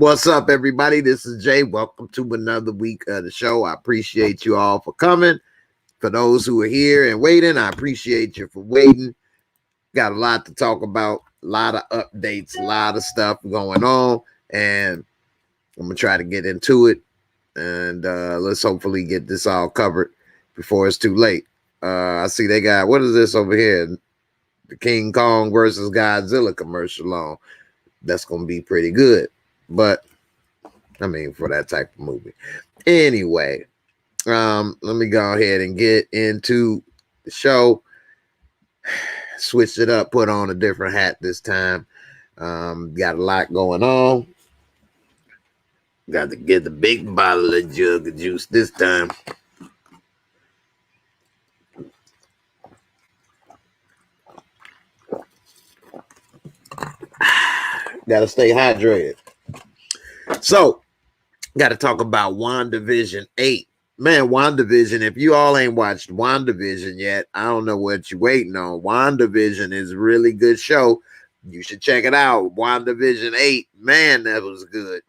What's up, everybody? This is Jay. Welcome to another week of the show. I appreciate you all for coming. For those who are here and waiting, I appreciate you for waiting. Got a lot to talk about, a lot of updates, a lot of stuff going on, and I'm going to try to get into it, and let's hopefully get this all covered before it's too late. I see they got, what is this over here? The King Kong versus Godzilla commercial on. That's going to be pretty good. But, I mean, for that type of movie. Anyway, let me go ahead and get into the show. Switched it up, put on a different hat this time. Got a lot going on. Got to get the big bottle of jug of juice this time. Got to stay hydrated. So, got to talk about WandaVision 8. Man, WandaVision, if you all ain't watched WandaVision yet, I don't know what you're waiting on. WandaVision is a really good show. You should check it out. WandaVision 8, man, that was good.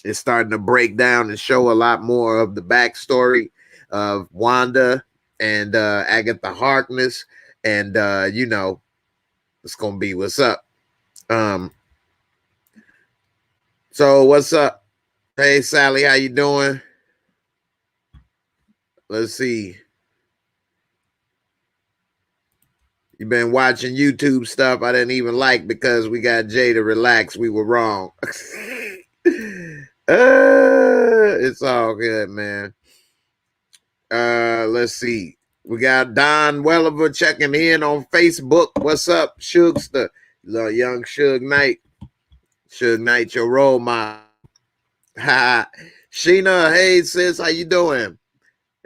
It's starting to break down and show a lot more of the backstory of Wanda and Agatha Harkness. And, you know, it's going to be what's up. So what's up? Hey, Sally, how you doing? Let's see. You've been watching YouTube stuff I didn't even like because we got Jay to relax. We were wrong. It's all good, man. Let's see. We got Don Welliver checking in on Facebook. What's up, Shugster? Young Suge Knight. Suge Knight, your role model. Sheena, hey, sis, how you doing?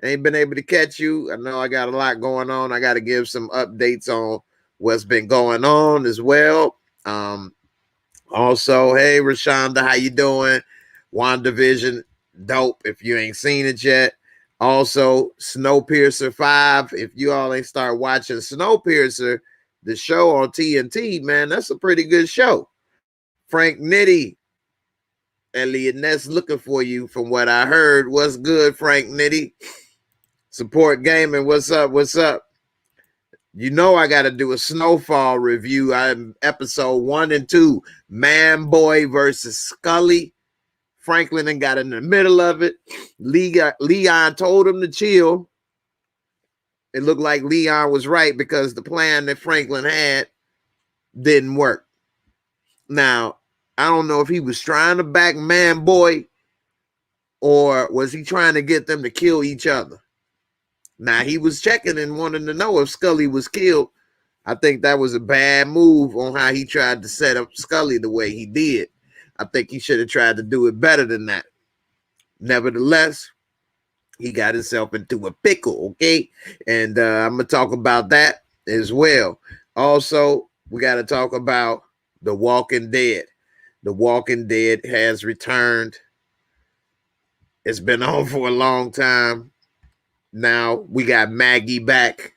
Ain't been able to catch you. I know I got a lot going on. I got to give some updates on what's been going on as well. Also, hey, Rashonda, how you doing? WandaVision, dope if you ain't seen it yet. Also, Snowpiercer 5. If you all ain't start watching Snowpiercer, the show on TNT, man, that's a pretty good show. Frank Nitti, Elliot Ness looking for you from what I heard. What's good, Frank Nitti? Support Gaming, what's up? What's up? You know I got to do a Snowfall review. I'm episode 1 and 2, Man Boy versus Scully. Franklin and got in the middle of it. Leon told him to chill. It looked like Leon was right because the plan that Franklin had didn't work. Now, I don't know if he was trying to back Man Boy or was he trying to get them to kill each other. Now, he was checking and wanting to know if Scully was killed. I think that was a bad move on how he tried to set up Scully the way he did. I think he should have tried to do it better than that. Nevertheless, he got himself into a pickle, okay? And I'm going to talk about that as well. Also, we got to talk about The Walking Dead. The Walking Dead has returned. It's been on for a long time. Now we got Maggie back.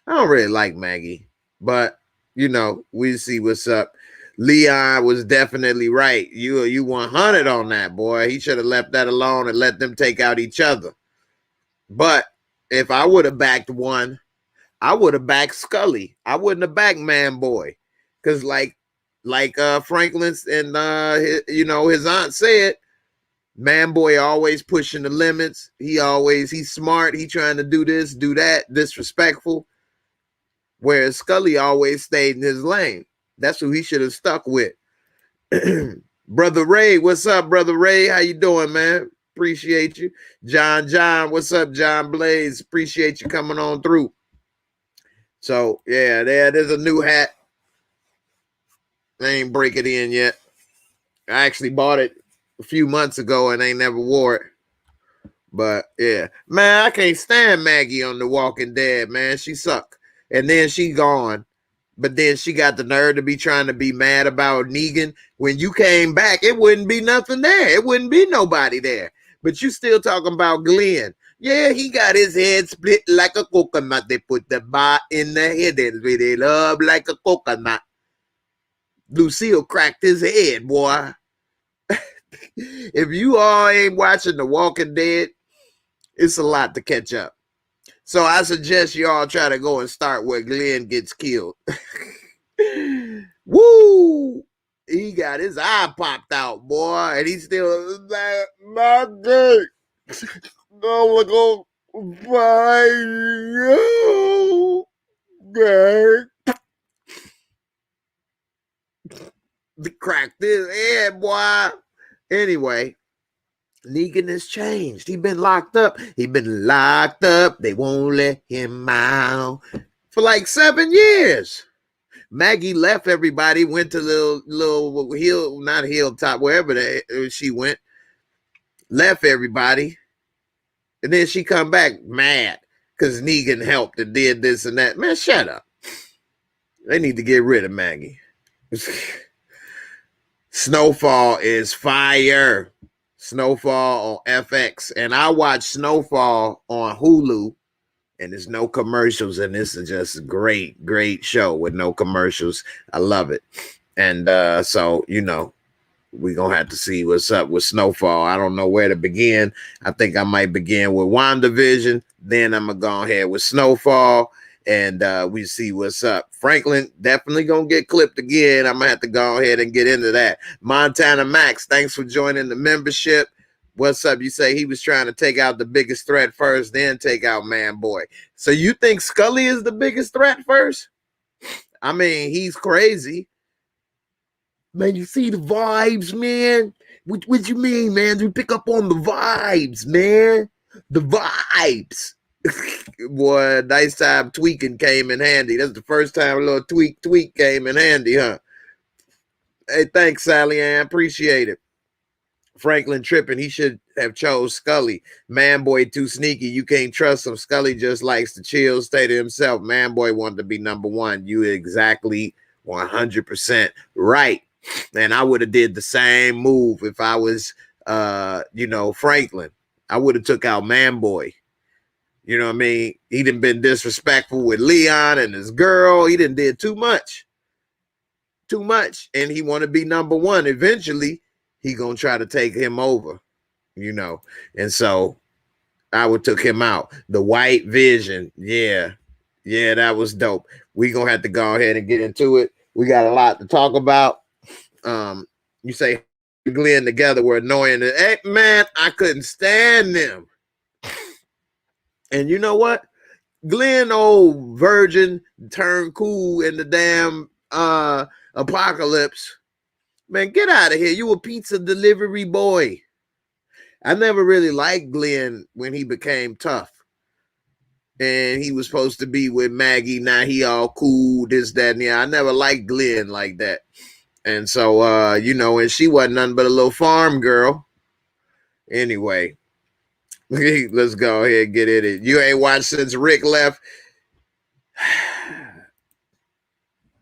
I don't really like Maggie, but you know, we see what's up. Leon was definitely right. You 100 on that, boy. He should have left that alone and let them take out each other. But if I would have backed one, I would have backed Scully. I wouldn't have backed Man Boy. Because like Franklin's and his aunt said, Man Boy always pushing the limits. He's smart. He trying to do this, do that, disrespectful. Whereas Scully always stayed in his lane. That's who he should have stuck with. Brother Ray, what's up, Brother Ray? How you doing, man? Appreciate you. John, what's up, John Blaze? Appreciate you coming on through. So, yeah, there's a new hat. I ain't break it in yet. I actually bought it a few months ago and ain't never wore it. But, yeah. Man, I can't stand Maggie on The Walking Dead, man. She suck. And then she gone. But then she got the nerve to be trying to be mad about Negan. When you came back, it wouldn't be nothing there. It wouldn't be nobody there. But you still talking about Glenn. Yeah, he got his head split like a coconut. They put the bar in the head and split it up like a coconut. Lucille cracked his head, boy. If you all ain't watching The Walking Dead, it's a lot to catch up. So I suggest y'all try to go and start where Glenn gets killed. Woo! He got his eye popped out, boy, and he's still like, my dick. I'm gonna find you, babe. Cracked his head, boy. Anyway, Negan has changed. He been locked up. He been locked up. They won't let him out for like 7 years. Maggie left everybody, went to little hill, not hilltop, wherever she went, left everybody. And then she come back mad because Negan helped and did this and that. Man, shut up. They need to get rid of Maggie. Snowfall is fire. Snowfall on FX. And I watch Snowfall on Hulu. And there's no commercials, and this is just a great show with no commercials. I love it. And so, you know, we're going to have to see what's up with Snowfall. I don't know where to begin. I think I might begin with WandaVision. Then I'm going to go ahead with Snowfall, and we see what's up. Franklin definitely going to get clipped again. I'm going to have to go ahead and get into that. Montana Max, thanks for joining the membership. What's up? You say he was trying to take out the biggest threat first, then take out Man Boy. So you think Scully is the biggest threat first? I mean, he's crazy. Man, you see the vibes, man? What you mean, man? You pick up on the vibes, man. The vibes. Boy, nice time tweaking came in handy. That's the first time a little tweak came in handy, huh? Hey, thanks, Sally Ann. Appreciate it. Franklin tripping. He should have chose Scully. Man Boy too sneaky. You can't trust him. Scully just likes to chill, stay to himself. Man Boy wanted to be number one. You exactly 100% right. And I would have did the same move if I was, Franklin. I would have took out Man Boy. You know what I mean? He done been disrespectful with Leon and his girl. He done did too much. Too much. And he want to be number one eventually. He gonna try to take him over, you know. And so I would took him out. The White Vision. Yeah, that was dope. We gonna have to go ahead and get into it. We got a lot to talk about. You say Glenn together were annoying. Hey, man, I couldn't stand them. And you know what? Glenn, old virgin, turned cool in the damn apocalypse. Man, get out of here. You a pizza delivery boy. I never really liked Glenn when he became tough. And he was supposed to be with Maggie. Now he all cool, this, that, and yeah. I never liked Glenn like that. And so, and she wasn't nothing but a little farm girl. Anyway, let's go ahead and get in it. You ain't watched since Rick left.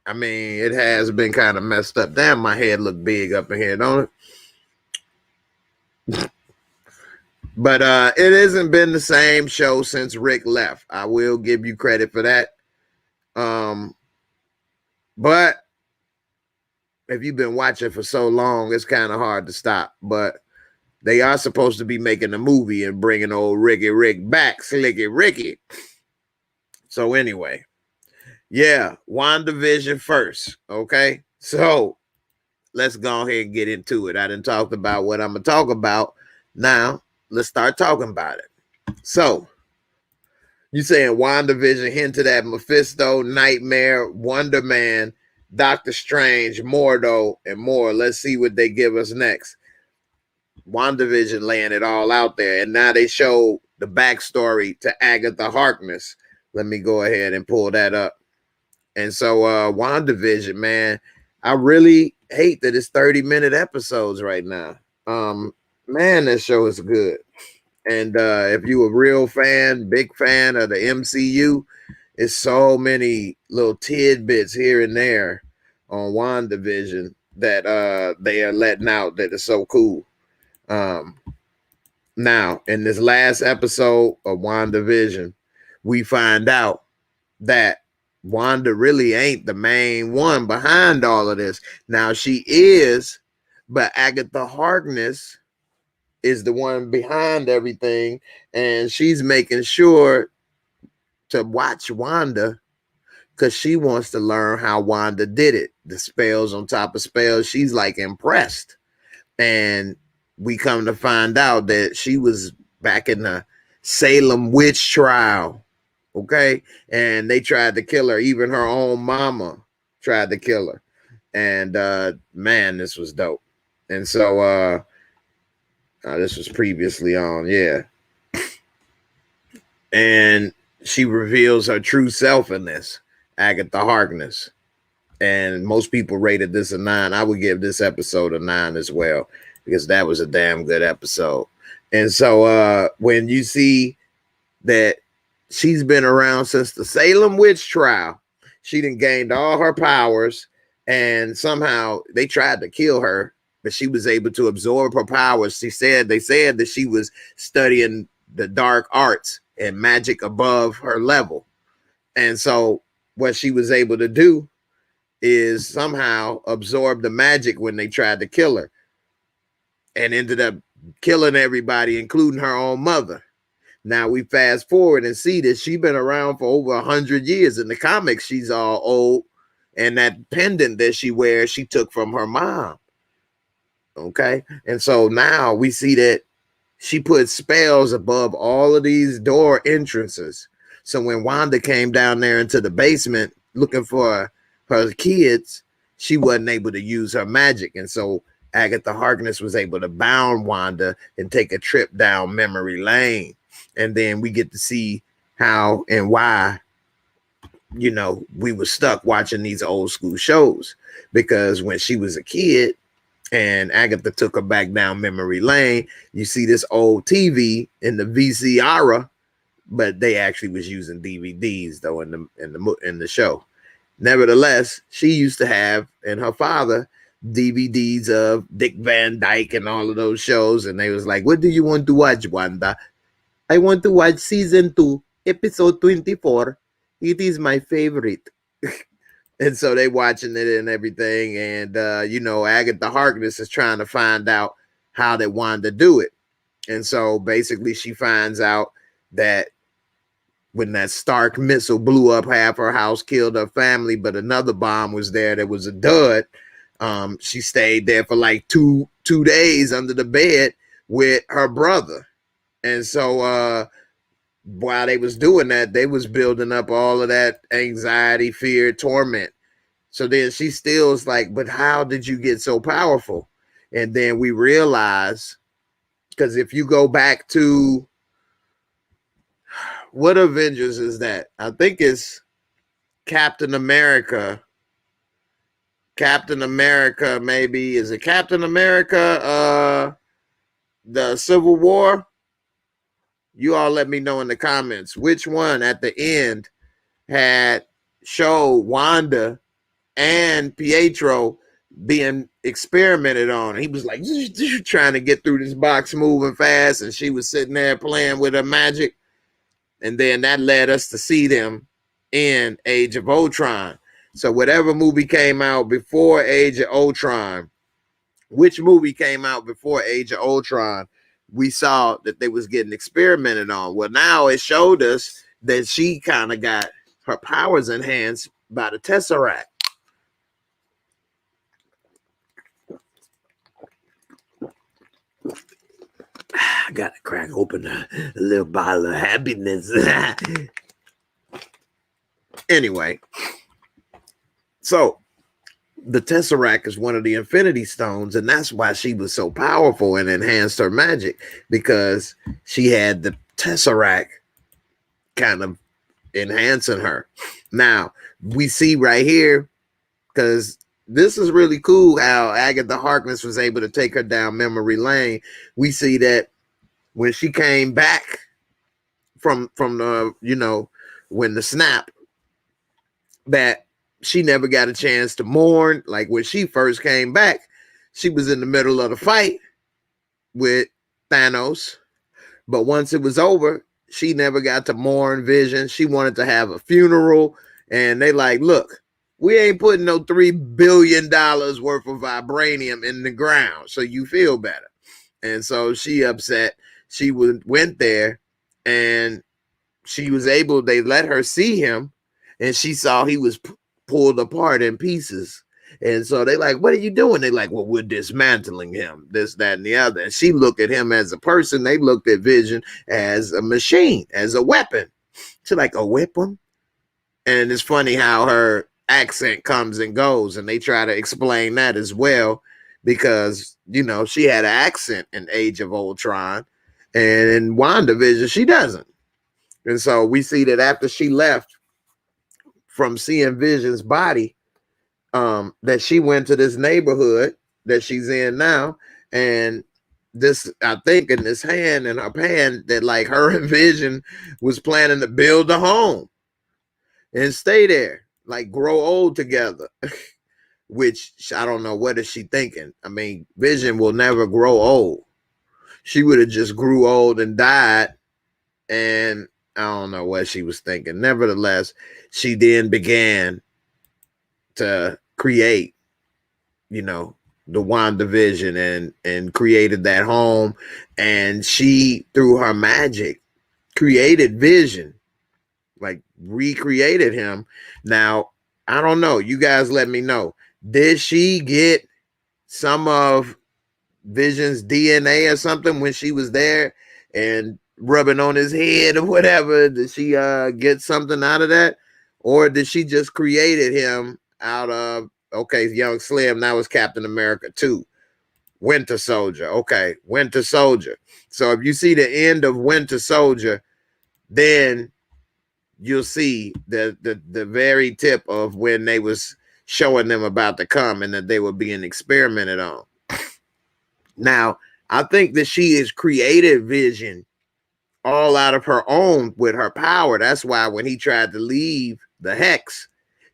I mean, it has been kind of messed up. Damn, my head look big up in here, don't it? But it hasn't been the same show since Rick left. I will give you credit for that. But if you've been watching for so long, it's kind of hard to stop. But they are supposed to be making a movie and bringing old Rick back, Slicky Ricky. So anyway. Yeah, WandaVision first, okay? So let's go ahead and get into it. I done talked about what I'm going to talk about. Now, let's start talking about it. So, you saying WandaVision hinted at Mephisto, Nightmare, Wonder Man, Doctor Strange, Mordo, and more. Let's see what they give us next. WandaVision laying it all out there, and now they show the backstory to Agatha Harkness. Let me go ahead and pull that up. And so WandaVision, man, I really hate that it's 30-minute episodes right now. Man, that show is good. And if you a real fan, big fan of the MCU, it's so many little tidbits here and there on WandaVision that they are letting out that is so cool. Now, in this last episode of WandaVision, we find out that Wanda really ain't the main one behind all of this. Now she is, But Agatha Harkness is the one behind everything, and she's making sure to watch Wanda because she wants to learn how Wanda did it. The spells on top of spells. She's like impressed. And we come to find out that she was back in the Salem witch trial. Okay. And they tried to kill her. Even her own mama tried to kill her. And man, this was dope. And so this was previously on, yeah. And she reveals her true self in this, Agatha Harkness. And most people rated this a 9. I would give this episode a 9 as well, because that was a damn good episode. And so when you see that she's been around since the Salem witch trial, she done gained all her powers, and somehow they tried to kill her, but she was able to absorb her powers. They said that she was studying the dark arts and magic above her level. And so what she was able to do is somehow absorb the magic when they tried to kill her, and ended up killing everybody, including her own mother. Now we fast forward and see that she's been around for over 100 years. In the comics, she's all old, and that pendant that she wears, she took from her mom. Okay. And so now we see that she put spells above all of these door entrances. So when Wanda came down there into the basement looking for her kids, she wasn't able to use her magic. And so Agatha Harkness was able to bound Wanda and take a trip down memory lane. And then we get to see how and why, you know, we were stuck watching these old school shows, because when she was a kid and Agatha took her back down memory lane, you see this old TV in the VCR, but they actually was using DVDs though in the show. Nevertheless, she used to have, and her father, DVDs of Dick Van Dyke and all of those shows, and they was like, "What do you want to watch, Wanda?" "I want to watch season 2, episode 24. It is my favorite." And so they watching it and everything. And, you know, Agatha Harkness is trying to find out how they wanted to do it. And so basically she finds out that when that Stark missile blew up half her house, killed her family, but another bomb was there that was a dud. She stayed there for like two days under the bed with her brother. And so while they was doing that, they was building up all of that anxiety, fear, torment. So then she still is like, but how did you get so powerful? And then we realize, because if you go back to, what Avengers is that? I think it's Captain America. Captain America, maybe. Is it Captain America? The Civil War? You all let me know in the comments which one at the end had showed Wanda and Pietro being experimented on. He was like trying to get through this box moving fast, and she was sitting there playing with her magic. And then that led us to see them in Age of Ultron. So whatever movie came out before Age of Ultron, which movie came out before Age of Ultron, we saw that they was getting experimented on. Well, now it showed us that she kind of got her powers enhanced by the Tesseract. I got to crack open a little bottle of happiness. Anyway, so the Tesseract is one of the Infinity Stones, and that's why she was so powerful and enhanced her magic, because she had the Tesseract kind of enhancing her. Now, we see right here, because this is really cool how Agatha Harkness was able to take her down memory lane. We see that when she came back from the, you know, when the snap, that she never got a chance to mourn. Like when she first came back, she was in the middle of the fight with Thanos. But once it was over, she never got to mourn Vision. She wanted to have a funeral. And they like, look, we ain't putting no $3 billion worth of vibranium in the ground, so you feel better. And so she upset. She went there, and she was able, they let her see him, and she saw he was pulled apart in pieces. And so they like, what are you doing? They like, well, we're dismantling him, this, that, and the other. And she looked at him as a person. They looked at Vision as a machine, as a weapon. She's like, a weapon? And it's funny how her accent comes and goes, and they try to explain that as well, because, you know, she had an accent in Age of Ultron, and in WandaVision, she doesn't. And so we see that after she left from seeing Vision's body, that she went to this neighborhood that she's in now, and this, I think, in this hand, in her hand, that like her and Vision was planning to build a home and stay there, like grow old together. Which I don't know, what is she thinking? I mean, Vision will never grow old. She would have just grew old and died, and I don't know what she was thinking. Nevertheless, she then began to create, you know, the WandaVision, and created that home, and she, through her magic, created Vision, like recreated him. Now, I don't know. You guys let me know. Did she get some of Vision's DNA or something when she was there and rubbing on his head or whatever? Did she get something out of that? Or did she just created him out of, okay, Young Slim, that was Captain America 2. Winter Soldier. Okay, Winter Soldier. So if you see the end of Winter Soldier, then you'll see the very tip of when they was showing them about to come, and that they were being experimented on. Now, I think that she has created Vision all out of her own with her power. That's why when he tried to leave the Hex,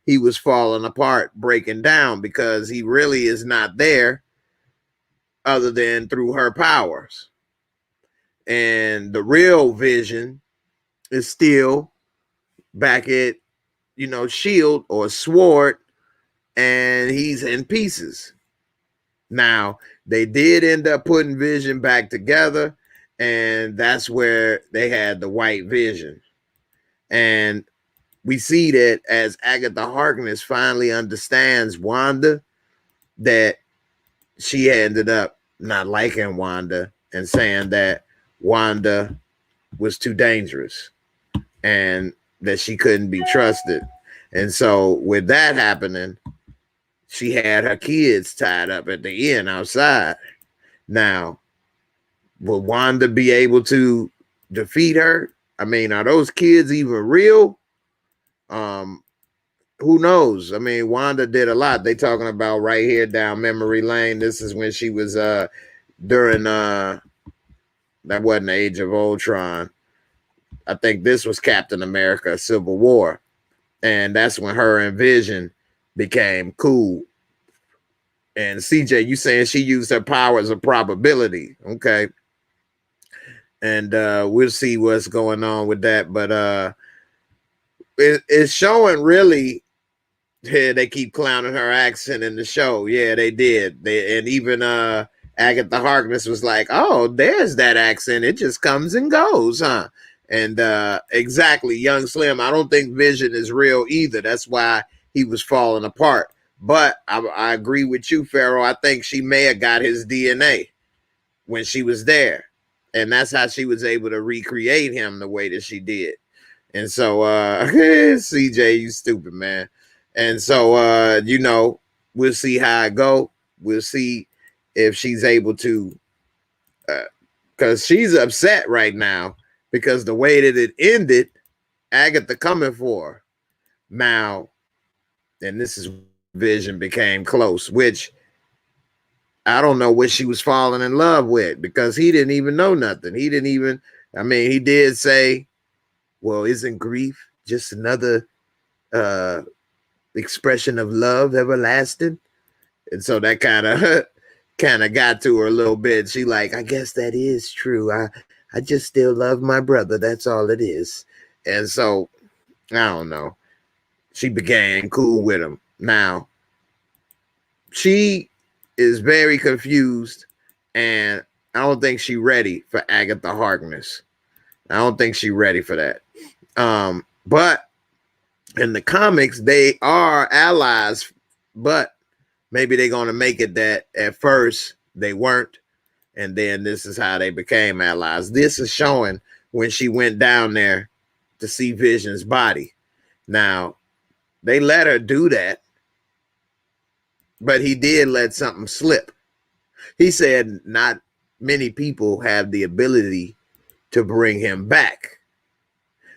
he was falling apart, breaking down, because he really is not there other than through her powers. And the real Vision is still back at, you know, Shield or Sword, and he's in pieces. Now, they did end up putting Vision back together, and that's where they had the White Vision. And we see that as Agatha Harkness finally understands Wanda, that she ended up not liking Wanda and saying that Wanda was too dangerous and that she couldn't be trusted. And so with that happening, she had her kids tied up at the end outside. Now, will Wanda be able to defeat her? I mean, are those kids even real? Who knows? I mean, Wanda did a lot. They talking about right here down memory lane. This is when she was during that wasn't Age of Ultron. I think this was Captain America Civil War. And that's when her and Vision became cool. And CJ, you saying she used her powers of probability. Okay. And we'll see what's going on with that. But it's showing really, yeah, they keep clowning her accent in the show. Yeah, they did. And even Agatha Harkness was like, oh, there's that accent. It just comes and goes, huh? And exactly, Young Slim, I don't think Vision is real either. That's why he was falling apart. But I agree with you, Pharaoh. I think she may have got his DNA when she was there. And that's how she was able to recreate him the way that she did. And so, CJ, you stupid, man. And so, you know, we'll see how it go. We'll see if she's able to, because she's upset right now because the way that it ended, Agatha coming for her. Now, and this is Vision became close, which I don't know what she was falling in love with, because he didn't even know nothing. He didn't even, I mean, he did say, well, isn't grief just another expression of love everlasting? And so that kind of got to her a little bit. She like, I guess that is true. I just still love my brother. That's all it is. And so I don't know. She began cool with him. Now, she is very confused, and I don't think she's ready for Agatha Harkness. I don't think she's ready for that. But in the comics, they are allies, but maybe they're going to make it that at first they weren't, and then this is how they became allies. This is showing when she went down there to see Vision's body. Now, they let her do that, but he did let something slip. He said not many people have the ability to bring him back.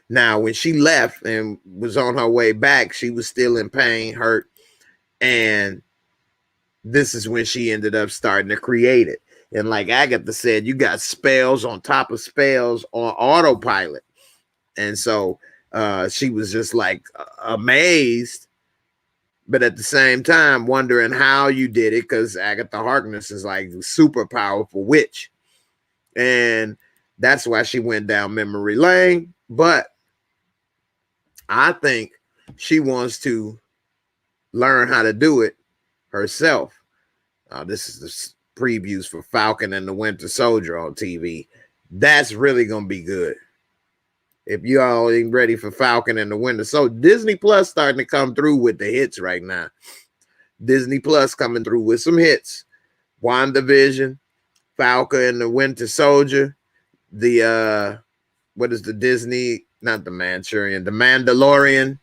Now, when she left and was on her way back, she was still in pain, hurt, and this is when she ended up starting to create it. And like Agatha said, you got spells on top of spells on autopilot. And so she was just like amazed, but at the same time wondering how you did it, because Agatha Harkness is like a super powerful witch. And that's why she went down memory lane. But I think she wants to learn how to do it herself. This is the previews for Falcon and the Winter Soldier on TV. That's really going to be good. If you all ain't ready for Falcon and the Winter Soldier, Disney Plus starting to come through with the hits right now. Disney Plus coming through with some hits. WandaVision, Falcon and the Winter Soldier, the what is the Disney, not the Manchurian, the Mandalorian.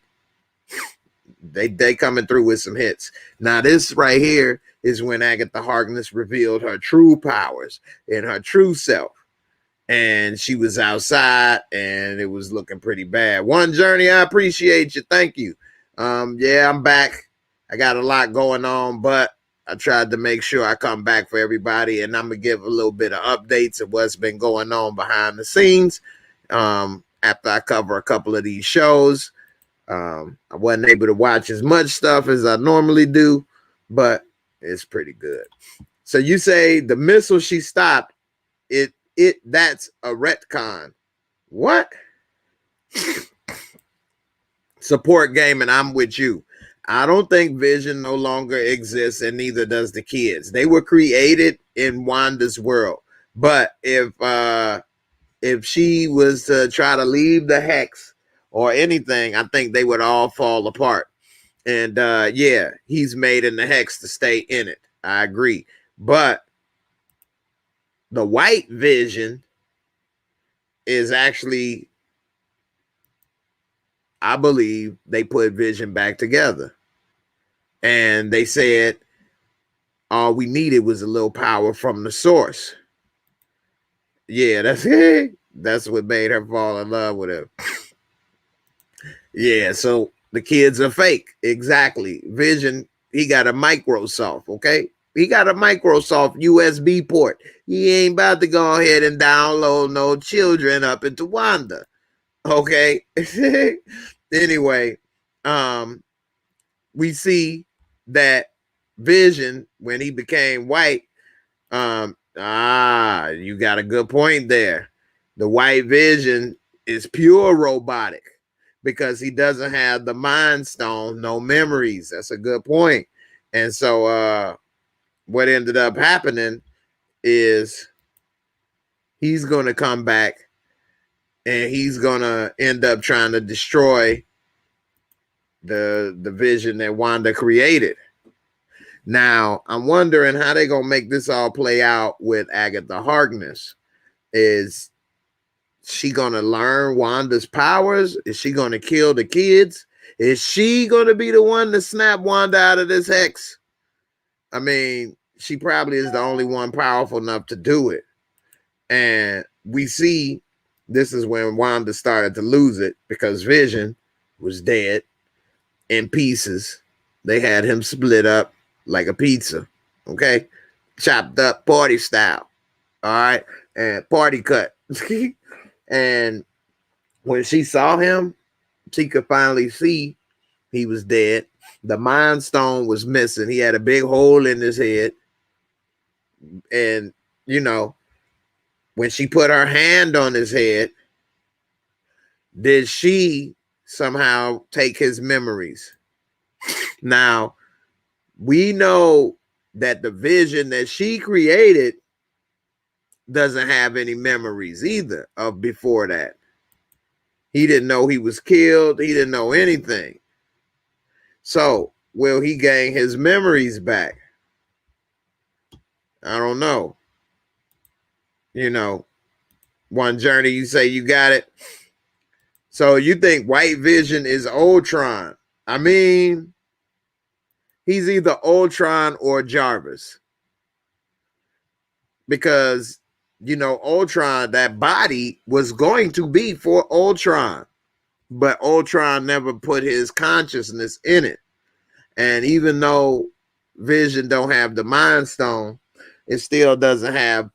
They coming through with some hits. Now this right here is when Agatha Harkness revealed her true powers and her true self. And she was outside and it was looking pretty bad. One Journey, I appreciate you. Thank you. Yeah, I'm back. I got a lot going on, but I tried to make sure I come back for everybody, and I'm going to give a little bit of updates of what's been going on behind the scenes after I cover a couple of these shows. I wasn't able to watch as much stuff as I normally do, but it's pretty good. So you say the missile she stopped, that's a retcon. What? Support Gaming, I'm with you. I don't think Vision no longer exists, and neither does the kids. They were created in Wanda's world. But if she was to try to leave the hex or anything, I think they would all fall apart. And yeah, he's made in the hex to stay in it. I agree. But the white Vision is actually, I believe they put Vision back together. And they said all we needed was a little power from the source. Yeah, that's what made her fall in love with him. Yeah, so the kids are fake. Exactly. Vision, he got a Microsoft, okay? He got a Microsoft USB port. He ain't about to go ahead and download no children up into Wanda. Okay. Anyway, we see that Vision, when he became white, you got a good point there. The white Vision is pure robotic because he doesn't have the Mind Stone, no memories. That's a good point. And so what ended up happening is he's going to come back and he's going to end up trying to destroy the Vision that Wanda created. Now, I'm wondering how they're going to make this all play out with Agatha Harkness. Is she going to learn Wanda's powers? Is she going to kill the kids? Is she going to be the one to snap Wanda out of this hex? I mean, she probably is the only one powerful enough to do it. And we see this is when Wanda started to lose it because Vision was dead in pieces. They had him split up like a pizza, okay? Chopped up party style, all right? And party cut. And when she saw him, she could finally see he was dead. The Mind Stone was missing. He had a big hole in his head. And, you know, when she put her hand on his head, did she somehow take his memories? Now, we know that the Vision that she created doesn't have any memories either of before that. He didn't know he was killed. He didn't know anything. So, will he gain his memories back? I don't know. You know, one journey, you say you got it. So you think White Vision is Ultron? I mean, he's either Ultron or Jarvis. Because, you know, Ultron, that body was going to be for Ultron. But Ultron never put his consciousness in it. And even though Vision don't have the Mind Stone, it still doesn't have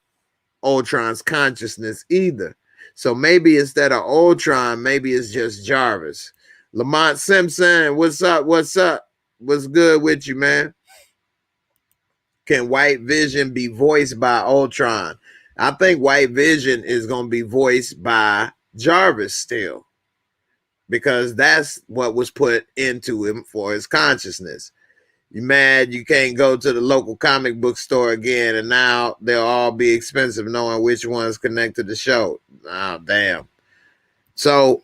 Ultron's consciousness either. So maybe instead of Ultron, maybe it's just Jarvis. Lamont Simpson, what's up? What's up? What's good with you, man? Can White Vision be voiced by Ultron? I think White Vision is going to be voiced by Jarvis still, because that's what was put into him for his consciousness. You mad you can't go to the local comic book store again, and now they'll all be expensive knowing which ones connect to the show. Oh, damn. So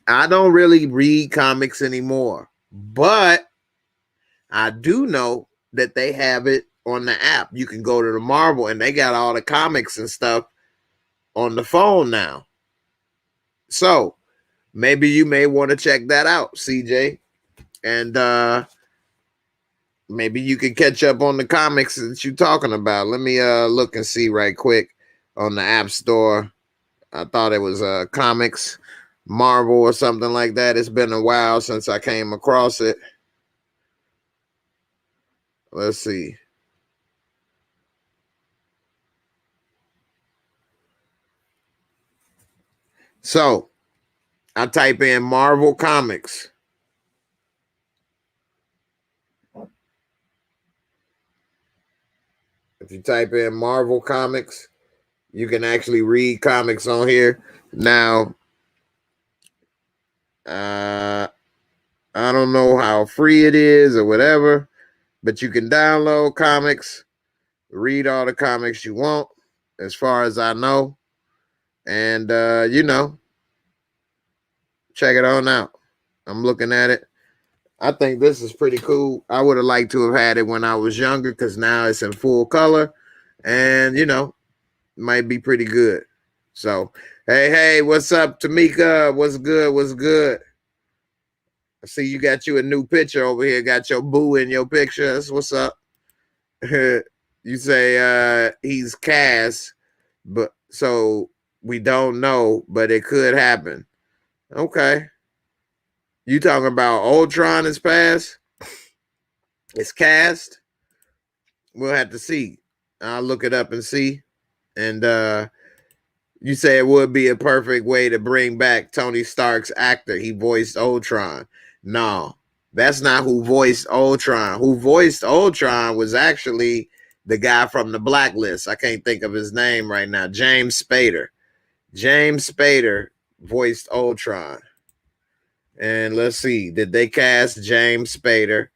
I don't really read comics anymore, but I do know that they have it on the app. You can go to the Marvel and they got all the comics and stuff on the phone now. So maybe you may want to check that out, CJ. And maybe you can catch up on the comics that you're talking about. Let me look and see right quick on the App Store. I thought it was comics, Marvel or something like that. It's been a while since I came across it. Let's see. So I type in Marvel Comics. If you type in Marvel Comics, you can actually read comics on here. Now, I don't know how free it is or whatever, but you can download comics, read all the comics you want, as far as I know. And, you know, check it on out. I'm looking at it. I think this is pretty cool. I would have liked to have had it when I was younger, because now it's in full color. And, you know, might be pretty good. So, hey, what's up, Tamika? What's good? What's good? I see you got you a new picture over here. Got your boo in your picture. That's what's up. You say he's Cass, but so we don't know, but it could happen. Okay. You talking about Ultron is past? It's cast? We'll have to see. I'll look it up and see. And you say it would be a perfect way to bring back Tony Stark's actor. He voiced Ultron. No, that's not who voiced Ultron. Who voiced Ultron was actually the guy from the Blacklist. I can't think of his name right now. James Spader. James Spader voiced Ultron. And let's see, did they cast James Spader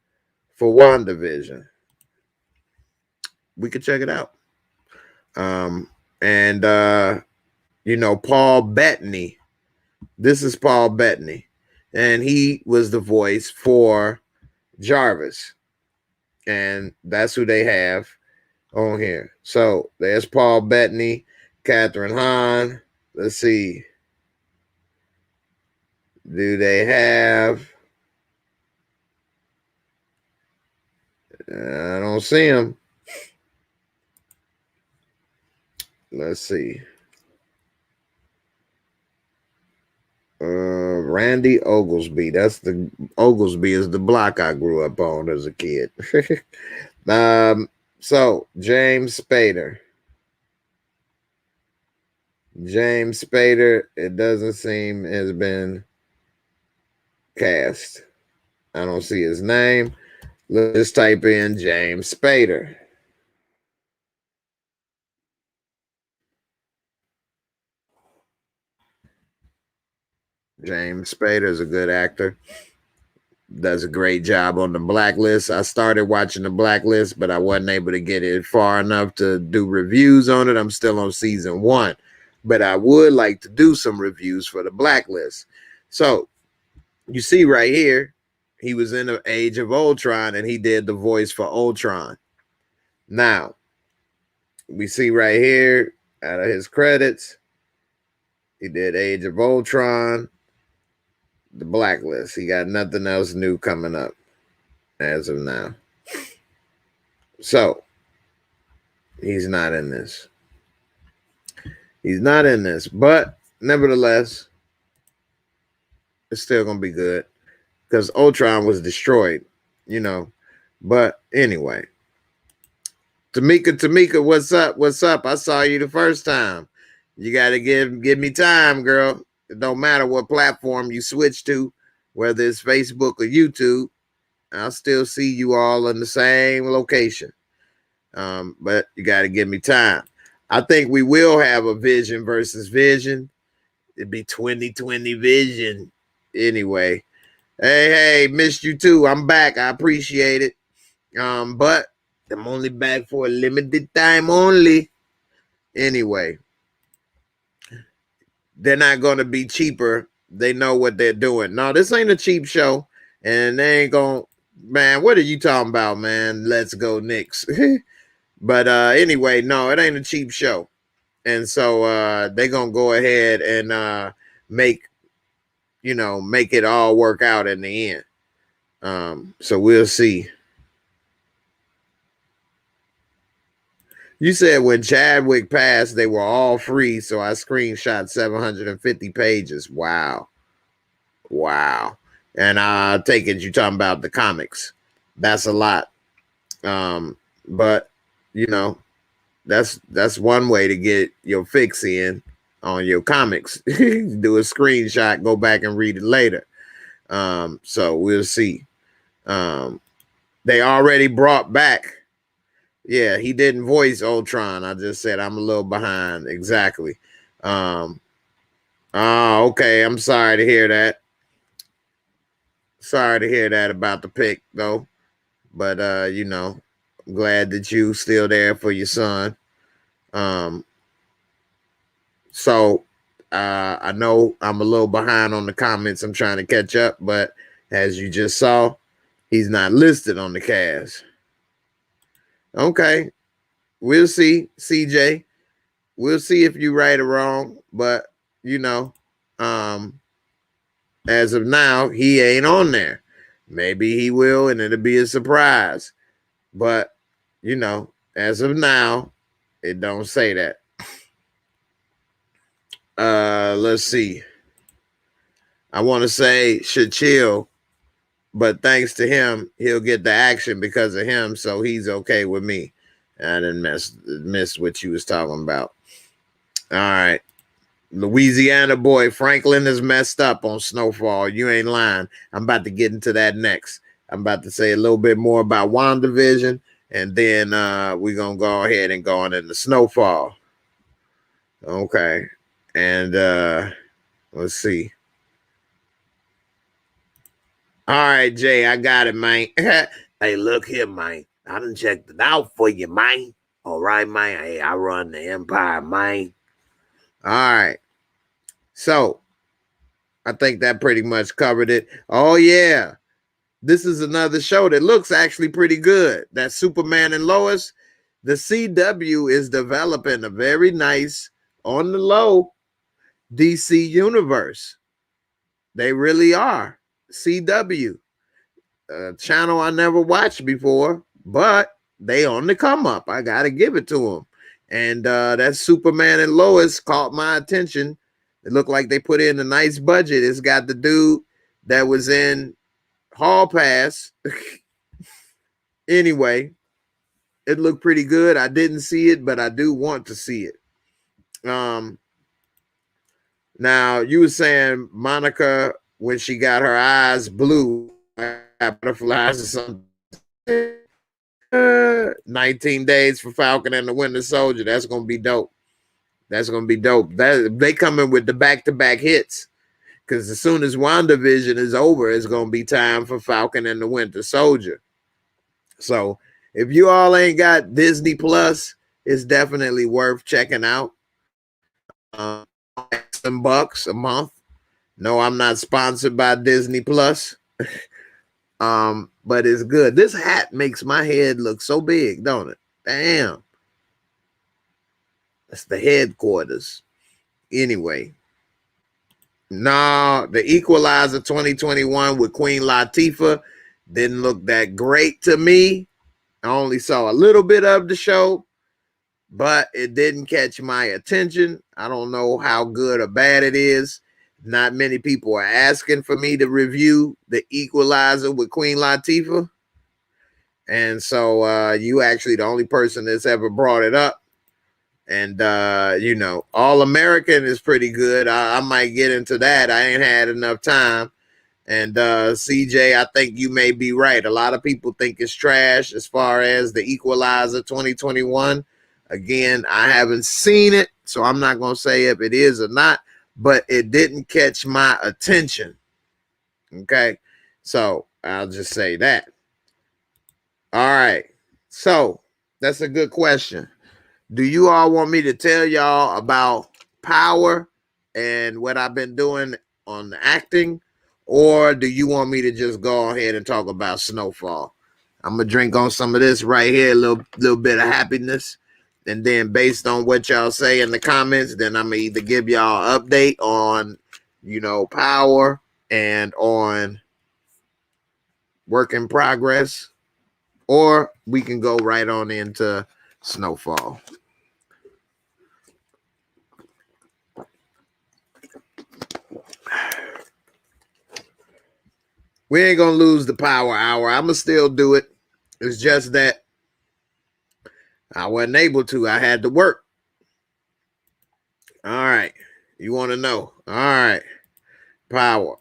for WandaVision? We could check it out. And you know, Paul Bettany. This is Paul Bettany. And he was the voice for Jarvis. And that's who they have on here. So there's Paul Bettany, Catherine Hahn. Let's see. Do they have? I don't see him. Let's see. Randy Oglesby. That's the Oglesby is the block I grew up on as a kid. So James Spader. James Spader, it doesn't seem has been cast. I don't see his name. Let's type in James Spader. James Spader is a good actor. does a great job on the Blacklist. I started watching the Blacklist, but I wasn't able to get it far enough to do reviews on it. I'm still on season 1, but I would like to do some reviews for the Blacklist. So you see right here, he was in the Age of Ultron, and he did the voice for Ultron. Now, we see right here, out of his credits, he did Age of Ultron, the Blacklist. He got nothing else new coming up as of now. So, he's not in this. He's not in this, but nevertheless, it's still going to be good because Ultron was destroyed, you know. But anyway, Tamika, what's up? What's up? I saw you the first time. You got to give me time, girl. It don't matter what platform you switch to, whether it's Facebook or YouTube. I'll still see you all in the same location. But you got to give me time. I think we will have a Vision versus Vision. It'd be 2020 Vision. Anyway. Hey, missed you too. I'm back. I appreciate it. But I'm only back for a limited time only. Anyway. They're not going to be cheaper. They know what they're doing. No, this ain't a cheap show. And they ain't going to, man, what are you talking about, man? Let's go Knicks. But anyway, no, it ain't a cheap show. And so they're going to go ahead and make it all work out in the end. So we'll see. You said when Chadwick passed, they were all free, so I screenshot 750 pages. Wow. And I take it you're talking about the comics. That's a lot. But, you know, that's one way to get your fix in on your comics. Do a screenshot, go back and read it later. So we'll see. They already brought back. Yeah, he didn't voice Ultron. I just said I'm a little behind. Exactly. Okay. I'm sorry to hear that. Sorry to hear that about the pick, though. But you know, I'm glad that you still there for your son. So I know I'm a little behind on the comments. I'm trying to catch up, but as you just saw, he's not listed on the cast. Okay, we'll see, CJ. We'll see if you're right or wrong, but you know, as of now, he ain't on there. Maybe he will, and it'll be a surprise. But you know, as of now, it don't say that. Let's see. I want to say should chill, but thanks to him, he'll get the action because of him, so he's okay with me. I didn't miss what you was talking about. All right. Louisiana boy, Franklin is messed up on Snowfall. You ain't lying. I'm about to get into that next. I'm about to say a little bit more about WandaVision, and then we're going to go ahead and go on into Snowfall. Okay. And let's see. All right, Jay, I got it, man. Hey, look here, man. I done checked it out for you, man. All right, man. Hey, I run the empire, man. All right. So, I think that pretty much covered it. Oh, yeah. This is another show that looks actually pretty good. That's Superman and Lois. The CW is developing a very nice, on the low, DC universe. They really are. CW, a channel I never watched before, but they on the come up. I gotta give it to them. And that Superman and Lois caught my attention. It looked like they put in a nice budget. It's got the dude that was in Hall Pass. Anyway, it looked pretty good. I didn't see it, but I do want to see it. Now you were saying Monica, when she got her eyes blue, butterflies or something. 19 days for Falcon and the Winter Soldier. That's gonna be dope. That's gonna be dope. That they coming with the back-to-back hits, because as soon as WandaVision is over, it's going to be time for Falcon and the Winter Soldier. So if you all ain't got Disney Plus, it's definitely worth checking out. Some bucks a month. No, I'm not sponsored by Disney Plus. But it's good. This hat makes my head look so big, don't it? Damn. That's the headquarters. Anyway. No, the Equalizer 2021 with Queen Latifah didn't look that great to me. I only saw a little bit of the show, but it didn't catch my attention. I don't know how good or bad it is. Not many people are asking for me to review the Equalizer with Queen Latifah. And so you actually the only person that's ever brought it up. And, you know, All American is pretty good. I might get into that. I ain't had enough time. And CJ, I think you may be right. A lot of people think it's trash as far as the Equalizer 2021. Again, I haven't seen it, so I'm not going to say if it is or not, but it didn't catch my attention. Okay, so I'll just say that. All right, so that's a good question. Do you all want me to tell y'all about Power and what I've been doing on the acting? Or do you want me to just go ahead and talk about Snowfall? I'm going to drink on some of this right here, a little bit of happiness. And then based on what y'all say in the comments, then I'm going to either give y'all an update on, you know, Power and on Work in Progress. Or we can go right on into Snowfall. We ain't going to lose the Power Hour. I'm going to still do it. It's just that I wasn't able to. I had to work. All right. You want to know? All right. Power.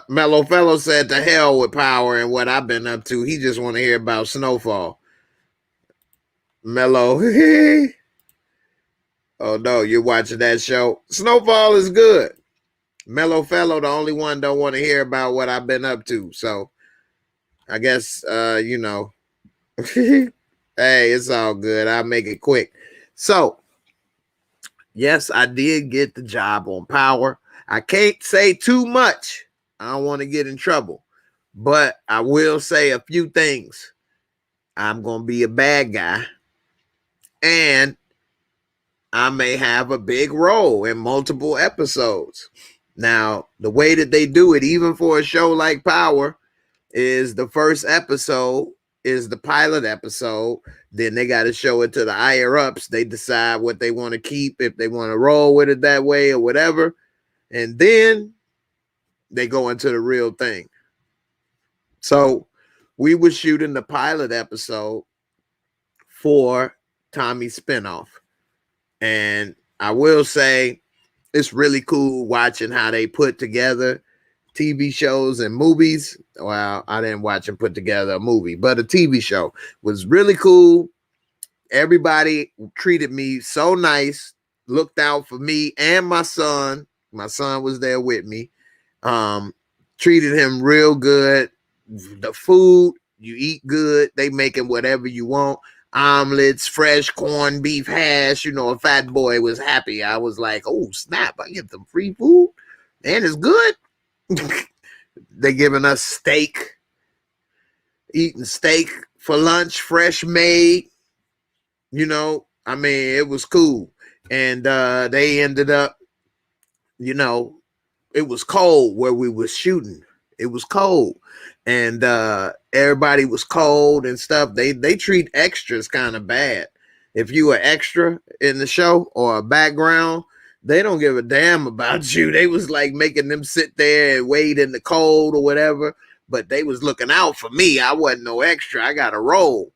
Mellow Fellow said to hell with Power and what I've been up to. He just want to hear about Snowfall. Mellow. Oh, no. You're watching that show. Snowfall is good. Mellow Fellow, the only one don't want to hear about what I've been up to. So I guess, you know, hey, it's all good. I'll make it quick. So, yes, I did get the job on Power. I can't say too much. I don't want to get in trouble. But I will say a few things. I'm going to be a bad guy. And I may have a big role in multiple episodes. Now, the way that they do it, even for a show like Power, is the first episode is the pilot episode. Then they got to show it to the higher ups. They decide what they want to keep, if they want to roll with it that way or whatever. And then they go into the real thing. So we were shooting the pilot episode for Tommy's spinoff. And I will say, it's really cool watching how they put together TV shows and movies. Well, I didn't watch them put together a movie, but a TV show was really cool. Everybody treated me so nice, looked out for me and my son. My son was there with me. Treated him real good. The food, you eat good. They making whatever you want. Omelets, fresh corned beef hash. You know, a fat boy was happy. I was like, oh, snap. I get some free food and it's good. They giving us steak. Eating steak for lunch, fresh made. You know, I mean, it was cool. And they ended up, you know, it was cold where we were shooting. It was cold. And everybody was cold and stuff. They treat extras kind of bad. If you are extra in the show or a background, they don't give a damn about you. They was like making them sit there and wait in the cold or whatever. But they was looking out for me. I wasn't no extra. I got a role.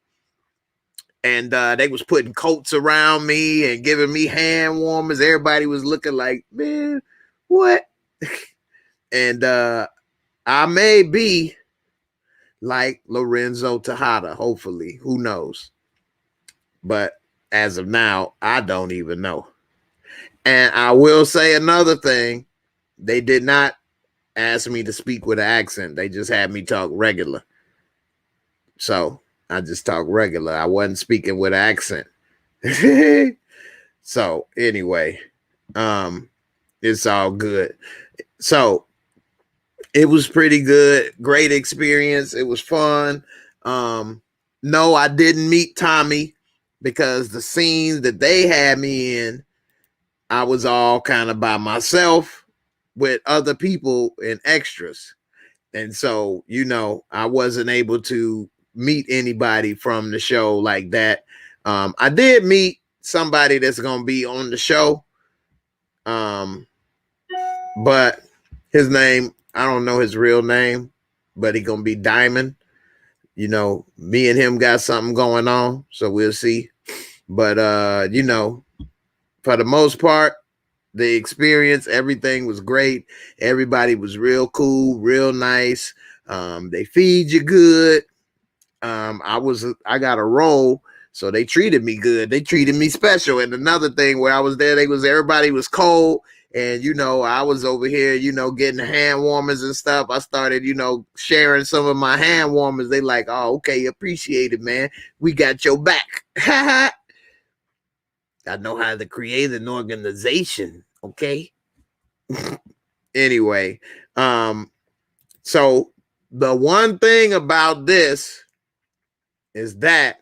And they was putting coats around me and giving me hand warmers. Everybody was looking like, man, what? And I may be like Lorenzo Tejada, hopefully. Who knows? But as of now, I don't even know. And I will say another thing. They did not ask me to speak with an accent. They just had me talk regular. So I just talk regular. I wasn't speaking with an accent. So anyway, it's all good. So it was pretty good. Great experience. It was fun. No, I didn't meet Tommy because the scenes that they had me in, I was all kind of by myself with other people and extras. And so, I wasn't able to meet anybody from the show like that. I did meet somebody that's going to be on the show. But his name, I don't know his real name, but he going to be Diamond. Me and him got something going on, so we'll see. But, for the most part, the experience, everything was great. Everybody was real cool, real nice. They feed you good. I got a role, so they treated me good. They treated me special. And another thing where I was there, everybody was cold. And, I was over here, getting hand warmers and stuff. I started, sharing some of my hand warmers. They like, oh, okay, appreciate it, man. We got your back. I know how to create an organization, okay? Anyway, so the one thing about this is that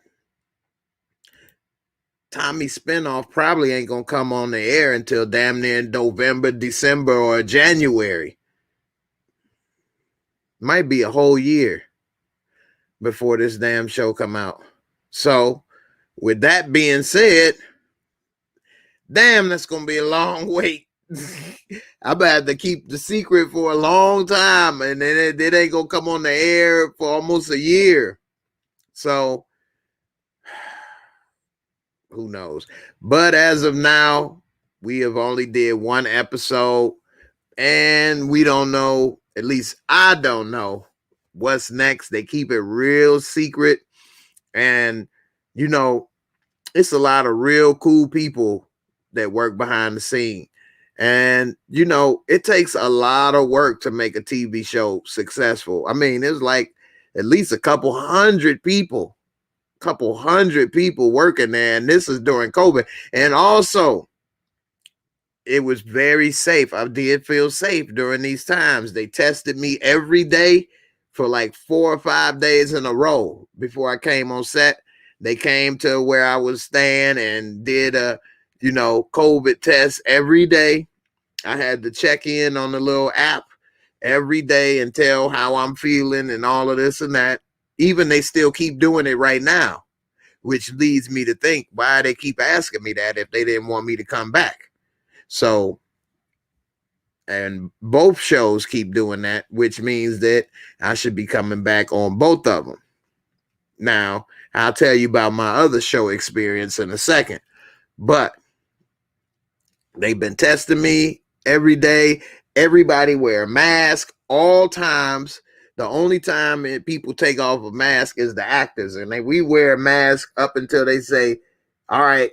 Tommy's spinoff probably ain't gonna come on the air until damn near November, December, or January. Might be a whole year before this damn show come out. So, with that being said, damn, that's gonna be a long wait. I'm gonna have to keep the secret for a long time, and then it ain't gonna come on the air for almost a year. So, who knows? But as of now, we have only did one episode, and we don't know, at least I don't know what's next. They keep it real secret, and it's a lot of real cool people that work behind the scene. And it takes a lot of work to make a TV show successful. I mean, there's like at least a couple hundred people working there, and this is during COVID. And also, it was very safe. I did feel safe during these times. They tested me every day for like 4 or 5 days in a row before I came on set. They came to where I was staying and did a COVID test every day. I had to check in on the little app every day and tell how I'm feeling and all of this and that. Even they still keep doing it right now, which leads me to think, why they keep asking me that if they didn't want me to come back. So, and both shows keep doing that, which means that I should be coming back on both of them. Now, I'll tell you about my other show experience in a second, but they've been testing me every day. Everybody wear a mask all times. The only time people take off a mask is the actors, and we wear a mask up until they say, all right,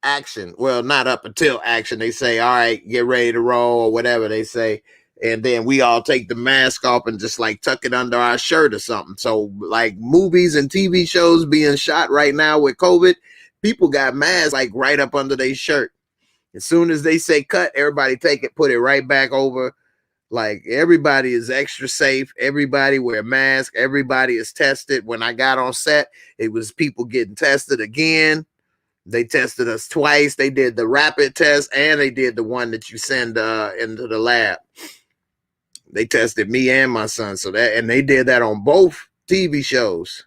action. Well, not up until action. They say, all right, get ready to roll, or whatever they say. And then we all take the mask off and just like tuck it under our shirt or something. So like movies and TV shows being shot right now with COVID, people got masks like right up under their shirt. As soon as they say cut, everybody take it, put it right back over. Like everybody is extra safe. Everybody wear masks. Everybody is tested. When I got on set, it was people getting tested again. They tested us twice. They did the rapid test and they did the one that you send into the lab. They tested me and my son. And they did that on both TV shows.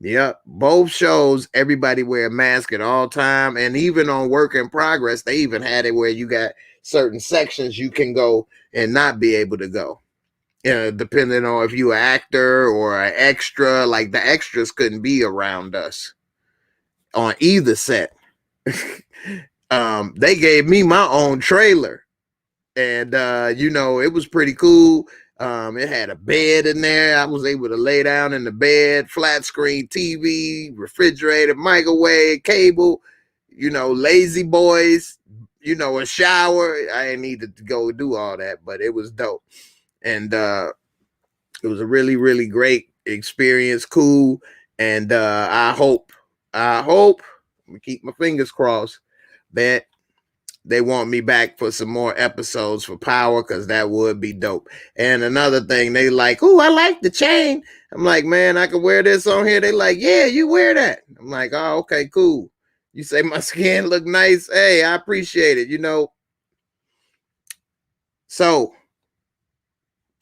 Yep, both shows, everybody wear a mask at all time. And even on Work in Progress, they even had it where you got certain sections you can go and not be able to go. Depending on if you're an actor or an extra. Like the extras couldn't be around us on either set. They gave me my own trailer. And, it was pretty cool. It had a bed in there. I was able to lay down in the bed, flat screen TV, refrigerator, microwave, cable, lazy boys, you know, a shower. I didn't need to go do all that, but it was dope. And it was a really, really great experience, cool. And I hope, I'm gonna keep my fingers crossed that they want me back for some more episodes for Power, because that would be dope. And another thing, they like, oh, I like the chain. I'm like, man, I can wear this on here. They like, yeah, you wear that. I'm like, oh, okay, cool. You say my skin look nice. Hey, I appreciate it, you know. So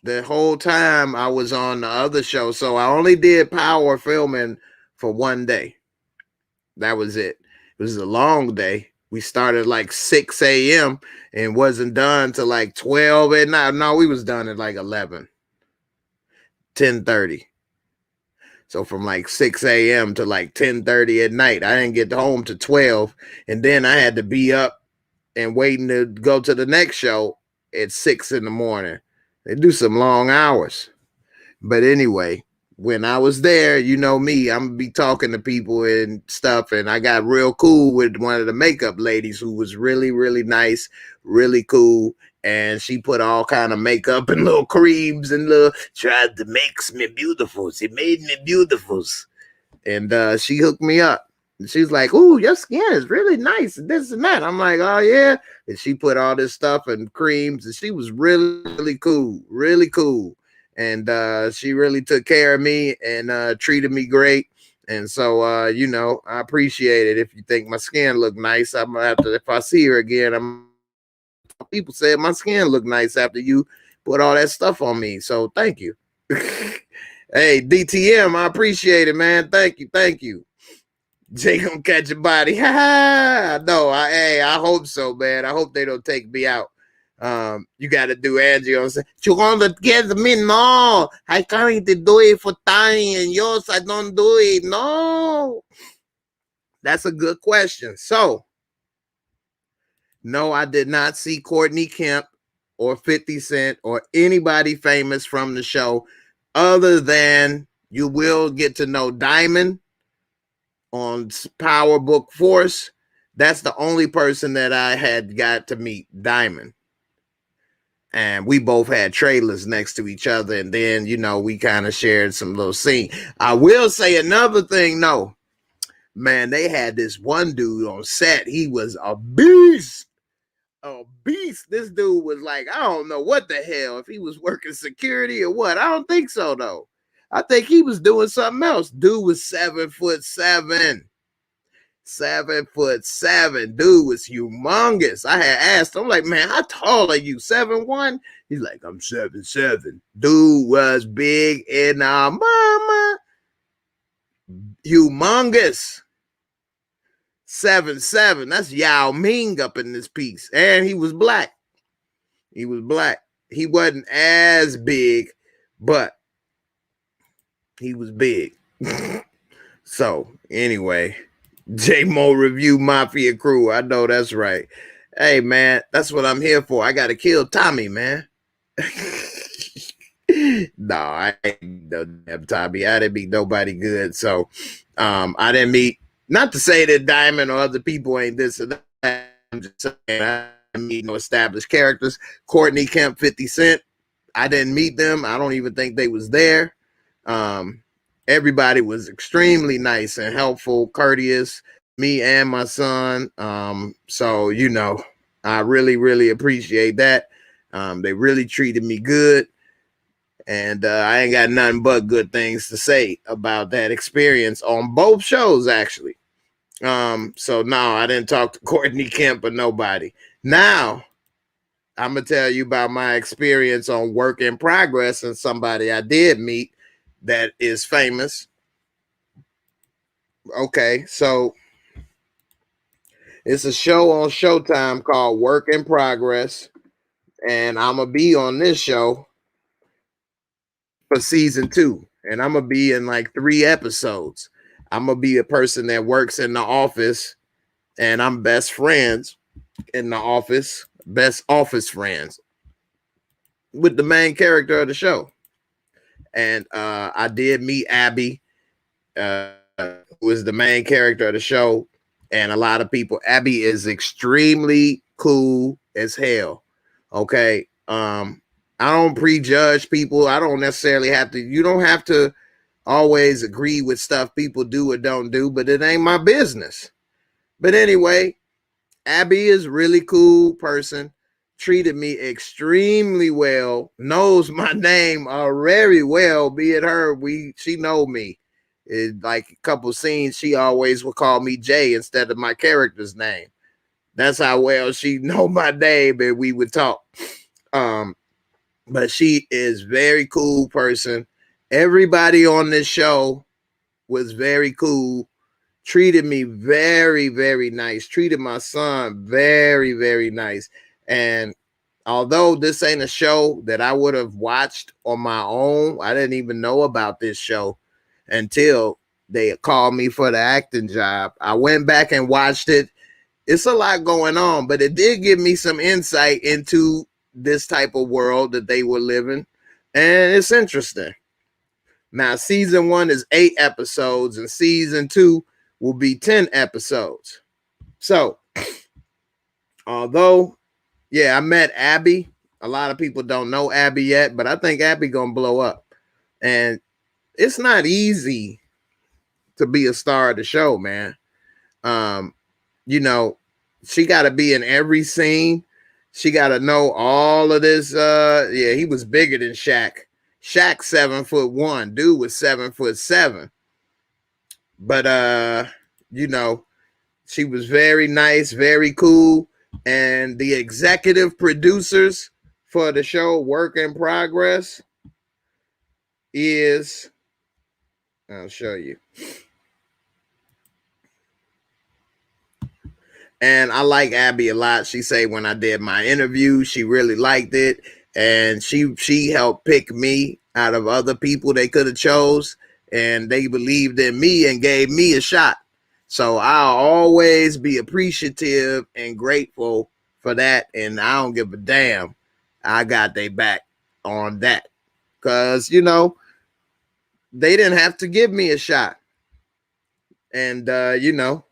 the whole time I was on the other show, so I only did Power filming for one day. That was it. It was a long day. We started like 6 a.m. and wasn't done till like 12 at night. No, we was done at like 11, 10:30. So from like 6 a.m. to like 10:30 at night. I didn't get home to 12. And then I had to be up and waiting to go to the next show at 6 in the morning. They do some long hours. But anyway, when I was there, you know me, I'm gonna be talking to people and stuff. And I got real cool with one of the makeup ladies who was really, really nice, really cool. And she put all kind of makeup and little creams and tried to make me beautiful. She made me beautiful. And she hooked me up. And she's like, "Ooh, your skin is really nice, and this and that." I'm like, "Oh yeah." And she put all this stuff and creams, and she was really, really cool, really cool. And she really took care of me and treated me great. And so, you know, I appreciate it. If you think my skin look nice, I'm gonna have to. If I see her again, people said my skin look nice after you put all that stuff on me. So thank you. Hey, DTM, I appreciate it, man. Thank you, thank you. Jay gonna catch a body. No, I hope so, man. I hope they don't take me out. You got to do Angie on say, you gonna get me? No, I can't do it for Tiny and yours. I don't do it. No, that's a good question. So, no, I did not see Courtney Kemp or 50 Cent or anybody famous from the show, other than you will get to know Diamond on Power Book Force. That's the only person that I had got to meet, Diamond. And we both had trailers next to each other. And then, you know, we kind of shared some little scene. I will say another thing, no. Man, they had this one dude on set. He was a beast. A beast. This dude was like, I don't know what the hell, if he was working security or what. I don't think so, though. I think he was doing something else. Dude was 7'7". 7'7". Dude was humongous. I had asked him, I'm like, man, how tall are you? 7'1"? He's like, I'm 7'7". Dude was big in our mama. Humongous. 7'7". That's Yao Ming up in this piece. And he was black. He was black. He wasn't as big, but he was big. So, anyway, J-Mo Review Mafia Crew. I know that's right. Hey, man, that's what I'm here for. I got to kill Tommy, man. No, I don't have Tommy. I didn't meet nobody good. So, I didn't meet, not to say that Diamond or other people ain't this or that. I'm just saying I didn't meet no established characters. Courtney Kemp, 50 Cent. I didn't meet them. I don't even think they was there. Everybody was extremely nice and helpful, courteous, me and my son. So, you know, I really, really appreciate that. They really treated me good. And I ain't got nothing but good things to say about that experience on both shows, actually. So, no, I didn't talk to Courtney Kemp or nobody. Now, I'm going to tell you about my experience on Work in Progress and somebody I did meet that is famous. Okay, so it's a show on Showtime called Work in Progress, and I'm gonna be on this show for season 2, and I'm gonna be in like 3 episodes. I'm gonna be a person that works in the office, and I'm best friends in the office, best office friends with the main character of the show. And I did meet Abby, who is the main character of the show. And a lot of people, Abby is extremely cool as hell. Okay. I don't prejudge people. I don't necessarily have to, you don't have to always agree with stuff people do or don't do, but it ain't my business. But anyway, Abby is a really cool person, treated me extremely well, knows my name very well, be it her, she know me. Like a couple scenes, she always would call me Jay instead of my character's name. That's how well she know my name, and we would talk. But she is very cool person. Everybody on this show was very cool, treated me very, very nice, treated my son very, very nice. And although this ain't a show that I would have watched on my own, I didn't even know about this show until they called me for the acting job. I went back and watched it. It's a lot going on, but it did give me some insight into this type of world that they were living, and it's interesting. Now, season 1 is 8 episodes, and season 2 will be 10 episodes. So, although, yeah, I met Abby. A lot of people don't know Abby yet, but I think Abby gonna blow up. And it's not easy to be a star of the show, man. You know, she got to be in every scene. She got to know all of this. Yeah, he was bigger than Shaq. Shaq 7'1", dude was 7'7". But you know, she was very nice, very cool. And the executive producers for the show Work in Progress is, I'll show you. And I like Abby a lot. She said when I did my interview, she really liked it. And she helped pick me out of other people they could have chose. And they believed in me and gave me a shot. So I'll always be appreciative and grateful for that. And I don't give a damn. I got their back on that. Because, you know, they didn't have to give me a shot. And, you know,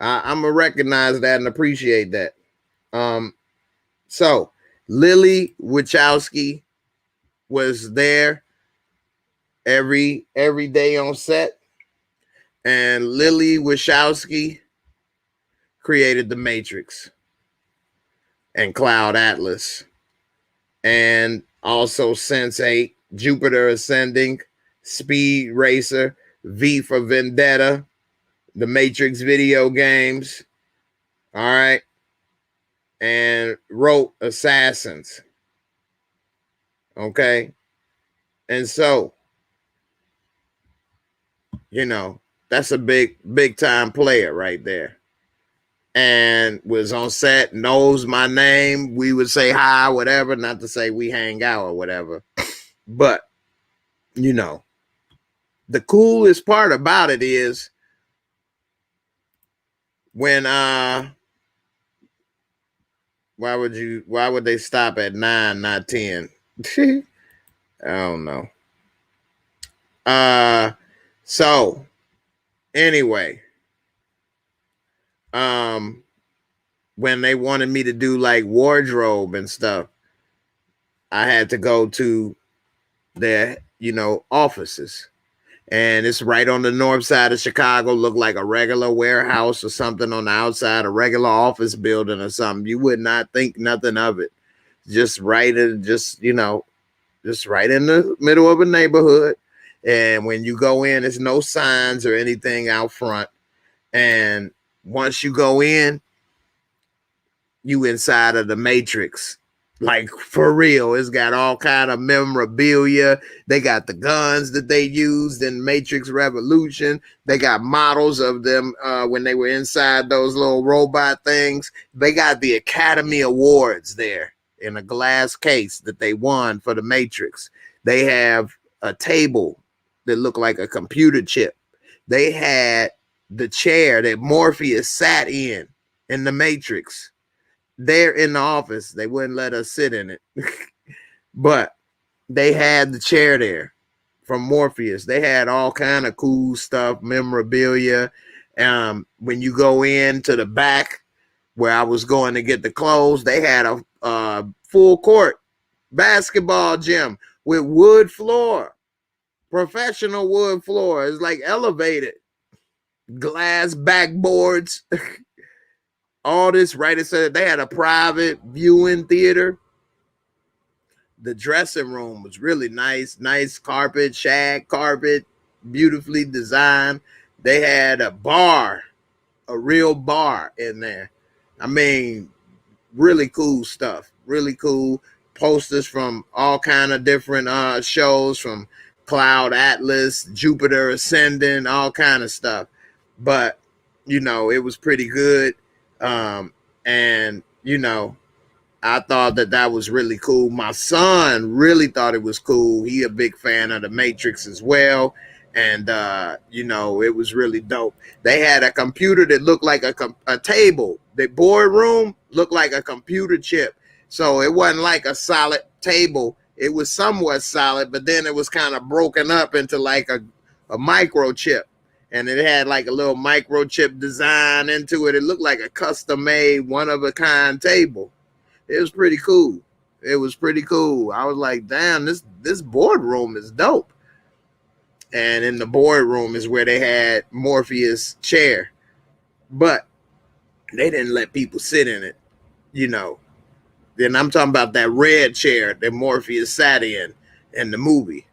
I'm going to recognize that and appreciate that. So Lily Wachowski was there every day on set. And Lily Wachowski created The Matrix and Cloud Atlas. And also Sense8, Jupiter Ascending, Speed Racer, V for Vendetta, The Matrix video games. All right. And wrote Assassins. Okay. And so, you know, that's a big time player right there. And was on set, knows my name. We would say hi, whatever, not to say we hang out or whatever. But, you know, the coolest part about it is when why would they stop at 9, not 10? I don't know. So anyway, when they wanted me to do like wardrobe and stuff, I had to go to their, you know, offices. And it's right on the north side of Chicago. Looked like a regular warehouse or something on the outside, a regular office building or something. You would not think nothing of it. Just right in, you know, just right in the middle of a neighborhood. And when you go in, there's no signs or anything out front. And once you go in, you inside of the Matrix. Like, for real. It's got all kind of memorabilia. They got the guns that they used in Matrix Revolution. They got models of them when they were inside those little robot things. They got the Academy Awards there in a glass case that they won for the Matrix. They have a table that looked like a computer chip. They had the chair that Morpheus sat in the Matrix. There in the office. They wouldn't let us sit in it. But they had the chair there from Morpheus. They had all kind of cool stuff, memorabilia. When you go in to the back where I was going to get the clothes. They had a full court basketball gym with wood floor, professional wood floor. It's like elevated, glass backboards, all this, right? It said they had a private viewing theater. The dressing room was really nice carpet, shag carpet, beautifully designed. They had a bar, a real bar in there. I mean, really cool stuff. Really cool posters from all kind of different shows, from Cloud Atlas, Jupiter Ascending, all kind of stuff. But you know, it was pretty good. And you know, I thought that was really cool. My son really thought it was cool. He a big fan of the Matrix as well. And, you know, it was really dope. They had a computer that looked like a table. The boardroom looked like a computer chip. So it wasn't like a solid table. It was somewhat solid, but then it was kind of broken up into like a microchip. And it had like a little microchip design into it. It looked like a custom-made, one-of-a-kind table. It was pretty cool. It was pretty cool. I was like, damn, this boardroom is dope. And in the boardroom is where they had Morpheus' chair. But they didn't let people sit in it, you know. Then I'm talking about that red chair that Morpheus sat in the movie.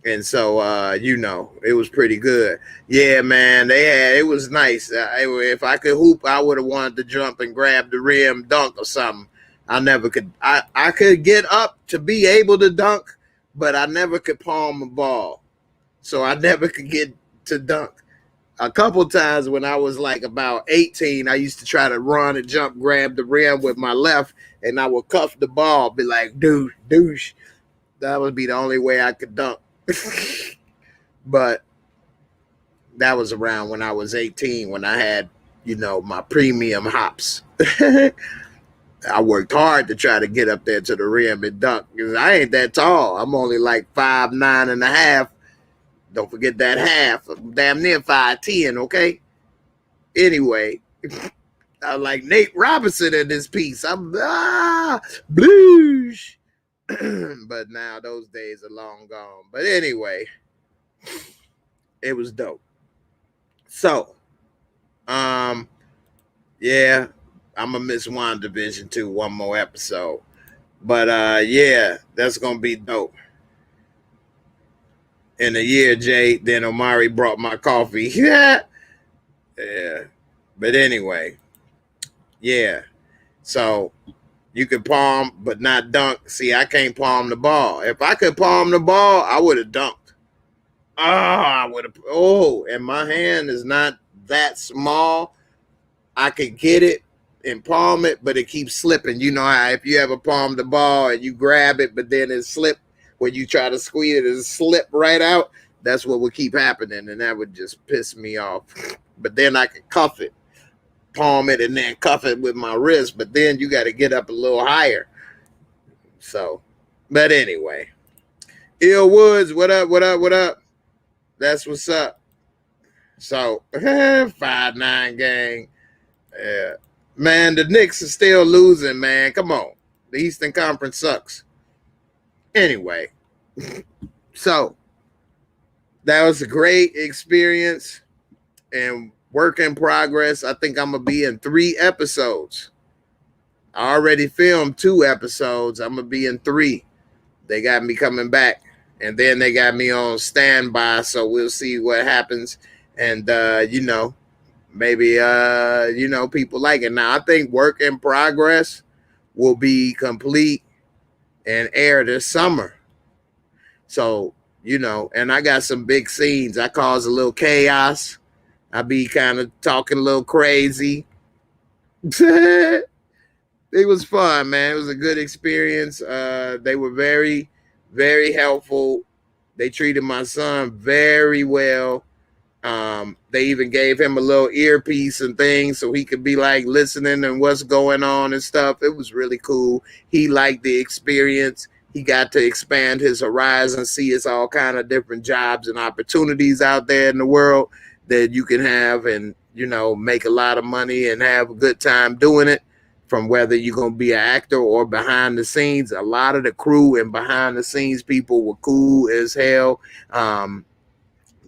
And so, you know, it was pretty good. Yeah, man, it was nice. If I could hoop, I would have wanted to jump and grab the rim, dunk or something. I never could. I could get up to be able to dunk, but I never could palm a ball. So I never could get to dunk. A couple times when I was like about 18, I used to try to run and jump, grab the rim with my left, and I would cuff the ball, be like, douche. That would be the only way I could dunk. But that was around when I was 18, when I had, you know, my premium hops. I worked hard to try to get up there to the rim and dunk, because I ain't that tall. I'm only like 5'9.5". Don't forget that half. I'm damn near 5'10", okay? Anyway, I like Nate Robinson in this piece. I'm blues. But now those days are long gone. But anyway, it was dope. So, yeah, I'm gonna miss Wandavision too, one more episode. But yeah, that's gonna be dope. In a year, Jay, then Omari brought my coffee. Yeah. But anyway, yeah. So you could palm but not dunk. See, I can't palm the ball. If I could palm the ball, I would have dunked. I would have. Oh, and my hand is not that small. I could get it and palm it, but it keeps slipping. You know how if you ever palm the ball and you grab it, but then it slipped when you try to squeeze it, it slip right out. That's what would keep happening, and that would just piss me off. But then I could cuff it, palm it, and then cuff it with my wrist. But then you got to get up a little higher. So, but anyway, Ill Woods, what up? What up? What up? That's what's up. So 5'9" gang. Yeah. Man, the Knicks are still losing, man. Come on. The Eastern Conference sucks. Anyway, so that was a great experience and work in progress. I think I'm going to be in 3 episodes. I already filmed 2 episodes. I'm going to be in 3. They got me coming back, and then they got me on standby. So we'll see what happens. And, you know, maybe, you know, people like it. Now, I think work in progress will be complete and air this summer. So, you know, and I got some big scenes. I cause a little chaos. I be kind of talking a little crazy. It was fun, man. It was a good experience. They were very, very helpful. They treated my son very well. They even gave him a little earpiece and things so he could be like listening and what's going on and stuff. It was really cool. He liked the experience. He got to expand his horizon, see it's all kind of different jobs and opportunities out there in the world that you can have. And, you know, make a lot of money and have a good time doing it, from whether you're going to be an actor or behind the scenes. A lot of the crew and behind the scenes people were cool as hell. The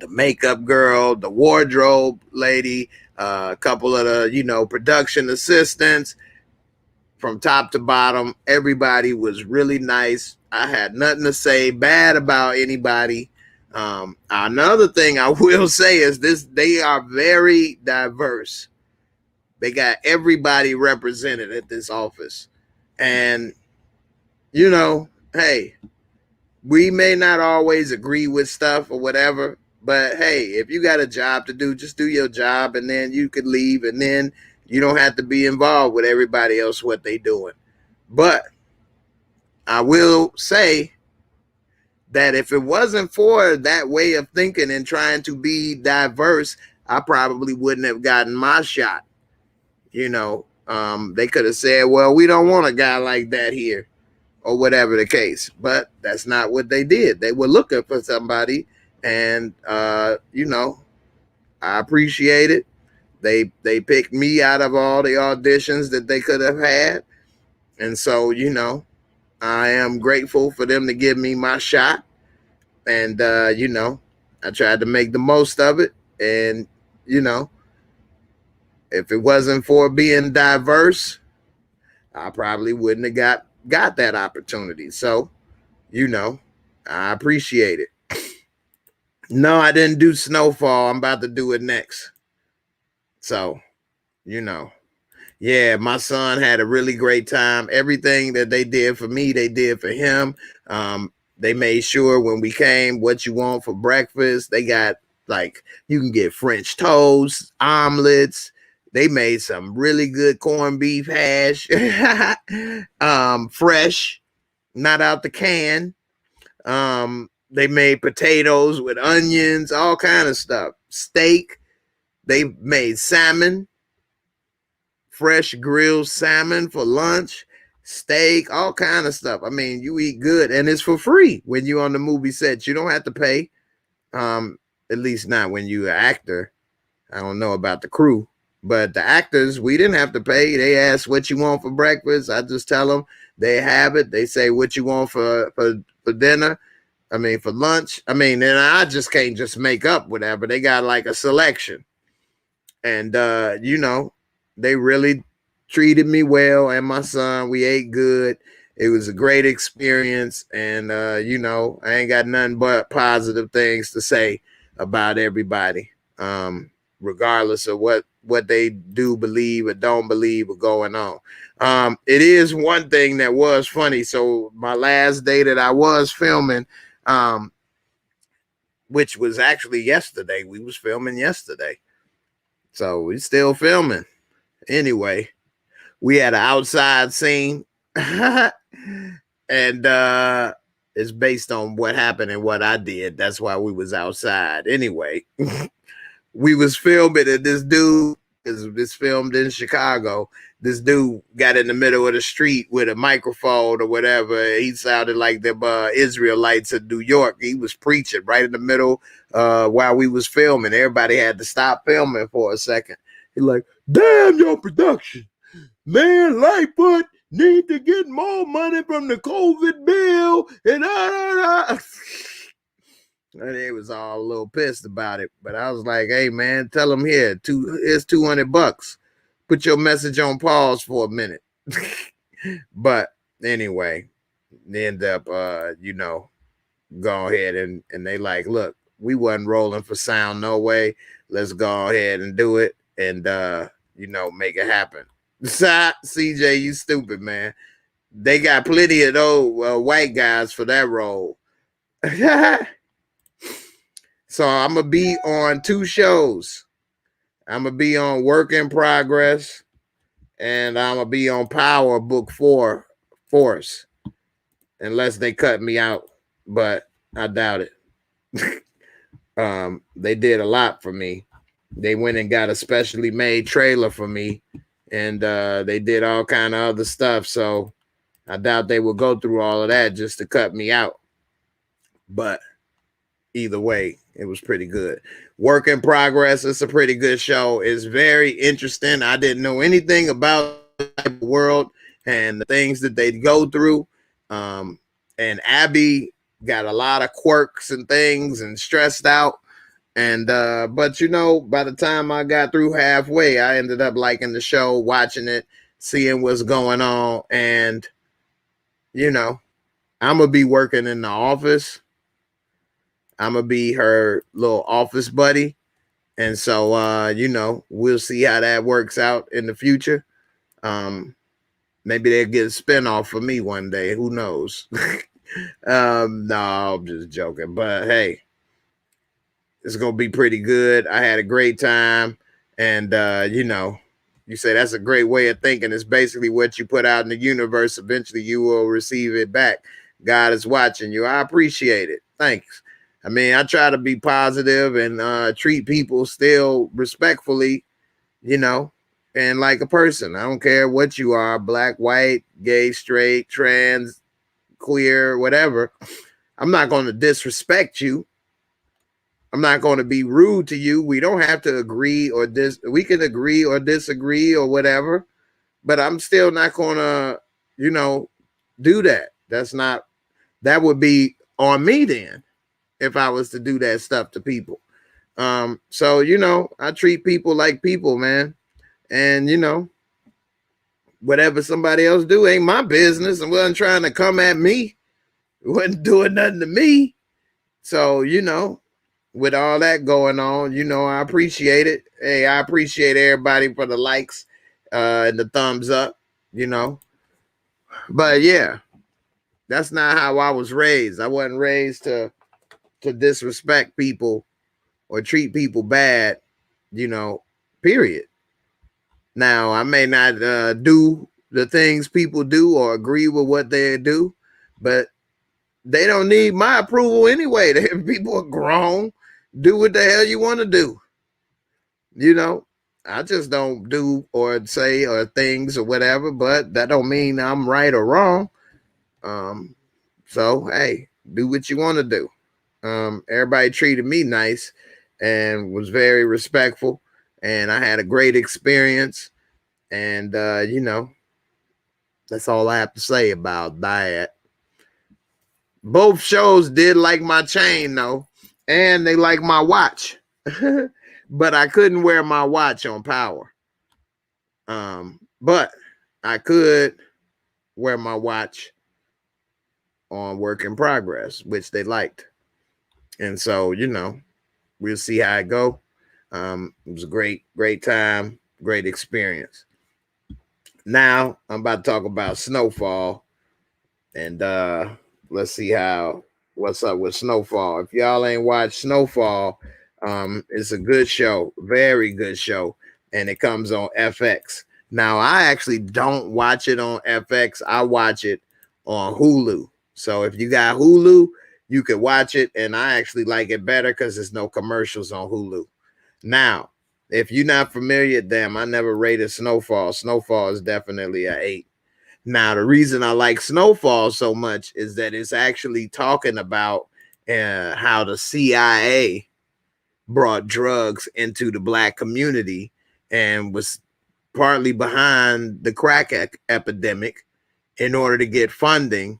makeup girl, the wardrobe lady, a couple of the, you know, production assistants, from top to bottom, everybody was really nice. I had nothing to say bad about anybody. Another thing I will say is this: they are very diverse. They got everybody represented at this office. And, you know, hey, we may not always agree with stuff or whatever, but hey, if you got a job to do, just do your job, and then you could leave, and then you don't have to be involved with everybody else, what they doing. But I will say that if it wasn't for that way of thinking and trying to be diverse, I probably wouldn't have gotten my shot. You know, they could have said, well, we don't want a guy like that here, or whatever the case. But that's not what they did. They were looking for somebody, and you know, I appreciate it. They picked me out of all the auditions that they could have had. And so, you know, I am grateful for them to give me my shot. And you know, I tried to make the most of it. And, you know, if it wasn't for being diverse, I probably wouldn't have got that opportunity. So, you know, I appreciate it. No, I didn't do Snowfall. I'm about to do it next. So, you know, yeah, my son had a really great time. Everything that they did for me, they did for him. They made sure when we came, what you want for breakfast. They got, like, you can get French toast, omelets. They made some really good corned beef hash, fresh, not out the can. They made potatoes with onions, all kind of stuff. Steak. They made salmon, fresh grilled salmon for lunch, steak, all kind of stuff. I mean, you eat good, and it's for free when you're on the movie set. You don't have to pay. At least not when you're an actor. I don't know about the crew, but the actors, we didn't have to pay. They ask what you want for breakfast. I just tell them. They have it. They say what you want for dinner. I mean, for lunch. I mean, and I just can't just make up whatever. They got like a selection. And, you know, they really treated me well, and my son. We ate good. It was a great experience. And, you know, I ain't got nothing but positive things to say about everybody, regardless of what they do believe or don't believe or going on. It is one thing that was funny. So my last day that I was filming, which was actually yesterday, we was filming yesterday. So we still filming. Anyway, we had an outside scene. And it's based on what happened and what I did. That's why we was outside. Anyway, we was filming, and this dude, this filmed in Chicago, this dude got in the middle of the street with a microphone or whatever. He sounded like the Israelites in New York. He was preaching right in the middle while we was filming. Everybody had to stop filming for a second. He's like, damn your production. Man, Lightfoot need to get more money from the COVID bill. And they was all a little pissed about it. But I was like, hey, man, tell them here, here's $200. Put your message on pause for a minute. But anyway, they end up, you know, go ahead and they like, look, we wasn't rolling for sound, no way. Let's go ahead and do it and, you know, make it happen. CJ, you stupid, man. They got plenty of those white guys for that role. So I'm going to be on 2 shows. I'm going to be on Work in Progress, and I'm going to be on Power Book 4 Force, unless they cut me out, but I doubt it. They did a lot for me. They went and got a specially made trailer for me, and they did all kind of other stuff, so I doubt they will go through all of that just to cut me out. But either way, it was pretty good. Work in Progress, it's a pretty good show. It's very interesting. I didn't know anything about the world and the things that they go through. And Abby got a lot of quirks and things and stressed out. And but you know, by the time I got through halfway, I ended up liking the show, watching it, seeing what's going on. And you know, I'm gonna be working in the office. I'm gonna be her little office buddy. And so you know, we'll see how that works out in the future. Maybe they'll get a spinoff for me one day. Who knows? No, I'm just joking. But hey, it's gonna be pretty good. I had a great time, and you know, you say that's a great way of thinking. It's basically what you put out in the universe. Eventually, you will receive it back. God is watching you. I appreciate it. Thanks. I mean, I try to be positive and treat people still respectfully, you know, and like a person. I don't care what you are, black, white, gay, straight, trans, queer, whatever. I'm not going to disrespect you. I'm not going to be rude to you. We don't have to agree or we can agree or disagree or whatever, but I'm still not going to, you know, do that. That would be on me then if I was to do that stuff to people. So, you know, I treat people like people, man. And, you know, whatever somebody else do ain't my business and wasn't trying to come at me. It wasn't doing nothing to me. So, you know, with all that going on, you know, I appreciate it. Hey, I appreciate everybody for the likes and the thumbs up, you know. But yeah, that's not how I was raised. I wasn't raised to disrespect people or treat people bad, you know, period. Now, I may not do the things people do or agree with what they do, but they don't need my approval anyway. People are grown. Do what the hell you want to do. You know, I just don't do or say or things or whatever, but that don't mean I'm right or wrong. So, hey, do what you want to do. Everybody treated me nice and was very respectful, and I had a great experience. And, you know, that's all I have to say about that. Both shows did like my chain, though, and they like my watch. But I couldn't wear my watch on Power. But I could wear my watch on Work in Progress, which they liked. And so, you know, we'll see how it go. It was a great time, great experience. Now I'm about to talk about Snowfall, and let's see what's up with Snowfall. If y'all ain't watched Snowfall, it's a good show, very good show, and it comes on FX. Now I actually don't watch it on FX. I watch it on Hulu. So if you got Hulu, you could watch it, and I actually like it better because there's no commercials on Hulu. Now, if you're not familiar, damn, I never rated Snowfall. Snowfall is definitely an 8. Now, the reason I like Snowfall so much is that it's actually talking about how the CIA brought drugs into the black community and was partly behind the crack epidemic in order to get funding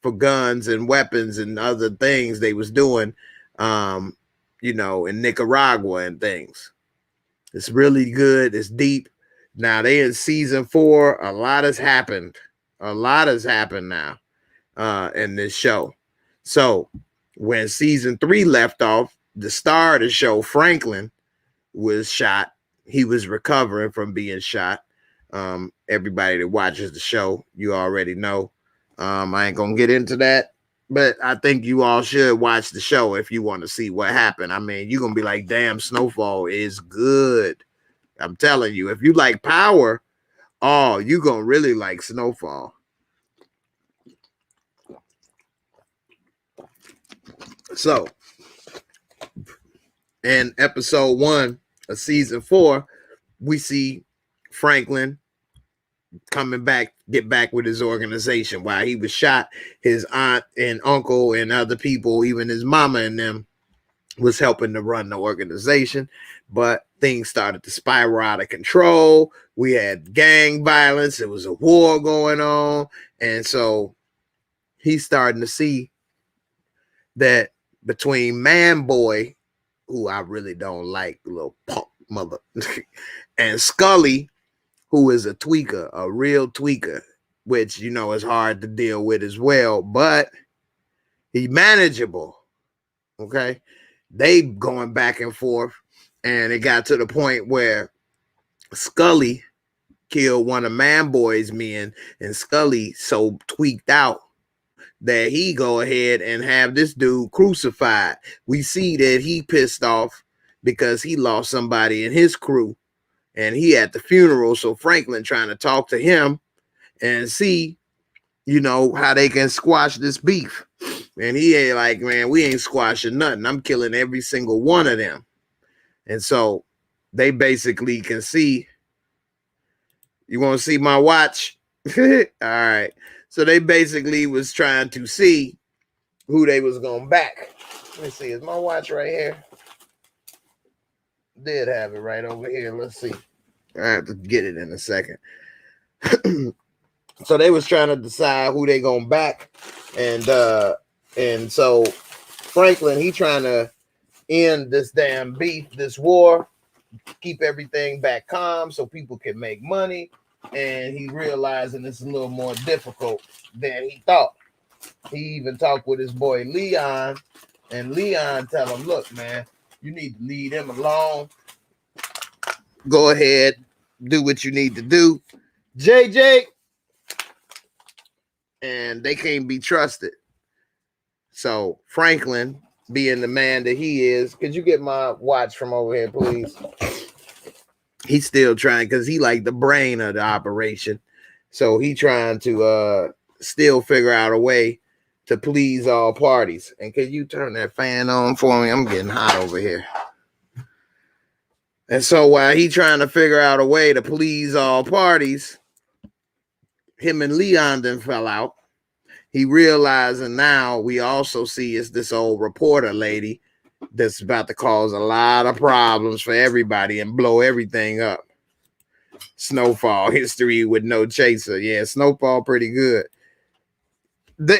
for guns and weapons and other things they was doing, you know, in Nicaragua and things. It's really good. It's deep. Now they in season 4. A lot has happened. A lot has happened now in this show. So when season 3 left off, the star of the show, Franklin, was shot. He was recovering from being shot. Everybody that watches the show, you already know. I ain't gonna get into that, but I think you all should watch the show if you want to see what happened. I mean, you're gonna be like, damn, Snowfall is good. I'm telling you, if you like Power, oh, you're gonna really like Snowfall. So, in episode 1 of season 4, we see Franklin coming back get back with his organization. While he was shot, his aunt and uncle and other people, even his mama and them, was helping to run the organization. But things started to spiral out of control. We had gang violence. There was a war going on. And so he's starting to see that between Man Boy, who I really don't like, little punk mother, and Scully, who is a tweaker, a real tweaker, which, you know, is hard to deal with as well, but he's manageable. Okay. They going back and forth, and it got to the point where Scully killed one of Man Boy's men, and Scully so tweaked out that he go ahead and have this dude crucified. We see that he pissed off because he lost somebody in his crew, and he at the funeral. So Franklin trying to talk to him and see, you know, how they can squash this beef. And he ain't like, man, we ain't squashing nothing. I'm killing every single one of them. And so they basically can see. You want to see my watch? All right. So they basically was trying to see who they was going to back. Let me see. Is my watch right here? Did have it right over here. Let's see. I have to get it in a second. So they was trying to decide who they going to back. And so Franklin, he trying to end this damn beef, this war, keep everything back calm so people can make money. And he realizing it's a little more difficult than he thought. He even talked with his boy Leon, and Leon tell him, look, man, you need to leave him alone. Go ahead, do what you need to do. JJ. And they can't be trusted. So Franklin, being the man that he is, could you get my watch from over here, please? He's still trying, because he like the brain of the operation. So he trying to still figure out a way to please all parties. And can you turn that fan on for me? I'm getting hot over here. And so while he trying to figure out a way to please all parties, him and Leon then fell out. He realizing now we also see is this old reporter lady that's about to cause a lot of problems for everybody and blow everything up. Snowfall, history with no chaser. Yeah, Snowfall pretty good.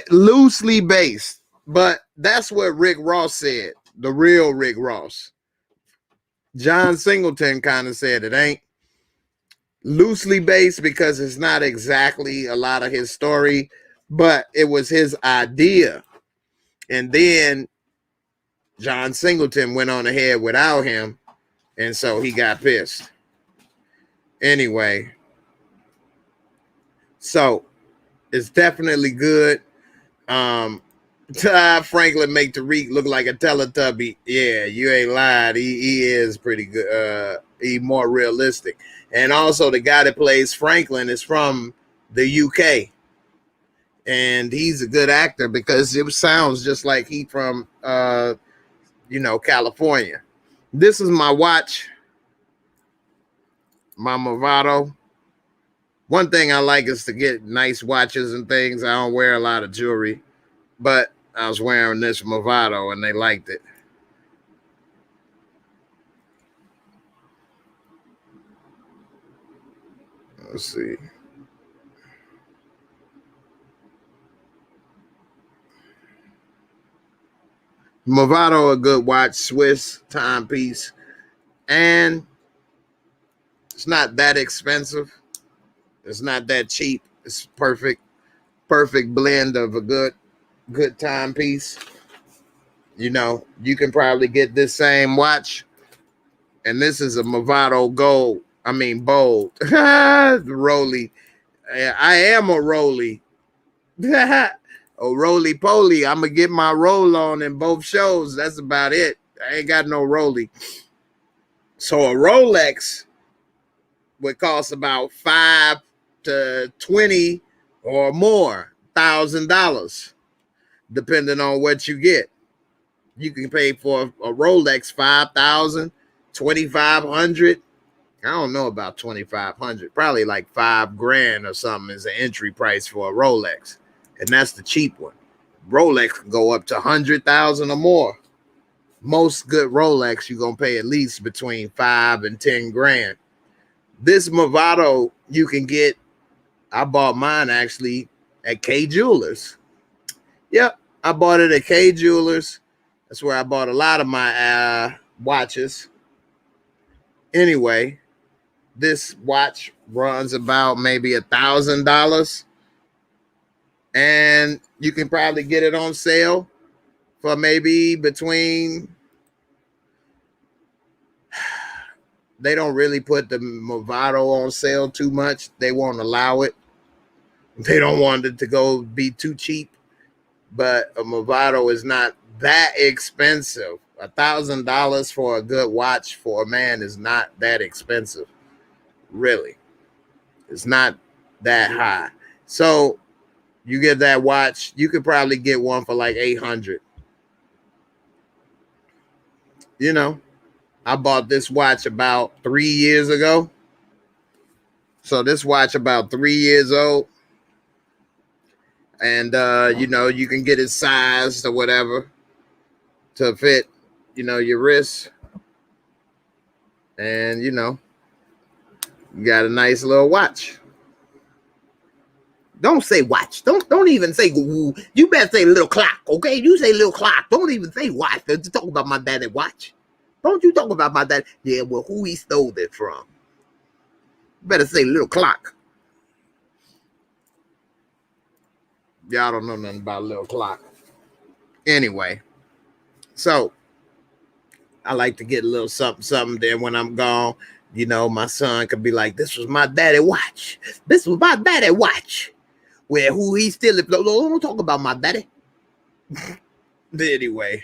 Loosely based, but that's what Rick Ross said. The real Rick Ross. John Singleton kind of said it ain't. Loosely based because it's not exactly a lot of his story, but it was his idea. And then John Singleton went on ahead without him, and so he got pissed. Anyway, so it's definitely good. Franklin make Tariq look like a Teletubby. Yeah, you ain't lied. He is pretty good. He more realistic. And also the guy that plays Franklin is from the UK. And he's a good actor because it sounds just like he from California. This is my watch, my Movado. One thing I like is to get nice watches and things. I don't wear a lot of jewelry, but I was wearing this Movado and they liked it. Let's see. Movado, a good watch, Swiss timepiece, and it's not that expensive. It's not that cheap. It's perfect blend of a good timepiece. You know, you can probably get this same watch, and this is a Movado gold. I mean bold. Roly. I am a Roly. Oh, roly poly. I'm gonna get my roll on in both shows. That's about it. I ain't got no roly. So a Rolex would cost about $5,000 to $20,000 or more $1,000, depending on what you get. You can pay for a Rolex $5,000, $2,500. I don't know about 2,500. Probably like $5,000 or something is the entry price for a Rolex, and that's the cheap one. Rolex can go up to 100,000 or more. Most good Rolex you're gonna pay at least between 5 and 10 grand. This Movado you can get. I bought mine actually at K Jewelers. Yep, I bought it at K Jewelers. That's where I bought a lot of my watches. Anyway, this watch runs about maybe $1,000, and you can probably get it on sale for maybe between. They don't really put the Movado on sale too much. They won't allow it. They don't want it to go be too cheap. But a Movado is not that expensive. $1,000 for a good watch for a man is not that expensive. Really. It's not that high. So you get that watch, you could probably get one for like 800. You know, I bought this watch about 3 years ago. So this watch about 3 years old. And you know, you can get it sized or whatever to fit, you know, your wrist. And you know, you got a nice little watch. Don't say watch. Don't even say ooh. You better say little clock, okay? You say little clock. Don't even say watch. Don't talk about my daddy watch. Don't you talk about my dad? Yeah, well, who he stole it from? You better say little clock. Y'all don't know nothing about little clock. Anyway, so I like to get a little something there when I'm gone. You know, my son could be like, this was my daddy watch. This was my daddy watch. Well, who he steal it from? Don't talk about my daddy. Anyway.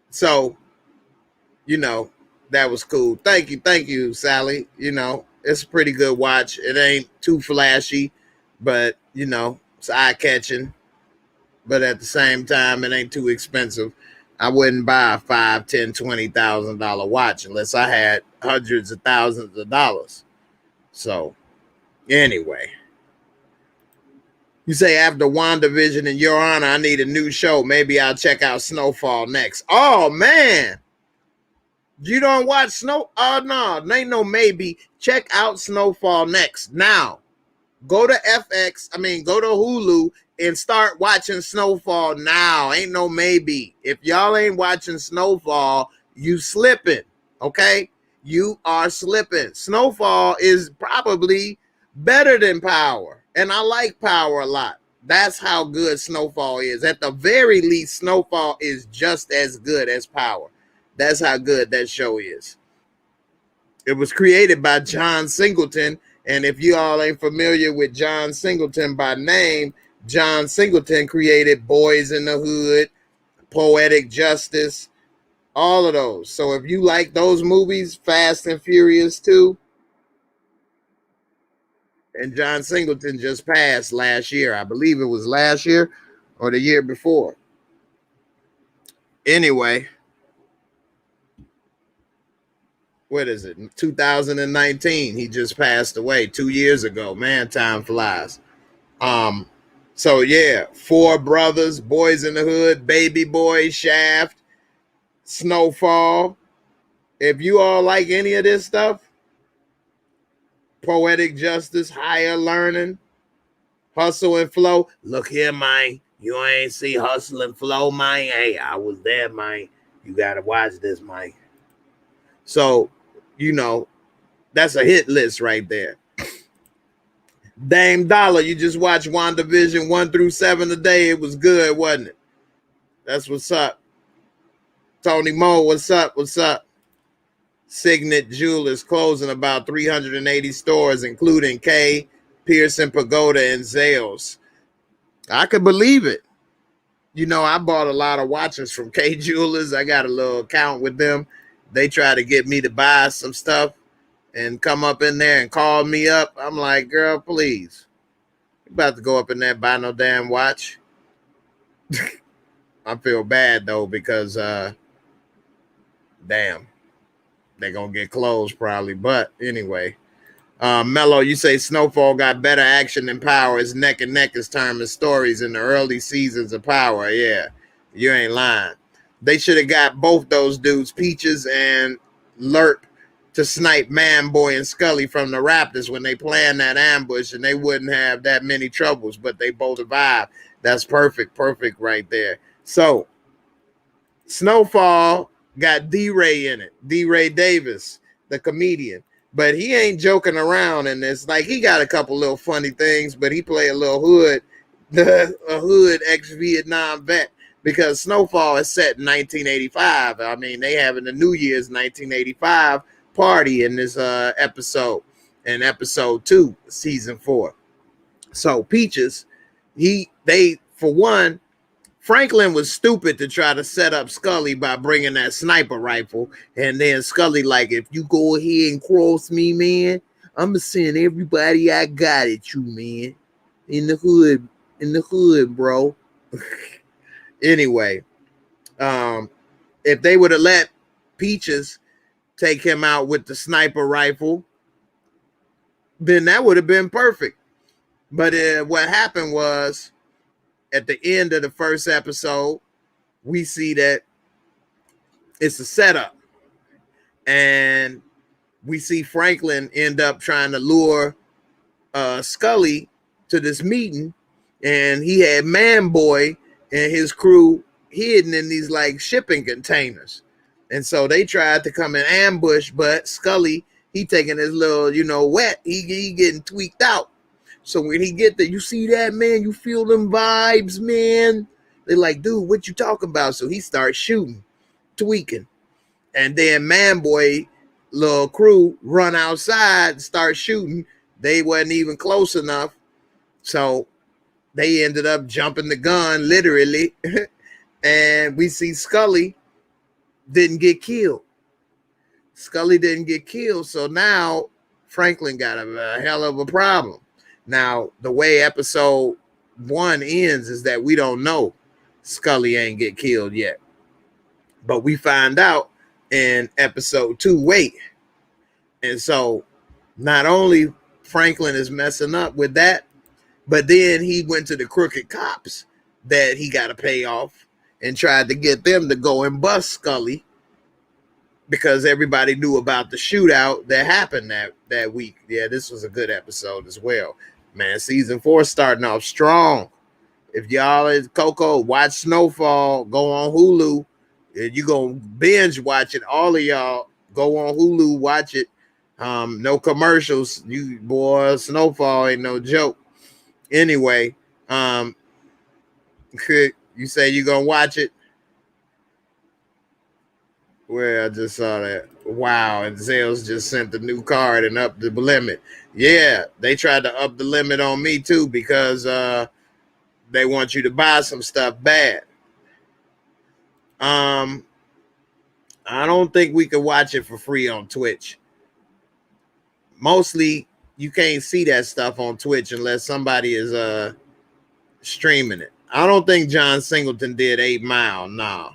So, you know, that was cool. Thank you, Sally. You know, it's a pretty good watch. It ain't too flashy, but you know, it's eye-catching. But at the same time, it ain't too expensive. I wouldn't buy a $5,000, $10,000, $20,000 watch unless I had hundreds of thousands of dollars. So, anyway. You say after WandaVision and Your Honor, I need a new show. Maybe I'll check out Snowfall next. Oh, man. You don't watch Snow? Oh, no. Ain't no maybe. Check out Snowfall next. Now, go to go to Hulu and start watching Snowfall now. Ain't no maybe. If y'all ain't watching Snowfall, you slipping, okay? You are slipping. Snowfall is probably better than Power. And I like Power a lot. That's how good Snowfall is. At the very least, Snowfall is just as good as Power. That's how good that show is. It was created by John Singleton. And if you all ain't familiar with John Singleton by name, John Singleton created Boys in the Hood, Poetic Justice, all of those. So if you like those movies, Fast and Furious 2, and John Singleton just passed last year. I believe it was last year or the year before. Anyway, what is it? 2019. He just passed away 2 years ago. Man, time flies. So yeah, Four Brothers, Boys in the Hood, Baby Boy, Shaft, Snowfall. If you all like any of this stuff, Poetic Justice, Higher Learning, Hustle and Flow. Look here, man. You ain't see Hustle and Flow, man. Hey, I was there, man. You got to watch this, man. So, you know, that's a hit list right there. Dame Dollar, you just watched WandaVision 1 through 7 today. It was good, wasn't it? That's what's up. Tony Moe, what's up? What's up? Signet Jewelers closing about 380 stores, including K, Pearson, Pagoda, and Zales. I could believe it. You know, I bought a lot of watches from K Jewelers. I got a little account with them. They try to get me to buy some stuff and come up in there and call me up. I'm like, girl, please. You about to go up in there and buy no damn watch. I feel bad, though, because, damn. they're gonna get closed probably. But anyway, Mello, you say Snowfall got better action than Power. It's neck and neck as term and stories in the early seasons of Power. Yeah, you ain't lying. They should have got both those dudes, Peaches and Lerp, to snipe Manboy and Scully from the Raptors when they planned that ambush, and they wouldn't have that many troubles, but they both survived. That's perfect right there. So Snowfall got D-Ray in it, D-Ray Davis, the comedian. But he ain't joking around in this. Like, he got a couple little funny things, but he play a little hood, a hood ex-Vietnam vet, because Snowfall is set in 1985. I mean, they having the New Year's 1985 party in this episode, in episode 2, season 4. So Peaches, for one, Franklin was stupid to try to set up Scully by bringing that sniper rifle. And then Scully, like, if you go ahead and cross me, man, I'm going to send everybody I got at you, man. In the hood, bro. Anyway, if they would have let Peaches take him out with the sniper rifle, then that would have been perfect. But what happened was, at the end of the first episode, we see that it's a setup. And we see Franklin end up trying to lure Scully to this meeting. And he had Manboy and his crew hidden in these like shipping containers. And so they tried to come and ambush, but Scully, he taking his little, wet. He getting tweaked out. So when he get there, you see that, man? You feel them vibes, man? They're like, dude, what you talking about? So he starts shooting, tweaking. And then Manboy, little crew, run outside and start shooting. They wasn't even close enough. So they ended up jumping the gun, literally. And we see Scully didn't get killed. Scully didn't get killed. So now Franklin got a hell of a problem. Now, the way episode 1 ends is that we don't know Scully ain't get killed yet. But we find out in episode 2, wait. And so not only Franklin is messing up with that, but then he went to the crooked cops that he got to pay off and tried to get them to go and bust Scully, because everybody knew about the shootout that happened that week. Yeah, this was a good episode as well. Man, season 4 starting off strong. If y'all is Coco, watch Snowfall, go on Hulu. If you gonna binge watch it, all of y'all go on Hulu, watch it. No commercials. You boy, Snowfall ain't no joke. Anyway, you say you gonna watch it? Well, I just saw that. Wow, and Zales just sent the new card and upped the limit. Yeah, they tried to up the limit on me too, because they want you to buy some stuff bad. I don't think we can watch it for free on Twitch. Mostly, you can't see that stuff on Twitch unless somebody is streaming it. I don't think John Singleton did 8 Mile. Nah.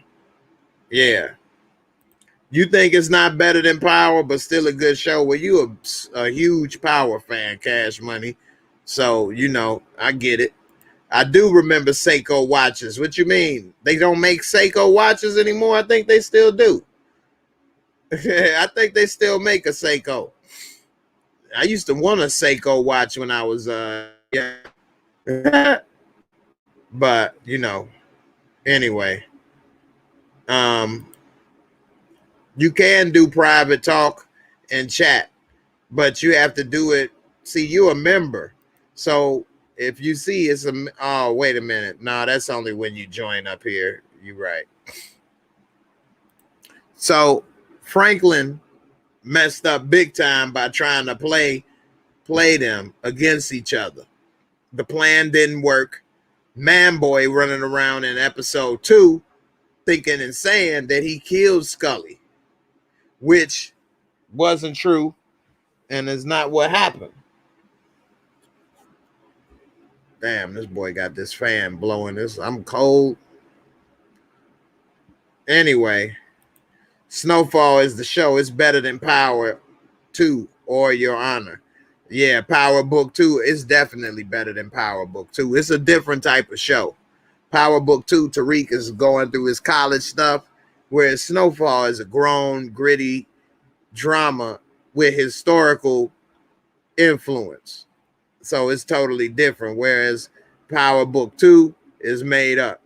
Yeah. You think it's not better than Power, but still a good show? Well, you a huge Power fan, Cash Money. So, I get it. I do remember Seiko watches. What you mean? They don't make Seiko watches anymore? I think they still do. I think they still make a Seiko. I used to want a Seiko watch when I was yeah. But, anyway. You can do private talk and chat, but you have to do it. See, you're a member. So if you see it's oh, wait a minute. No, that's only when you join up here. You're right. So Franklin messed up big time by trying to play them against each other. The plan didn't work. Manboy running around in episode 2 thinking and saying that he killed Scully, which wasn't true and is not what happened. Damn, this boy got this fan blowing this. I'm cold. Anyway, Snowfall is the show. It's better than Power 2 or Your Honor. Yeah, Power Book 2 is definitely better than Power Book 2. It's a different type of show. Power Book 2, Tariq is going through his college stuff, whereas Snowfall is a grown, gritty drama with historical influence. So it's totally different, whereas Power Book 2 is made up.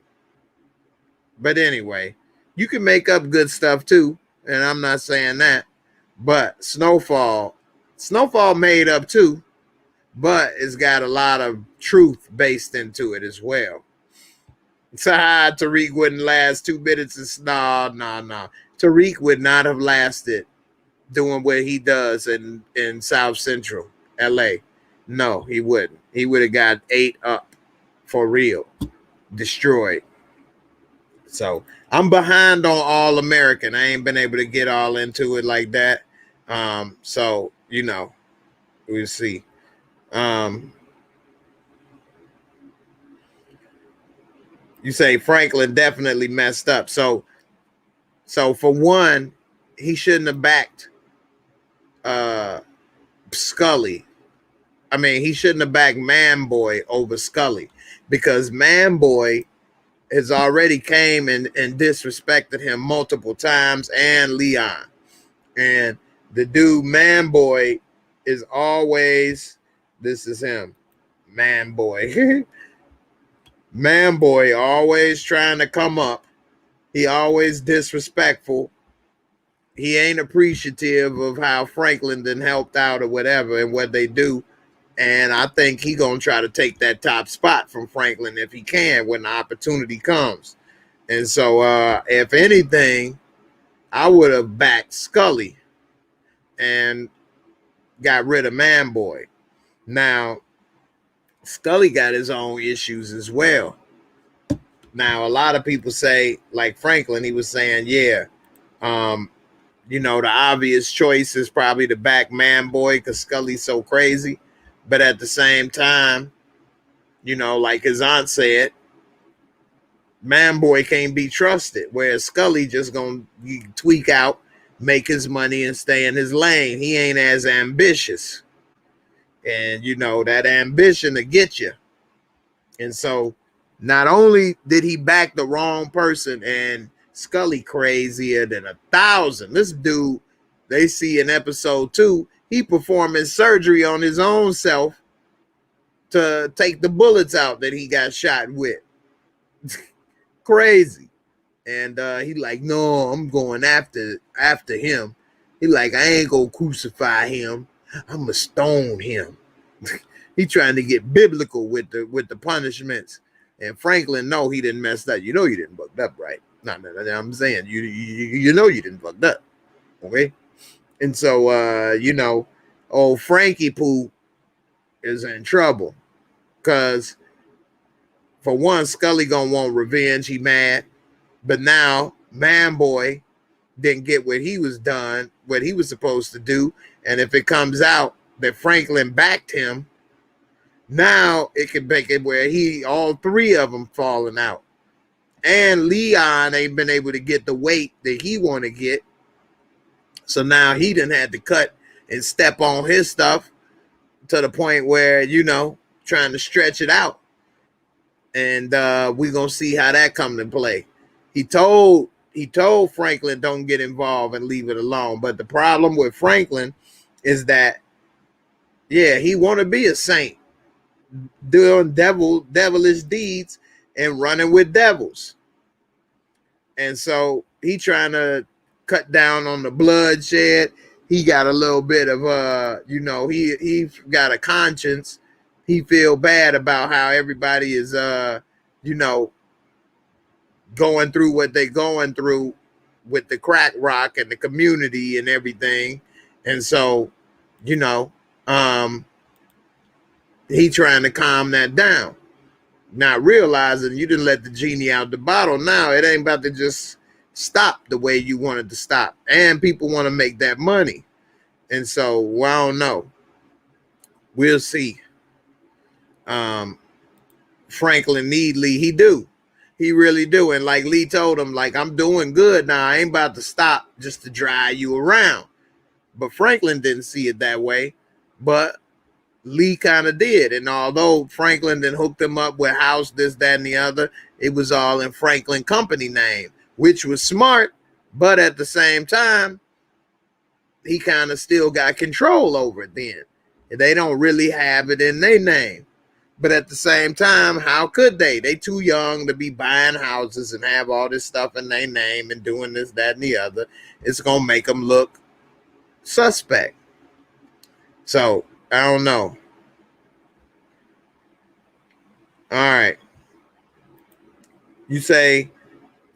But anyway, you can make up good stuff too, and I'm not saying that. But Snowfall made up too, but it's got a lot of truth based into it as well. So Tariq wouldn't last 2 minutes. No. Tariq would not have lasted doing what he does in South Central LA. No, he wouldn't. He would have got ate up for real, destroyed. So I'm behind on All American. I ain't been able to get all into it like that. So you know, we'll see. You say Franklin definitely messed up. So for one, he shouldn't have backed Scully. I mean, he shouldn't have backed Man-Boy over Scully, because Man-Boy has already came and disrespected him multiple times, and Leon. And the dude Man-Boy is always, this is him, Man-Boy. Man-Boy always trying to come up. He always disrespectful. He ain't appreciative of how Franklin done helped out or whatever and what they do. And I think he gonna try to take that top spot from Franklin if he can when the opportunity comes. And so if anything, I would have backed Scully and got rid of Man-Boy. Now, Scully got his own issues as well. Now, a lot of people say, like Franklin, he was saying, yeah, you know, the obvious choice is probably to back Man-Boy because Scully's so crazy. But at the same time, you know, like his aunt said, Man-Boy can't be trusted, whereas Scully just gonna tweak out, make his money, and stay in his lane. He ain't as ambitious. And, you know, that ambition to get you. And so not only did he back the wrong person, and Scully crazier than 1,000. This dude, they see in episode 2, he performing surgery on his own self to take the bullets out that he got shot with. Crazy. And he like, no, I'm going after him. He like, I ain't gonna crucify him. I'm gonna stone him. He trying to get biblical with the punishments. And Franklin, no, he didn't mess up. You know you didn't fuck up, right? No, I'm saying you know you didn't fuck up. Okay? And so you know, old Frankie Pooh is in trouble. Cause for one, Scully gonna want revenge, he mad. But now Man-Boy didn't get what he was supposed to do. And if it comes out that Franklin backed him, now it can make it where all three of them falling out. And Leon ain't been able to get the weight that he want to get. So now he done had to cut and step on his stuff to the point where, you know, trying to stretch it out. And we're going to see how that come to play. He told Franklin don't get involved and leave it alone. But the problem with Franklin is that, yeah, he want to be a saint, doing devilish deeds and running with devils. And so he trying to cut down on the bloodshed. He got a little bit of you know, he got a conscience. He feel bad about how everybody is you know, going through what they going through with the crack rock and the community and everything. And so, you know, he trying to calm that down, not realizing you didn't let the genie out the bottle. Now it ain't about to just stop the way you wanted to stop. And people want to make that money. And so, well, I don't know. We'll see. Franklin Needley, he He really do. And like Lee told him, like, I'm doing good now. I ain't about to stop just to drive you around. But Franklin didn't see it that way. But Lee kind of did. And although Franklin then hooked him up with house, this, that, and the other, it was all in Franklin Company name, which was smart. But at the same time, he kind of still got control over it then. They don't really have it in their name. But at the same time, how could they? They too young to be buying houses and have all this stuff in their name and doing this, that, and the other. It's going to make them look suspect. So, I don't know. All right. You say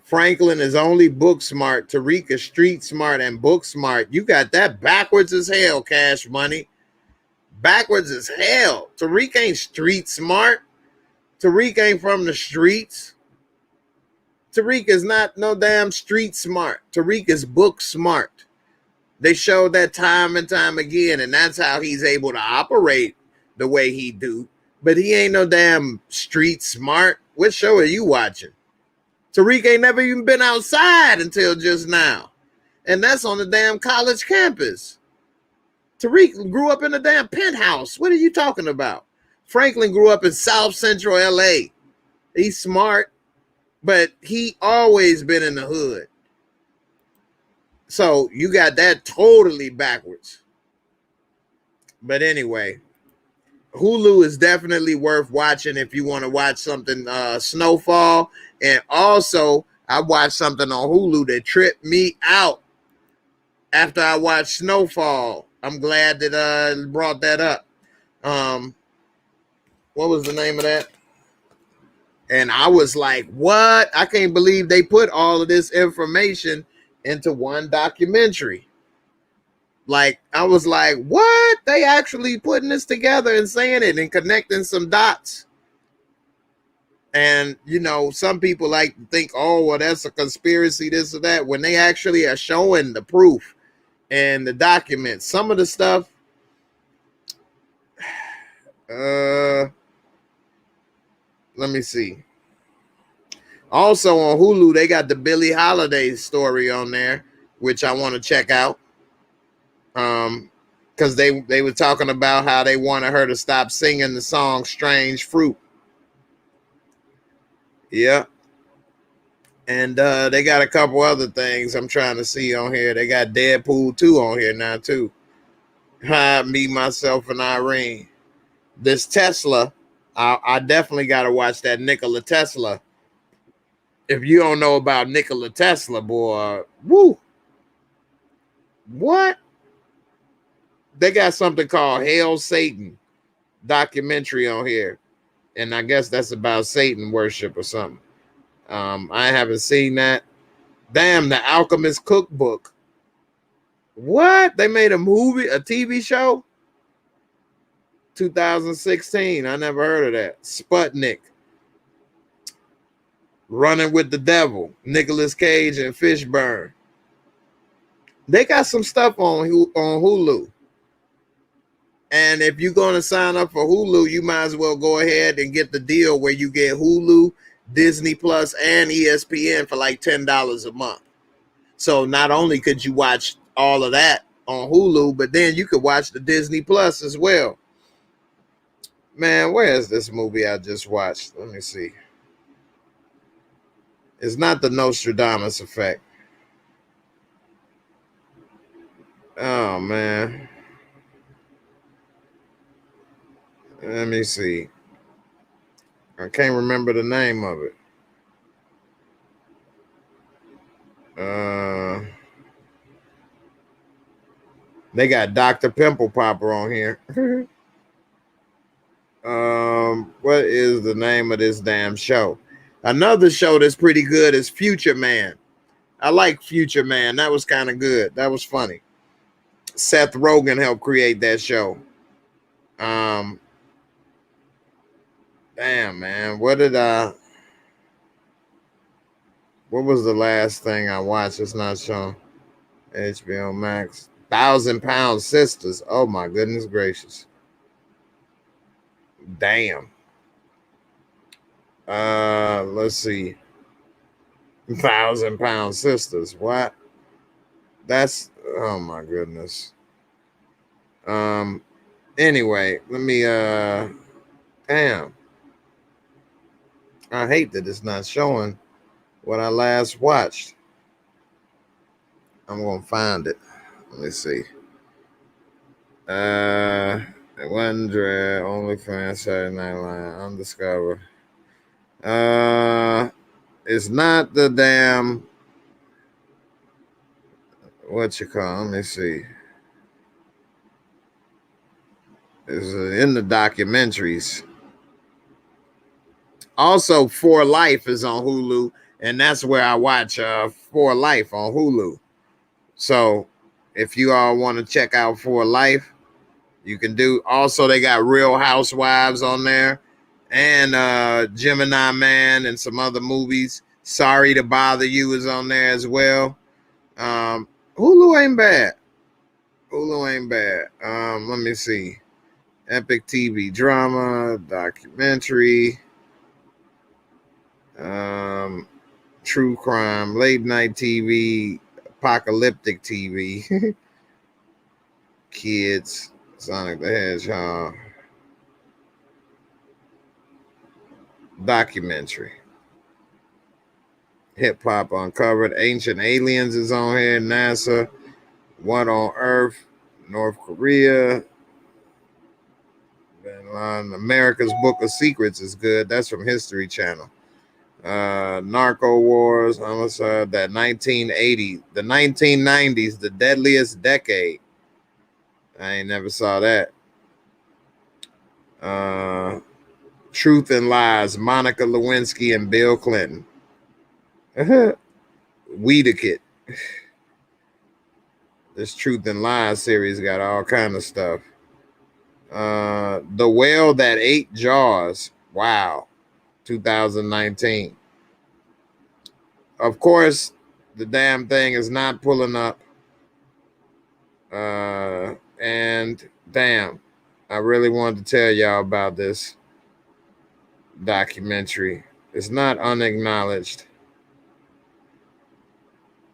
Franklin is only book smart. Tariq is street smart and book smart. You got that backwards as hell, Cash Money. Backwards as hell. Tariq ain't street smart. Tariq ain't from the streets. Tariq is not no damn street smart. Tariq is book smart. They showed that time and time again, and that's how he's able to operate the way he do. But he ain't no damn street smart. What show are you watching? Tariq ain't never even been outside until just now. And that's on the damn college campus. Tariq grew up in a damn penthouse. What are you talking about? Franklin grew up in South Central LA. He's smart, but he always been in the hood. So you got that totally backwards. But anyway, Hulu is definitely worth watching if you want to watch something Snowfall. And also, I watched something on Hulu that tripped me out after I watched Snowfall. I'm glad that I brought that up. What was the name of that? And I was like, what? I can't believe they put all of this information into one documentary. Like, I was like, what? They actually putting this together and saying it and connecting some dots. And, you know, some people like to think, oh, well, that's a conspiracy, this or that, when they actually are showing the proof and the documents. Some of the stuff, let me see. Also on Hulu, they got the Billie Holiday story on there, which I want to check out. Because they were talking about how they wanted her to stop singing the song Strange Fruit. Yeah. And they got a couple other things I'm trying to see on here. They got Deadpool 2 on here now, too. Me, myself, and Irene. This Tesla, I definitely got to watch that Nikola Tesla. If you don't know about Nikola Tesla, boy, woo. What? They got something called Hail Satan documentary on here. And I guess that's about Satan worship or something. I haven't seen that. Damn, The Alchemist Cookbook. What? They made a movie, a TV show? 2016. I never heard of that. Sputnik. Running with the Devil. Nicolas Cage and Fishburne. They got some stuff on Hulu. And if you're going to sign up for Hulu, you might as well go ahead and get the deal where you get Hulu, Disney Plus, and ESPN for like $10 a month. So not only could you watch all of that on Hulu, but then you could watch the Disney Plus as well. Man, where is this movie I just watched? Let me see. It's not the Nostradamus Effect. Oh, man. Let me see. I can't remember the name of it. They got Dr. Pimple Popper on here. What is the name of this damn show? Another show that's pretty good is Future Man. I like Future Man. That was kind of good. That was funny. Seth Rogen helped create that show. Damn, man. What was the last thing I watched? It's not showing. HBO Max. 1,000 Pound Sisters. Oh my goodness gracious. Damn. Let's see. 1,000-pound sisters. What? That's, oh my goodness. Anyway, let me damn. I hate that it's not showing what I last watched. I'm gonna find it. Let me see. Wonder OnlyFans Saturday Night Live Undiscovered. It's not the damn what you call. Let me see. It's in the documentaries. Also, For Life is on Hulu, and that's where I watch For Life on Hulu. So, if you all want to check out For Life, you can do. Also, they got Real Housewives on there, and Gemini Man and some other movies. Sorry to Bother You is on there as well. Hulu ain't bad. Hulu ain't bad. Let me see. Epic TV drama, documentary, true crime, late night TV, apocalyptic TV, kids, Sonic the Hedgehog, documentary, Hip Hop Uncovered, Ancient Aliens is on here, NASA, What on Earth, North Korea, America's Book of Secrets is good. That's from History Channel. Narco Wars, Homicide, that 1980, the 1990s, the deadliest decade. I ain't never saw that. Truth and Lies, Monica Lewinsky and Bill Clinton. Weedakit. This Truth and Lies series got all kind of stuff. The Whale That Ate Jaws. Wow. 2019. Of course, the damn thing is not pulling up. And damn, I really wanted to tell y'all about this documentary. It's not unacknowledged.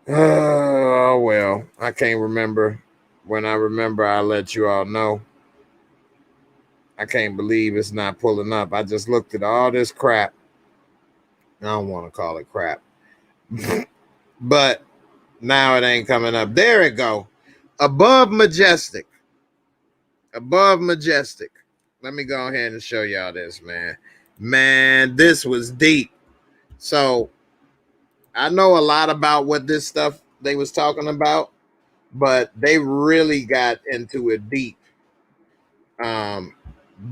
Oh, well, I can't remember. When I remember, I'll let you all know. I can't believe it's not pulling up. I just looked at all this crap. I don't want to call it crap. But now it ain't coming up. There it go. Above Majestic. Above Majestic. Let me go ahead and show y'all this, man. Man, this was deep. So I know a lot about what this stuff they was talking about, but they really got into it deep.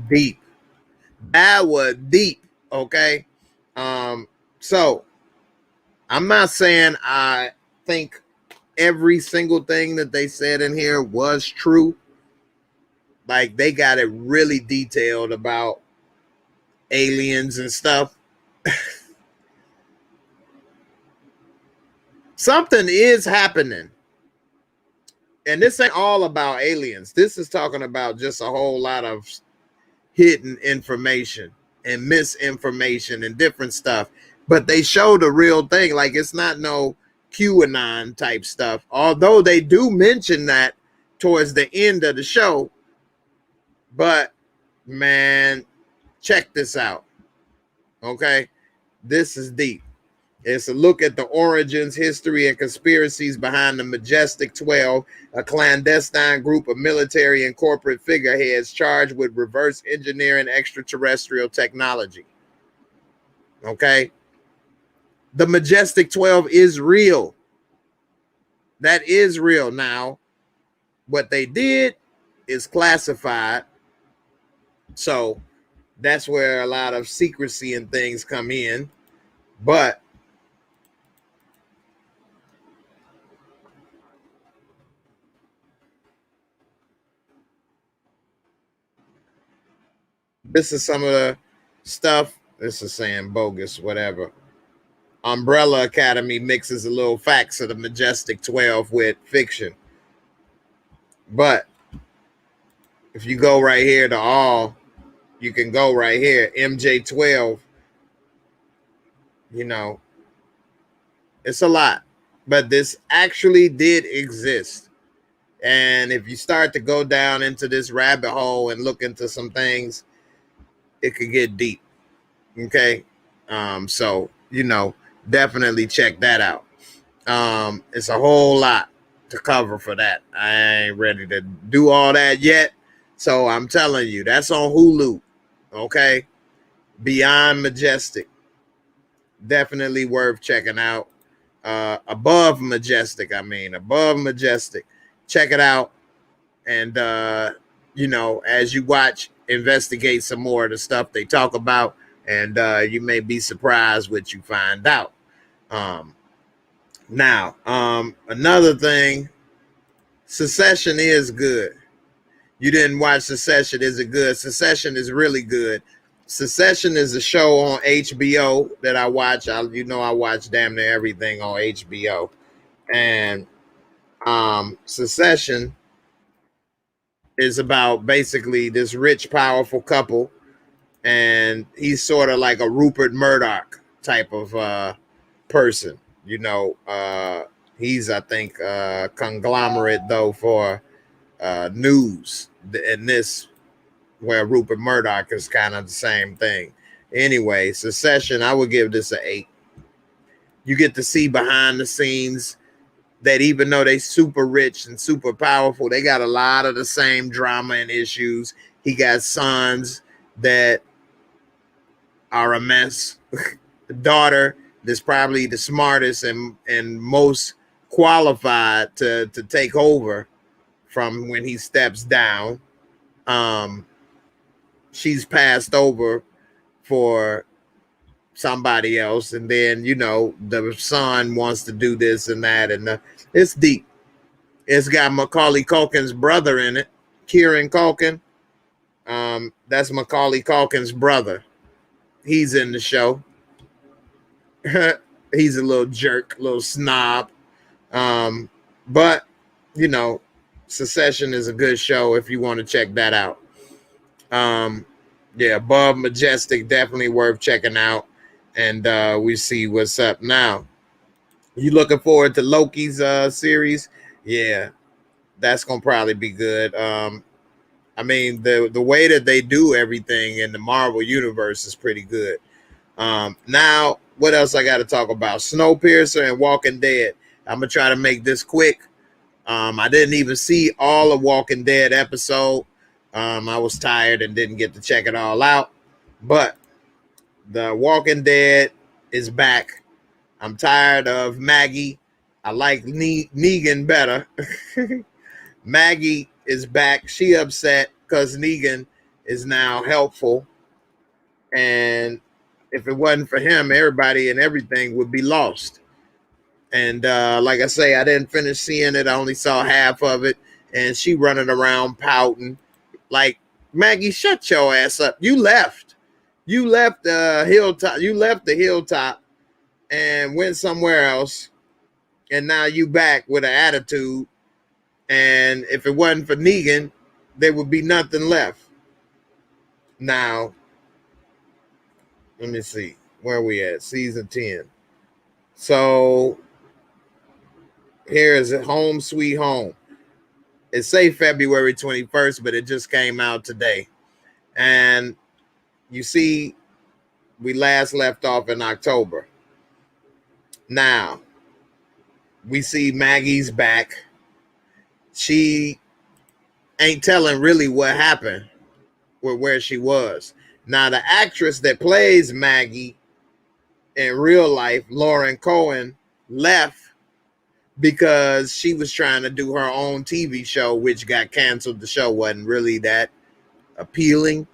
Deep. That was deep. Okay. So I'm not saying I think every single thing that they said in here was true. Like, they got it really detailed about aliens and stuff. Something is happening. And this ain't all about aliens. This is talking about just a whole lot of hidden information and misinformation and different stuff. But they show the real thing. Like, it's not no QAnon type stuff. Although they do mention that towards the end of the show. But, man, check this out. Okay? This is deep. It's a look at the origins, history, and conspiracies behind the Majestic 12, a clandestine group of military and corporate figureheads charged with reverse engineering extraterrestrial technology. Okay? The Majestic 12 is real. That is real. Now, what they did is classified. So that's where a lot of secrecy and things come in. But this is some of the stuff. This is saying bogus, whatever. Umbrella Academy mixes a little facts of the Majestic 12 with fiction. But if you go right here to all, you can go right here, MJ12, you know, It's a lot, but this actually did exist. And if you start to go down into this rabbit hole and look into some things, it could get deep. Okay. So, definitely check that out. It's a whole lot to cover for that. I ain't ready to do all that yet. So I'm telling you, that's on Hulu. Okay. Beyond Majestic. Definitely worth checking out. Above Majestic, above Majestic. Check it out. And, as you watch, investigate some more of the stuff they talk about. And you may be surprised what you find out. Now, another thing, Succession is good. You didn't watch Succession. Is it good? Succession is really good. Succession is a show on HBO that I watch. I watch damn near everything on HBO. And Succession is about basically this rich, powerful couple. And he's sort of like a Rupert Murdoch type of person. He's, I think, conglomerate, though, for news. And this, where Rupert Murdoch is kind of the same thing. Anyway, Succession, I would give this an 8. You get to see behind the scenes that even though they super rich and super powerful, they got a lot of the same drama and issues. He got sons that are a mess. The daughter that's probably the smartest and most qualified to take over from when he steps down. She's passed over for somebody else, and then the son wants to do this and that, and it's deep. It's got Macaulay Culkin's brother in it, Kieran Culkin. That's Macaulay Culkin's brother. He's in the show. He's a little jerk, a little snob. But Succession is a good show if you want to check that out. Above Majestic, definitely worth checking out. And we see what's up now. You looking forward to Loki's series? Yeah, that's gonna probably be good. The way that they do everything in the Marvel universe is pretty good. Now, what else I got to talk about? Snowpiercer and Walking Dead. I'm gonna try to make this quick. I didn't even see all of Walking Dead episode. I was tired and didn't get to check it all out. But The Walking Dead is back. I'm tired of Maggie. I like Negan better. Maggie is back. She upset because Negan is now helpful. And if it wasn't for him, everybody and everything would be lost. And like I say, I didn't finish seeing it. I only saw half of it. And she running around pouting. Like, Maggie, shut your ass up. You left. You left the hilltop. You left the hilltop and went somewhere else. And now you back with an attitude. And if it wasn't for Negan, there would be nothing left. Now, let me see. Where are we at? Season 10. So, here is it. Home Sweet Home. It say February 21st, but it just came out today. And you see, we last left off in October. Now, we see Maggie's back. She ain't telling really what happened with where she was. Now, the actress that plays Maggie in real life, Lauren Cohen, left because she was trying to do her own TV show, which got canceled. The show wasn't really that appealing,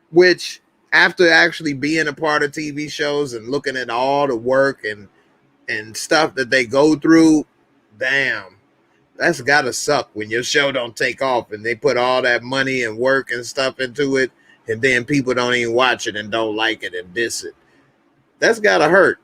which after actually being a part of TV shows and looking at all the work and stuff that they go through, damn, that's gotta suck when your show don't take off and they put all that money and work and stuff into it, and then people don't even watch it and don't like it and diss it. That's gotta hurt,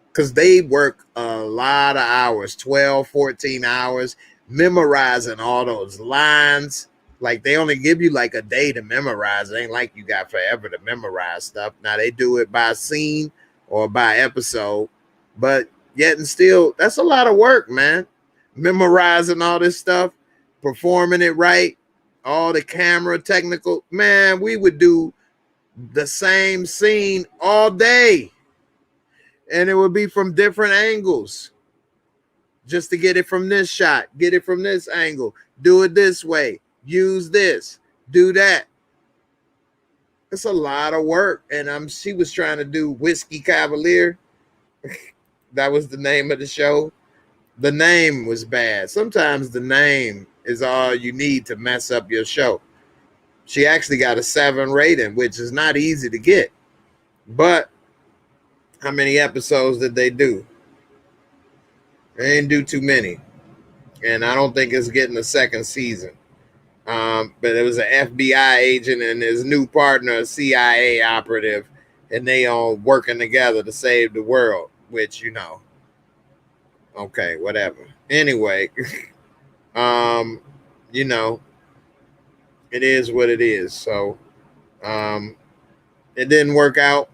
because they work a lot of hours, 12, 14 hours, memorizing all those lines. Like, they only give you like a day to memorize. It ain't like you got forever to memorize stuff. Now, they do it by scene or by episode, but Yet and still, that's a lot of work, man. Memorizing all this stuff, performing it right, all the camera technical. Man, we would do the same scene all day, and it would be from different angles just to get it from this shot, get it from this angle, do it this way, use this, do that. It's a lot of work. And she was trying to do Whiskey Cavalier. That was the name of the show. The name was bad. Sometimes the name is all you need to mess up your show. She actually got a 7 rating, which is not easy to get. But how many episodes did they do? They didn't do too many. And I don't think it's getting a second season. But it was an FBI agent and his new partner, a CIA operative, and they all working together to save the world, which, you know, okay, whatever. Anyway, you know, it is what it is. So it didn't work out.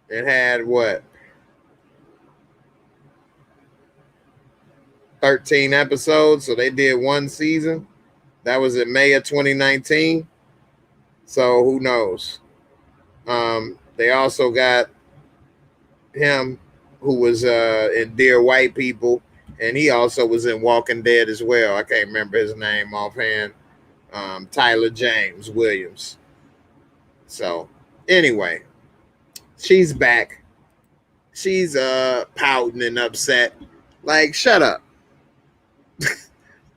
It had what? 13 episodes, so they did one season. That was in May of 2019. So who knows? They also got him, who was in Dear White People, and he also was in Walking Dead as well. I can't remember his name offhand. Tyler James Williams. So anyway, she's back. She's pouting and upset. Like, shut up.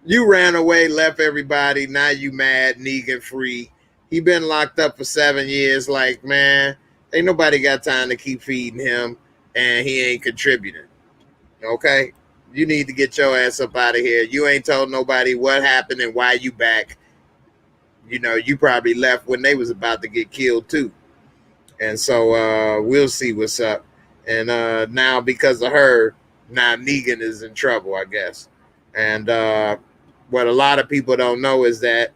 You ran away, left everybody. Now you mad, Negan free. He been locked up for 7 years. Like, man, ain't nobody got time to keep feeding him, and he ain't contributing. Okay? You need to get your ass up out of here. You ain't told nobody what happened and why you back. You know, you probably left when they was about to get killed too. And so we'll see what's up. And now because of her, now Negan is in trouble, I guess. And what a lot of people don't know is that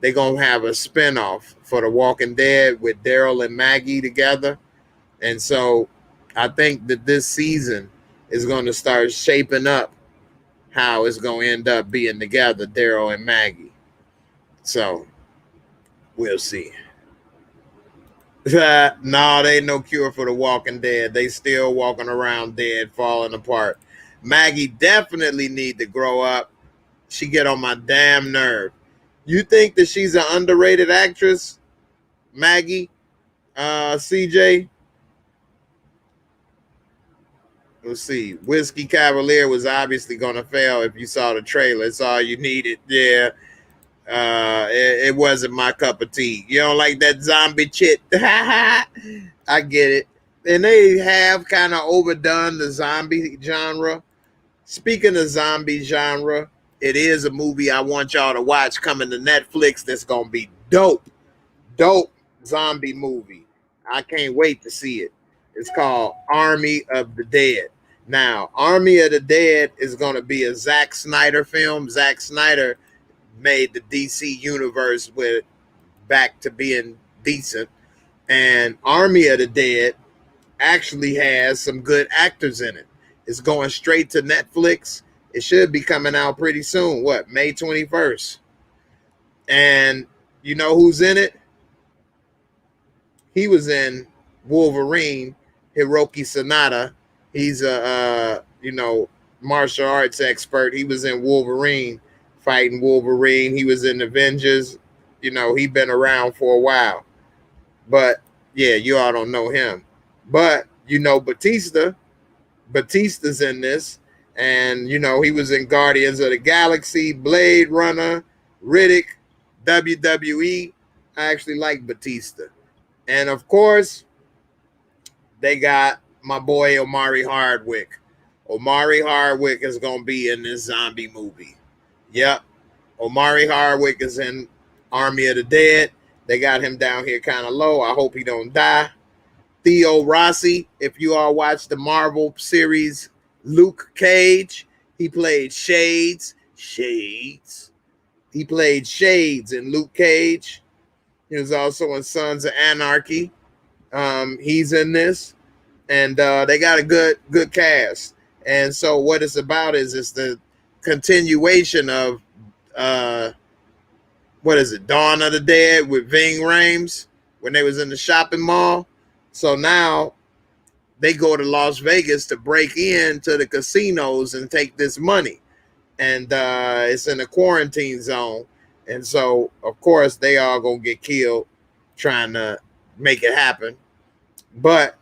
they're going to have a spinoff for The Walking Dead with Daryl and Maggie together. And so I think that this season is going to start shaping up how it's going to end up being together, Daryl and Maggie. So we'll see. No, they ain't no cure for The Walking Dead. They still walking around dead, falling apart. Maggie definitely need to grow up. She get on my damn nerve. You think that she's an underrated actress, Maggie? CJ? Let's see. Whiskey Cavalier was obviously going to fail if you saw the trailer. It's all you needed. Yeah. It wasn't my cup of tea. You don't like that zombie shit? I get it. And they have kind of overdone the zombie genre. Speaking of zombie genre, it is a movie I want y'all to watch coming to Netflix that's going to be dope. Dope zombie movie. I can't wait to see it. It's called Army of the Dead. Now, Army of the Dead is going to be a Zack Snyder film. Zack Snyder made the DC universe with back to being decent. And Army of the Dead actually has some good actors in it. It's going straight to Netflix. It should be coming out pretty soon. What, May 21st? And you know who's in it? He was in Wolverine, Hiroki Sanada. He's a martial arts expert. He was in Wolverine, fighting Wolverine. He was in Avengers. You know, he been around for a while. But yeah, you all don't know him. But you know Batista. Batista's in this. And you know, he was in Guardians of the Galaxy, Blade Runner, Riddick, WWE. I actually like Batista. And of course, they got my boy Omari Hardwick. Omari Hardwick is going to be in this zombie movie. Yep. Omari Hardwick is in Army of the Dead. They got him down here kind of low. I hope he don't die. Theo Rossi, if you all watch the Marvel series Luke Cage, he played Shades. He played Shades in Luke Cage. He was also in Sons of Anarchy. He's in this. and they got a good cast. And so what it's about is it's the continuation of uh, what is it, Dawn of the Dead with Ving Rhames when they was in the shopping mall. So now they go to Las Vegas to break into the casinos and take this money. And it's in a quarantine zone. And so, of course, they all going to get killed trying to make it happen. But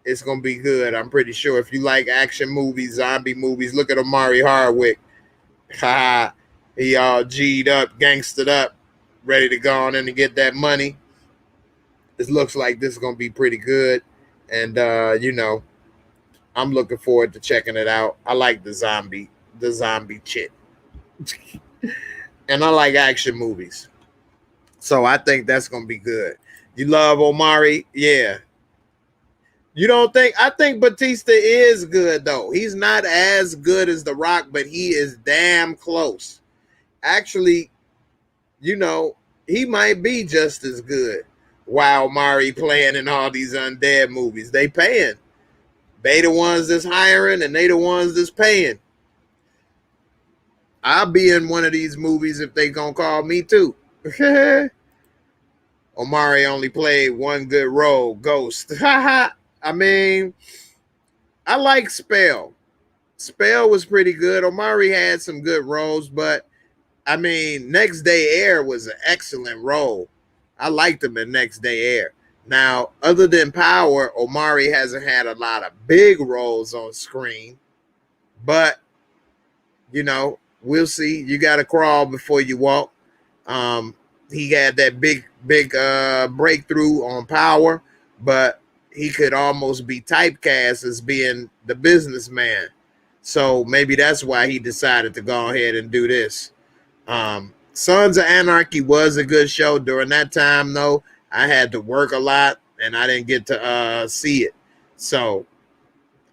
it's going to be good, I'm pretty sure. If you like action movies, zombie movies, look at Omari Hardwick. He all G'd up, gangstered up, ready to go on in and get that money. It looks like this is going to be pretty good. And, I'm looking forward to checking it out. I like the zombie chick. And I like action movies. So I think that's going to be good. You love Omari? Yeah. You don't think? I think Batista is good, though. He's not as good as The Rock, but he is damn close. Actually, he might be just as good. While Omari playing in all these undead movies. They paying. They the ones that's hiring, and they the ones that's paying. I'll be in one of these movies if they gonna call me too. Omari only played one good role, Ghost. I mean, I like Spell. Spell was pretty good. Omari had some good roles, but I mean, Next Day Air was an excellent role. I liked him in Next Day Air. Now, other than Power, Omari hasn't had a lot of big roles on screen, but we'll see. You got to crawl before you walk. He had that big breakthrough on Power, but he could almost be typecast as being the businessman. So maybe that's why he decided to go ahead and do this. Sons of Anarchy was a good show during that time, though. I had to work a lot, and I didn't get to see it. So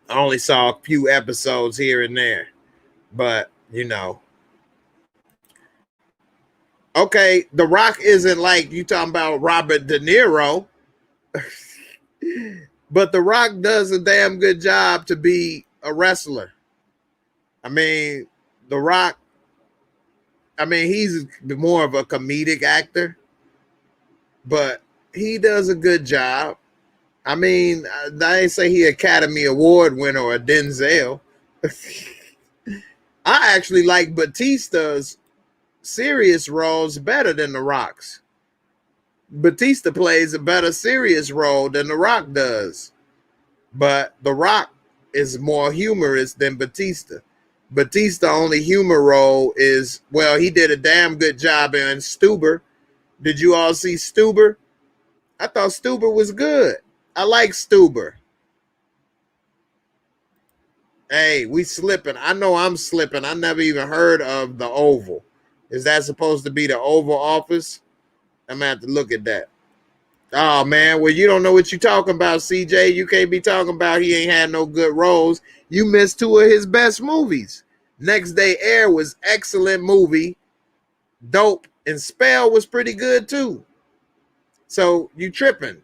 I only saw a few episodes here and there. But, okay, The Rock isn't like you talking about Robert De Niro. But The Rock does a damn good job to be a wrestler. I mean, The Rock, he's more of a comedic actor, but he does a good job. I mean, I ain't say he Academy Award winner or a Denzel. I actually like Batista's serious roles better than The Rock's. Batista plays a better serious role than The Rock does. But The Rock is more humorous than Batista. Batista only humor role is, well, he did a damn good job in Stuber. Did you all see Stuber? I thought Stuber was good. I like Stuber. Hey, we slipping. I know I'm slipping. I never even heard of the Oval. Is that supposed to be the Oval Office? I'm going to have to look at that. Oh, man. Well, you don't know what you're talking about, CJ. You can't be talking about he ain't had no good roles. You missed two of his best movies. Next Day Air was excellent movie. Dope. And Spell was pretty good, too. So you tripping.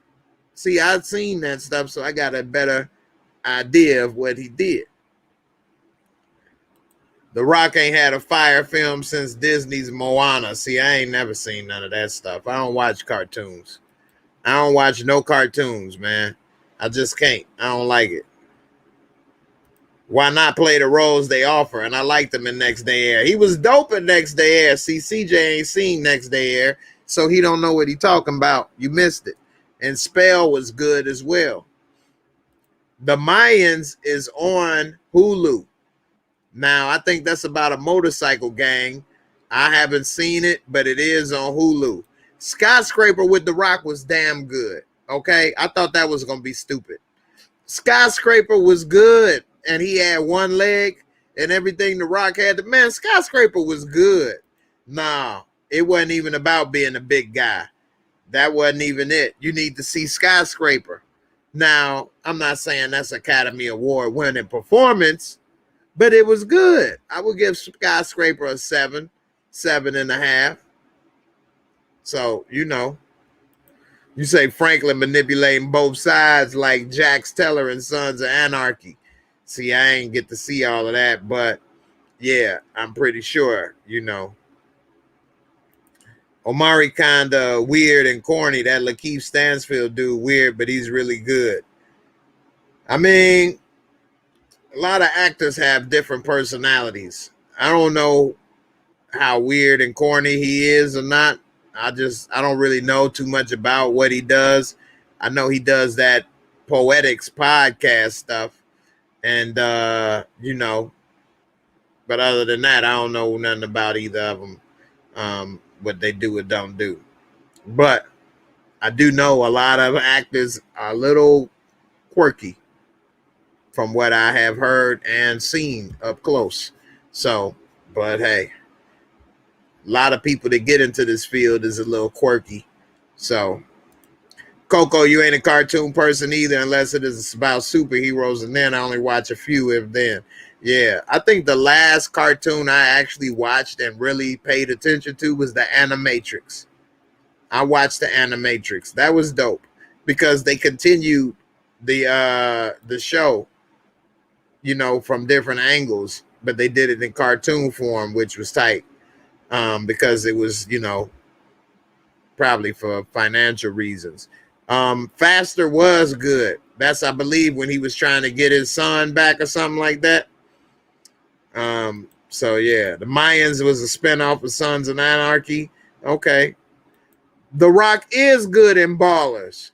See, I've seen that stuff, so I got a better idea of what he did. The Rock ain't had a fire film since Disney's Moana. See, I ain't never seen none of that stuff. I don't watch cartoons. I don't watch no cartoons, man. I just can't. I don't like it. Why not play the roles they offer? And I liked him in Next Day Air. He was dope in Next Day Air. See, CJ ain't seen Next Day Air, so he don't know what he talking about. You missed it. And Spell was good as well. The Mayans is on Hulu. Now, I think that's about a motorcycle gang. I haven't seen it, but it is on Hulu. Skyscraper with The Rock was damn good. Okay? I thought that was going to be stupid. Skyscraper was good, and he had one leg and everything The Rock had. Man, Skyscraper was good. Nah, it wasn't even about being a big guy. That wasn't even it. You need to see Skyscraper. Now, I'm not saying that's Academy Award winning performance, but it was good. I would give Skyscraper a 7.5. So, You say Franklin manipulating both sides like Jax Teller and Sons of Anarchy. See, I ain't get to see all of that, but yeah, I'm pretty sure, you know. Omari kinda weird and corny. That Lakeith Stansfield dude weird, but he's really good. I mean, a lot of actors have different personalities. I don't know how weird and corny he is or not. I don't really know too much about what he does. I know he does that Poetics podcast stuff, and you know, but other than that, I don't know nothing about either of them, what they do or don't do. But I do know a lot of actors are a little quirky from what I have heard and seen up close. So, but hey, a lot of people that get into this field is a little quirky. So, Coco, you ain't a cartoon person either, unless it is about superheroes, and then I only watch a few, if then. Yeah, I think the last cartoon I actually watched and really paid attention to was the Animatrix. I watched the Animatrix. That was dope because they continued the show, you know, from different angles, but they did it in cartoon form, which was tight. Because it was, you know, probably for financial reasons. Faster was good. That's, I believe, when he was trying to get his son back or something like that. So yeah, the Mayans was a spinoff of Sons of Anarchy. Okay. The Rock is good in Ballers.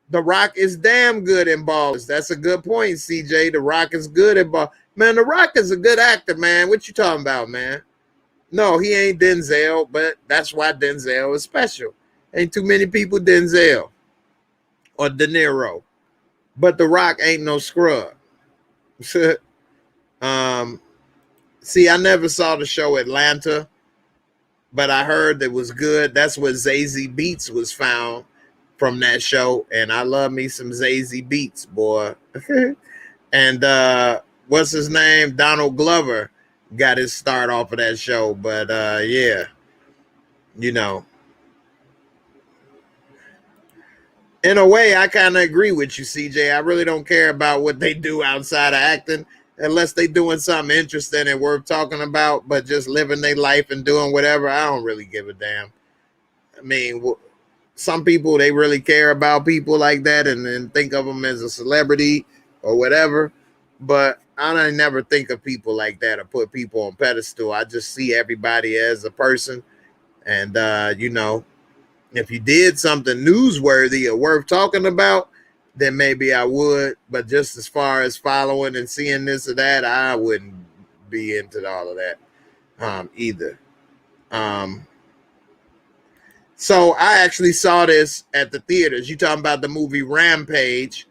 The Rock is damn good in Ballers. That's a good point, CJ. The Rock is good in Ballers. Man, The Rock is a good actor, man. What you talking about, man? No, he ain't Denzel, but that's why Denzel is special. Ain't too many people Denzel or De Niro. But The Rock ain't no scrub. See, I never saw the show Atlanta, but I heard it was good. That's what Zazie Beetz was found from that show. And I love me some Zazie Beetz, boy. And what's his name? Donald Glover got his start off of that show. But yeah, you know, in a way, I kind of agree with you, CJ. I really don't care about what they do outside of acting unless they doing something interesting and worth talking about, but just living their life and doing whatever. I don't really give a damn. I mean, some people, they really care about people like that and think of them as a celebrity or whatever. But I never think of people like that or put people on pedestal. I just see everybody as a person. And, you know, if you did something newsworthy or worth talking about, then maybe I would. But just as far as following and seeing this or that, I wouldn't be into all of that either. So I actually saw this at the theaters. You talking about the movie Rampage.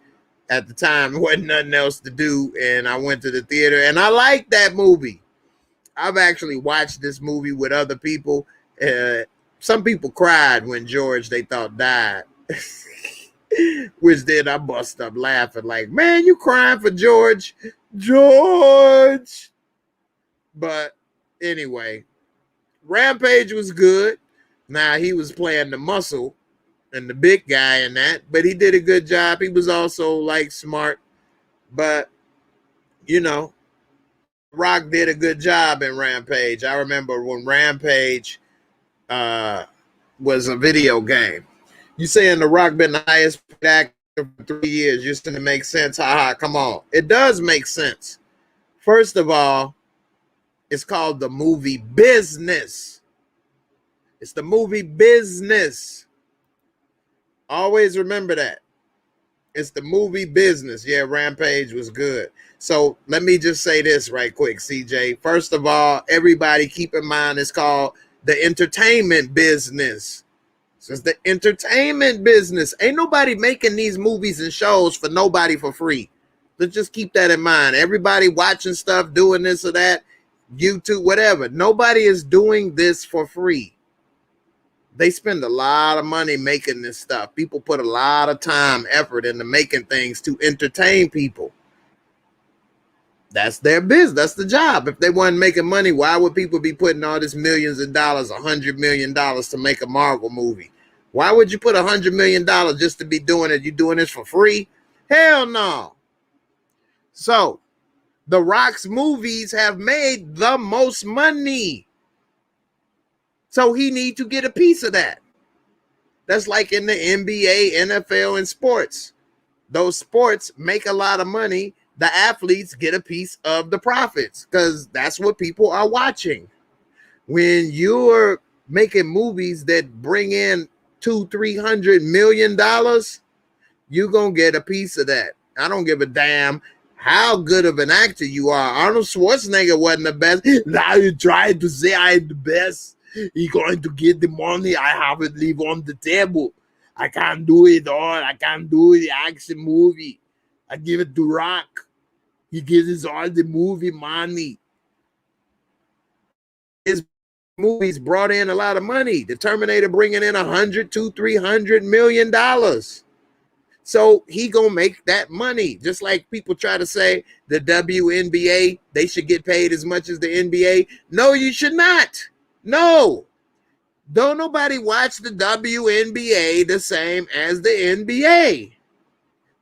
At the time, there wasn't nothing else to do, and I went to the theater, and I liked that movie. I've actually watched this movie with other people. Some people cried when George, they thought, died. Which then I bust up laughing like, man, you crying for George? George! But anyway, Rampage was good. Now, he was playing the muscle and the big guy in that, but he did a good job. He was also like smart, but you know, Rock did a good job in Rampage. I remember when Rampage was a video game. You saying The Rock been the highest actor for 3 years? Just to make sense. Haha, come on. It does make sense. First of all, it's called the movie business. It's the movie business. Always remember that. It's the movie business. Yeah, Rampage was good. So let me just say this right quick, CJ. First of all, everybody keep in mind it's called the entertainment business. So it's the entertainment business. Ain't nobody making these movies and shows for nobody for free. Let's just keep that in mind. Everybody watching stuff, doing this or that, YouTube, whatever. Nobody is doing this for free. They spend a lot of money making this stuff. People put a lot of time, effort into making things to entertain people. That's their business. That's the job. If they weren't making money, why would people be putting all this millions of dollars, $100 million to make a Marvel movie? Why would you put $100 million just to be doing it? You doing this for free? Hell no. So The Rock's movies have made the most money. So he need to get a piece of that. That's like in the NBA, NFL, and sports. Those sports make a lot of money. The athletes get a piece of the profits because that's what people are watching. When you're making movies that bring in $200-300 million, you're gonna get a piece of that. I don't give a damn how good of an actor you are. Arnold Schwarzenegger wasn't the best. Now you try to say I'm the best. You're going to get the money. I have it leave on the table. I can't do it all. I can't do the action movie. I give it to Rock. He gives us all the movie money. His movies brought in a lot of money. The Terminator bringing in $100-300 million. So he gonna make that money. Just like people try to say the WNBA, they should get paid as much as the NBA. No, you should not. No. Don't nobody watch the WNBA the same as the NBA.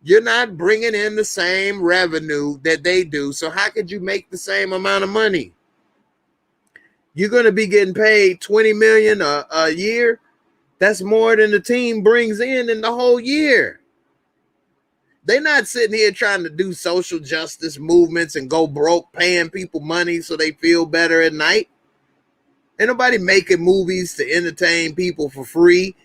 You're not bringing in the same revenue that they do. So how could you make the same amount of money? You're going to be getting paid $20 million a year. That's more than the team brings in the whole year. They're not sitting here trying to do social justice movements and go broke paying people money so they feel better at night. Ain't nobody making movies to entertain people for free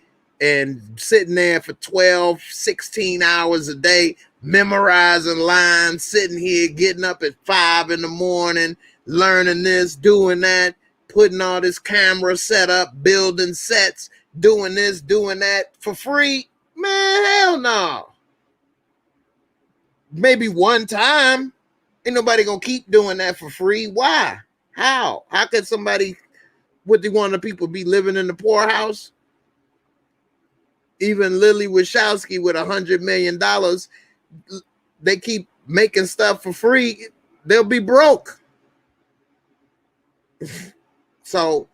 and sitting there for 12, 16 hours a day, memorizing lines, sitting here, getting up at 5 in the morning, learning this, doing that, putting all this camera set up, building sets, doing this, doing that for free. Man, hell no. Maybe one time. Ain't nobody gonna keep doing that for free. Why? How? How could somebody, would they want the people be living in the poorhouse? Even Lily Wachowski with $100 million, they keep making stuff for free. They'll be broke. So,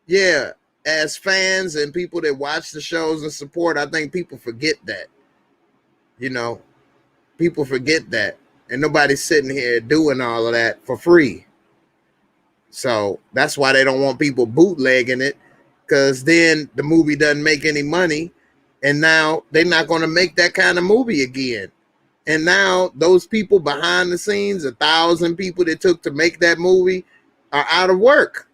yeah, as fans and people that watch the shows and support, I think people forget that. You know, people forget that. And nobody's sitting here doing all of that for free. So that's why they don't want people bootlegging it, because then the movie doesn't make any money. And now they're not going to make that kind of movie again. And now those people behind the scenes, 1,000 people that took to make that movie, are out of work.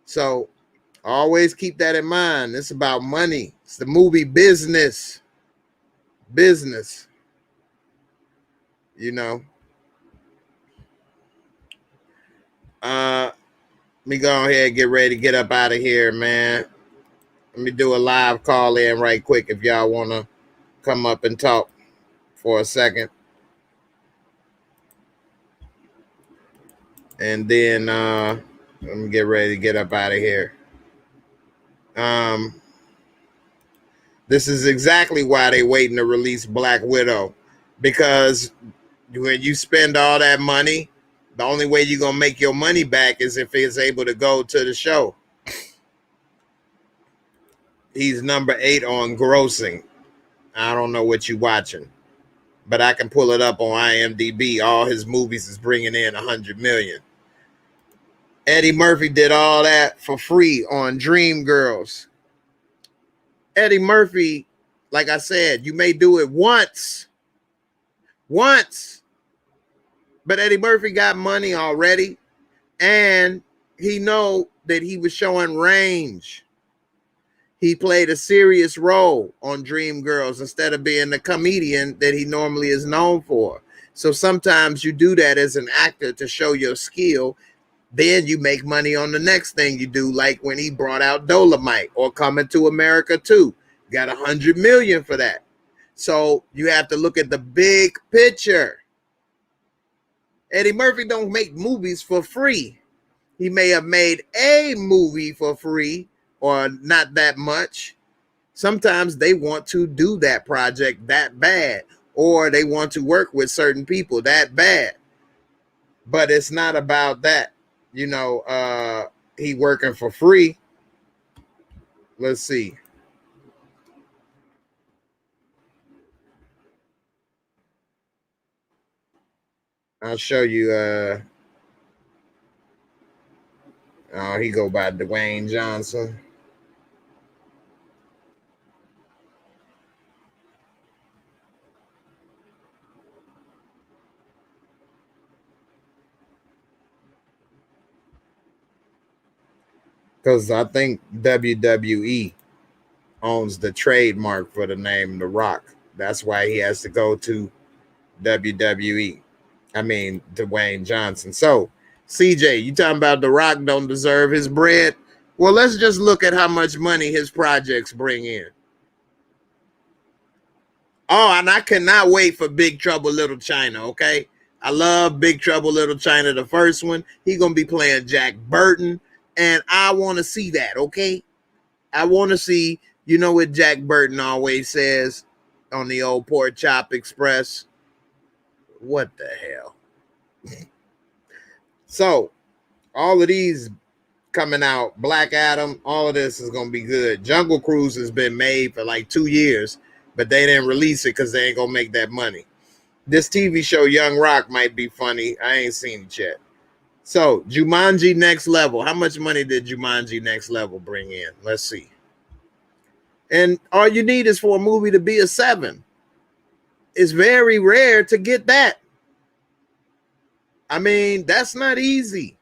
So always keep that in mind. It's about money. It's the movie business. Business. You know. Let me go ahead and get ready to get up out of here, man. Let me do a live call in right quick if y'all want to come up and talk for a second. And then let me get ready to get up out of here. This is exactly why they waiting to release Black Widow, because when you spend all that money, the only way you're going to make your money back is if it's able to go to the show. He's number 8 on grossing. I don't know what you're watching, but I can pull it up on IMDb. All his movies is bringing in $100 million. Eddie Murphy did all that for free on Dreamgirls. Eddie Murphy, like I said, you may do it once, but Eddie Murphy got money already, and he know that he was showing range. He played a serious role on Dreamgirls instead of being the comedian that he normally is known for. So sometimes you do that as an actor to show your skill. Then you make money on the next thing you do, like when he brought out Dolomite or Coming to America 2. Got $100 million for that. So you have to look at the big picture. Eddie Murphy don't make movies for free. He may have made a movie for free or not that much. Sometimes they want to do that project that bad, or they want to work with certain people that bad. But it's not about that. You know, he working for free. Let's see. I'll show you. Oh, he go by Dwayne Johnson. Because I think WWE owns the trademark for the name The Rock. That's why he has to go to WWE. I mean, Dwayne Johnson. So, CJ, you talking about The Rock don't deserve his bread? Well, let's just look at how much money his projects bring in. Oh, and I cannot wait for Big Trouble Little China, okay? I love Big Trouble Little China, the first one. He going to be playing Jack Burton, and I want to see that, okay? I want to see, you know what Jack Burton always says on the old Pork Chop Express? What the hell? So, all of these coming out, Black Adam, all of this is going to be good. Jungle Cruise has been made for like 2 years, but they didn't release it because they ain't going to make that money. This TV show, Young Rock, might be funny. I ain't seen it yet. So, Jumanji Next Level. How much money did Jumanji Next Level bring in? Let's see. And all you need is for a movie to be a 7. It's very rare to get that. I mean, that's not easy.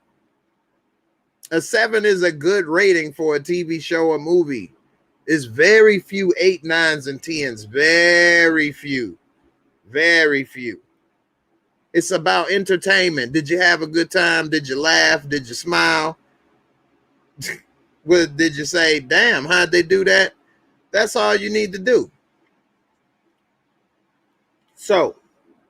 A 7 is a good rating for a TV show or movie. It's very few 8, 9s, and 10s. Very few. Very few. It's about entertainment. Did you have a good time? Did you laugh? Did you smile? Did you say, damn, how'd they do that? That's all you need to do. So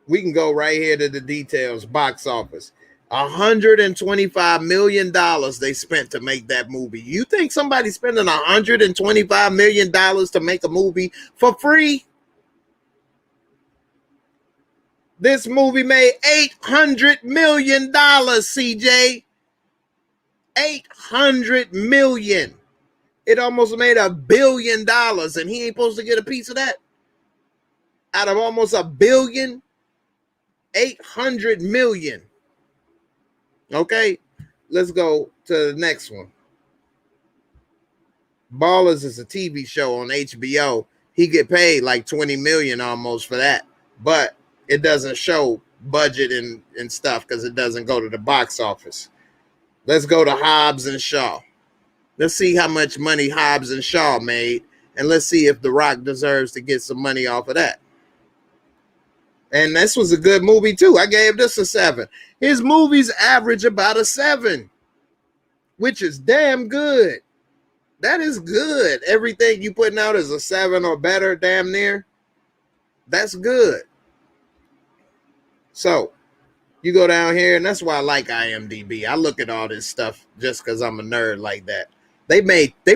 we can go right here to the details. Box office. $125 million they spent to make that movie. You think somebody's spending $125 million to make a movie for free? This movie made $800 million, CJ. $800 million. It almost made $1 billion, and he ain't supposed to get a piece of that. Out of almost $1 billion, 800 million. Okay, let's go to the next one. Ballers is a TV show on HBO. He get paid like 20 million almost for that, but it doesn't show budget and stuff because it doesn't go to the box office. Let's go to Hobbs and Shaw. Let's see how much money Hobbs and Shaw made, and let's see if The Rock deserves to get some money off of that. And this was a good movie too. I gave this a 7. His movies average about a 7, which is damn good. That is good. Everything you putting out is a 7 or better, damn near. That's good. So you go down here, and that's why I like IMDb. I look at all this stuff just because I'm a nerd like that. They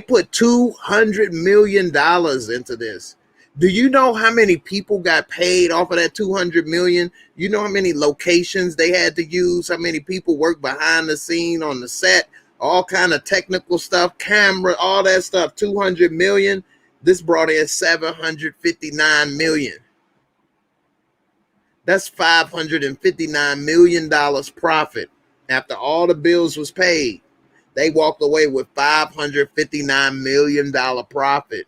put $200 million into this. Do you know how many people got paid off of that 200 million? You know how many locations they had to use? How many people worked behind the scene on the set? All kind of technical stuff, camera, all that stuff. 200 million. This brought in 759 million. That's $559 million profit after all the bills was paid. They walked away with $559 million profit.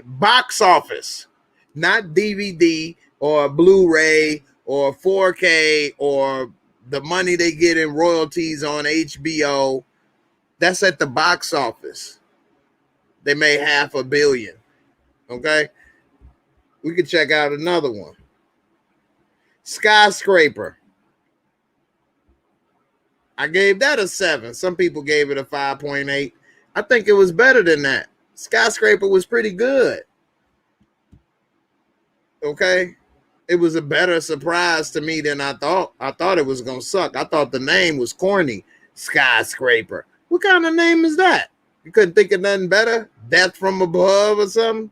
Box office, not DVD or Blu-ray or 4K or the money they get in royalties on HBO. That's at the box office. They made $500 million. Okay, we could check out another one. Skyscraper. I gave that a 7. Some people gave it a 5.8. I think it was better than that. Skyscraper was pretty good. Okay. It was a better surprise to me than I thought. I thought it was going to suck. I thought the name was corny. Skyscraper. What kind of name is that? You couldn't think of nothing better? Death from Above or something?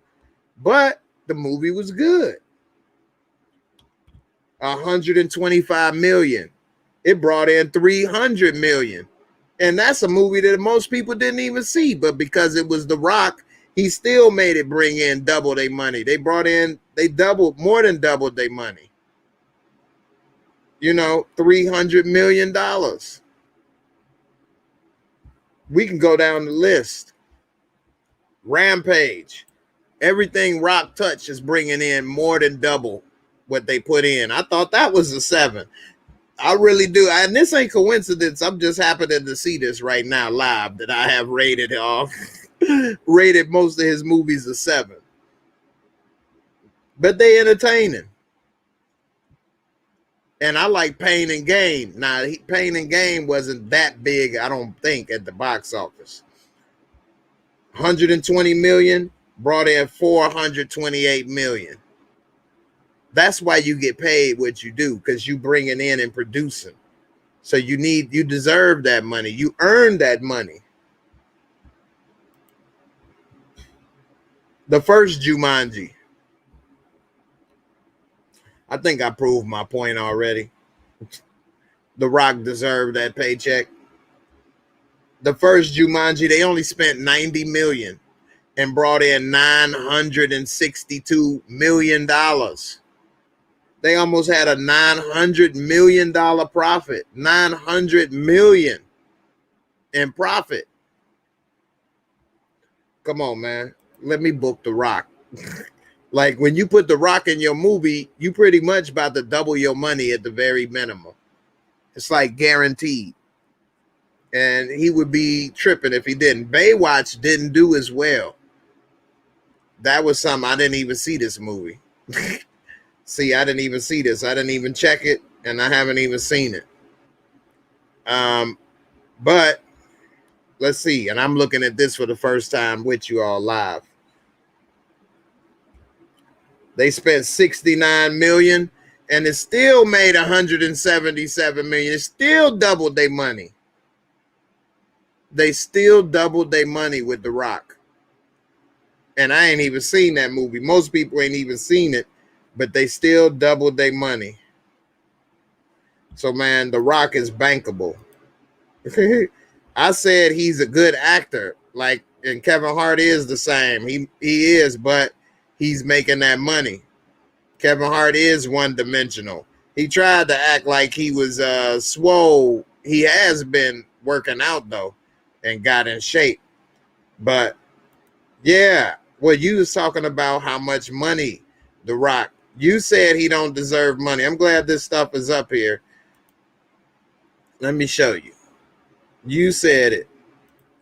But the movie was good. 125 million. It brought in 300 million. And that's a movie that most people didn't even see. But because it was The Rock, He still made it bring in double their money. They more than doubled their money. You know, $300 million. We can go down the list. Rampage. Everything Rock touch is bringing in more than double what they put in. I thought that was a 7. I really do. And this ain't coincidence. I'm just happening to see this right now live that I have rated rated most of his movies a 7. But they entertaining. And I like Pain and Gain. Now, Pain and Gain wasn't that big, I don't think, at the box office. 120 million, brought in 428 million. That's why you get paid what you do, because you bringing in and producing. So you deserve that money. You earn that money. The first Jumanji. I think I proved my point already. The Rock deserved that paycheck. The first Jumanji, they only spent 90 million and brought in $962 million. They almost had a $900 million profit. 900 million in profit. Come on, man. Let me book The Rock. Like, when you put The Rock in your movie, you pretty much about to double your money at the very minimum. It's like guaranteed. And he would be tripping if he didn't. Baywatch didn't do as well. That was something. I didn't even see this movie. See, I didn't even see this. I didn't even check it, and I haven't even seen it. But let's see. And I'm looking at this for the first time with you all live. They spent 69 million, and it still made 177 million. It still doubled their money. They still doubled their money with The Rock. And I ain't even seen that movie. Most people ain't even seen it, but they still doubled their money. So, man, The Rock is bankable. I said he's a good actor. Like, and Kevin Hart is the same. He is, but he's making that money. Kevin Hart is one-dimensional. He tried to act like he was swole. He has been working out, though, and got in shape. But, yeah, well, you was talking about how much money The Rock. You said he don't deserve money. I'm glad this stuff is up here. Let me show you. You said it.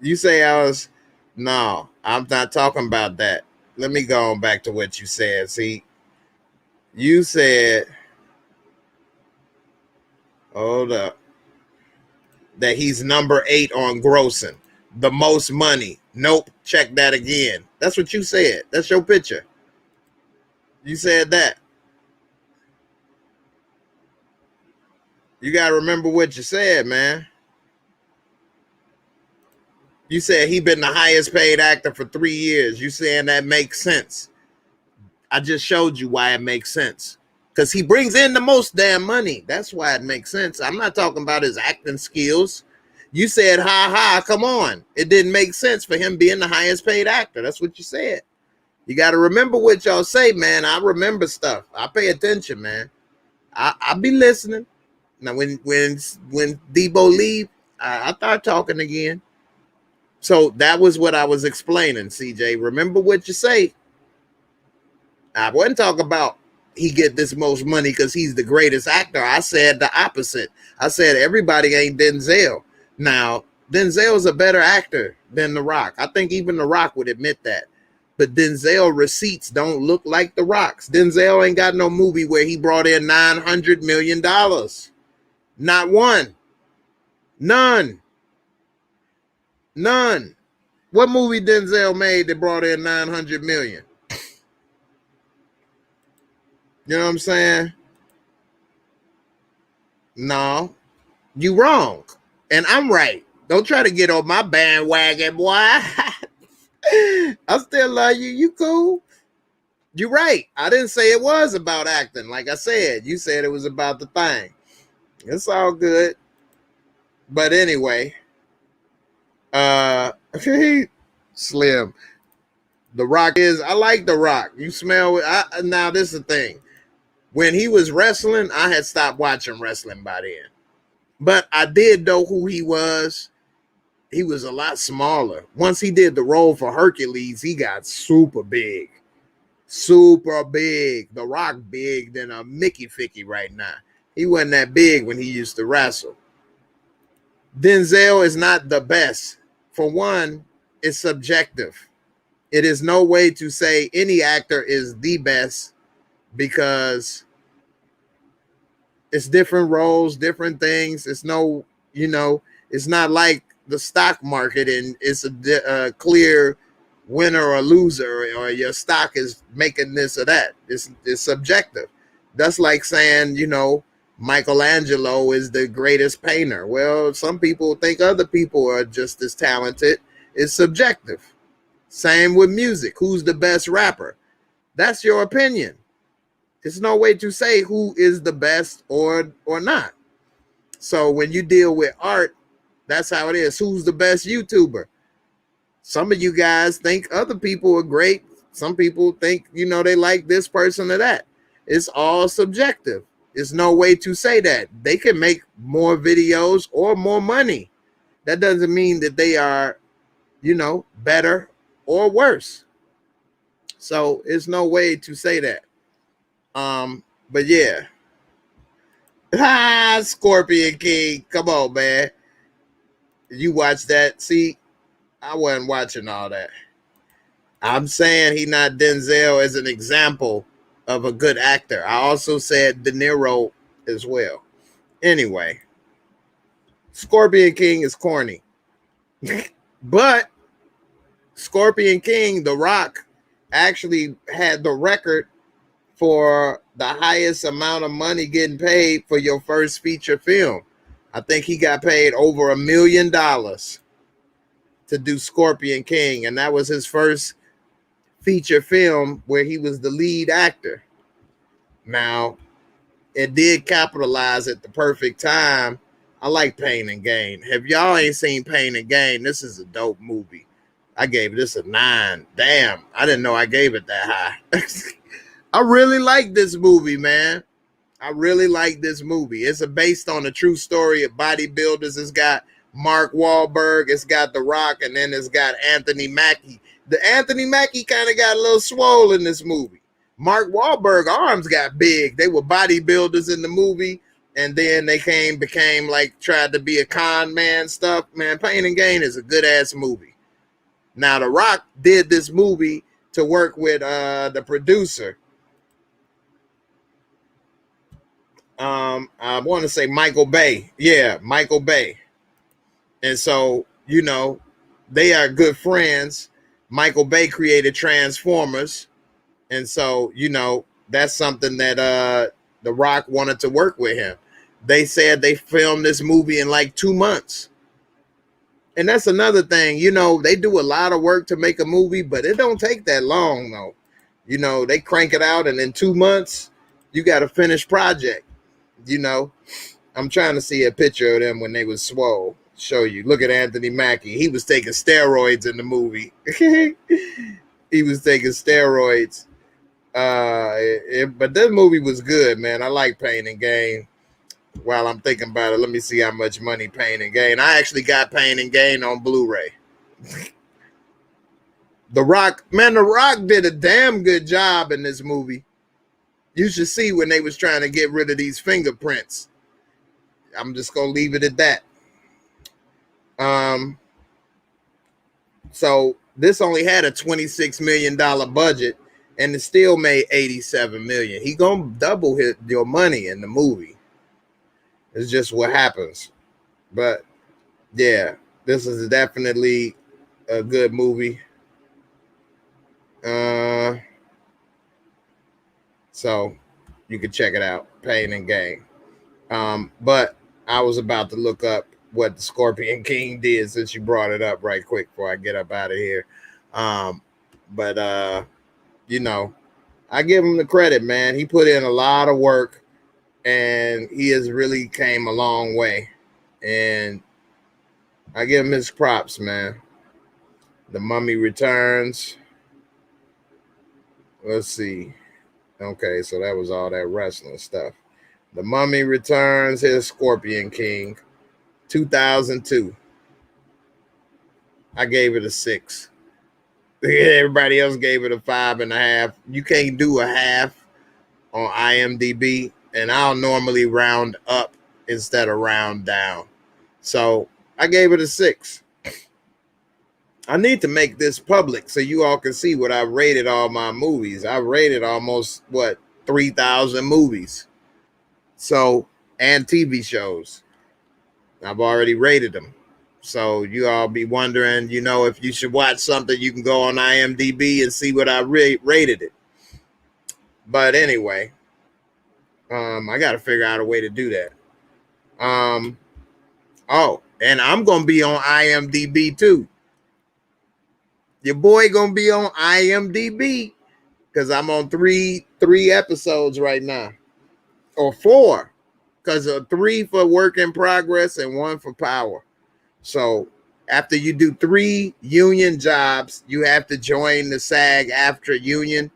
You say I was... No, I'm not talking about that. Let me go on back to what you said. See, you said... Hold up. That he's number 8 on grossing. The most money. Nope. Check that again. That's what you said. That's your picture. You said that. You got to remember what you said, man. You said he been the highest paid actor for 3 years. You saying that makes sense. I just showed you why it makes sense. Because he brings in the most damn money. That's why it makes sense. I'm not talking about his acting skills. You said, come on. It didn't make sense for him being the highest paid actor. That's what you said. You got to remember what y'all say, man. I remember stuff. I pay attention, man. I be listening. Now, when Debo leave, I start talking again. So that was what I was explaining, CJ. Remember what you say. I wasn't talking about he get this most money because he's the greatest actor. I said the opposite. I said everybody ain't Denzel. Now, Denzel's a better actor than The Rock. I think even The Rock would admit that. But Denzel receipts don't look like The Rock's. Denzel ain't got no movie where he brought in $900 million. Not one. None. What movie Denzel made that brought in 900 million? You know what I'm saying? No, you wrong. And I'm right. Don't try to get on my bandwagon, boy. I still love you. You cool. You're right. I didn't say it was about acting. Like I said, you said it was about the thing. It's all good. But anyway, Slim, The Rock is, I like The Rock. You smell it. Now, this is the thing. When he was wrestling, I had stopped watching wrestling by then. But I did know who he was. He was a lot smaller. Once he did the role for Hercules, he got super big. Super big. The Rock big than a Mickey Ficky right now. He wasn't that big when he used to wrestle. Denzel is not the best. For one, it's subjective. It is no way to say any actor is the best because it's different roles, different things. It's no, it's not like the stock market and it's a clear winner or loser, or your stock is making this or that. It's subjective. That's like saying, Michelangelo is the greatest painter. Well, some people think other people are just as talented. It's subjective. Same with music. Who's the best rapper? That's your opinion. There's no way to say who is the best or not. So when you deal with art, that's how it is. Who's the best YouTuber? Some of you guys think other people are great. Some people think, they like this person or that. It's all subjective. There's no way to say that. They can make more videos or more money. That doesn't mean that they are, better or worse. So there's no way to say that. But yeah. Scorpion King. Come on, man. You watch that. See, I wasn't watching all that. I'm saying he not Denzel as an example of a good actor. I also said De Niro as well. Anyway, Scorpion King is corny. But Scorpion King, The Rock, actually had the record for the highest amount of money getting paid for your first feature film. I think he got paid over $1 million to do Scorpion King, and that was his first feature film where he was the lead actor. Now, it did capitalize at the perfect time. I like Pain and Gain. If y'all ain't seen Pain and Gain, this is a dope movie. I gave this a 9. Damn, I didn't know I gave it that high. I really like this movie, man. I really like this movie. It's based on a true story of bodybuilders. It's got Mark Wahlberg, it's got The Rock, and then it's got Anthony Mackie. The Anthony Mackie kind of got a little swole in this movie. Mark Wahlberg arms got big. They were bodybuilders in the movie, and then they became like tried to be a con man stuff. Man, Pain and Gain is a good ass movie. Now, The Rock did this movie to work with the producer. I want to say Michael Bay. Yeah, Michael Bay. And so, they are good friends. Michael Bay created Transformers. And so, that's something that The Rock wanted to work with him. They said they filmed this movie in like 2 months. And that's another thing, they do a lot of work to make a movie, but it don't take that long, though. They crank it out, and in 2 months, you got a finished project. I'm trying to see a picture of them when they was swole. Show you. Look at Anthony Mackie. He was taking steroids in the movie. He was taking steroids. But this movie was good, man. I like Pain and Gain. While I'm thinking about it, let me see how much money Pain and Gain. I actually got Pain and Gain on Blu-ray. The Rock did a damn good job in this movie. You should see when they was trying to get rid of these fingerprints. I'm just going to leave it at that. So this only had a $26 million budget, and it still made $87 million. He going to double your money in the movie. It's just what happens. But, yeah, this is definitely a good movie. So you can check it out, Pain and Gain. But I was about to look up what the Scorpion King did since you brought it up right quick before I get up out of here. But I give him the credit, man. He put in a lot of work, and he has really came a long way. And I give him his props, man. The Mummy Returns. Let's see. Okay, so that was all that wrestling stuff. The Mummy Returns. Here's Scorpion King, 2002. I gave it a 6. Everybody else gave it a 5.5. You can't do a half on IMDb, and I'll normally round up instead of round down. So I gave it a 6. I need to make this public so you all can see what I've rated all my movies. I've rated almost 3,000 movies. So, and TV shows. I've already rated them. So you all be wondering, if you should watch something, you can go on IMDb and see what I rated it. But anyway, I got to figure out a way to do that. And I'm going to be on IMDb too. Your boy going to be on IMDb because I'm on three episodes right now, or 4, because 3 for Work in Progress and 1 for Power. So after you do 3 union jobs, you have to join the SAG-AFTRA union,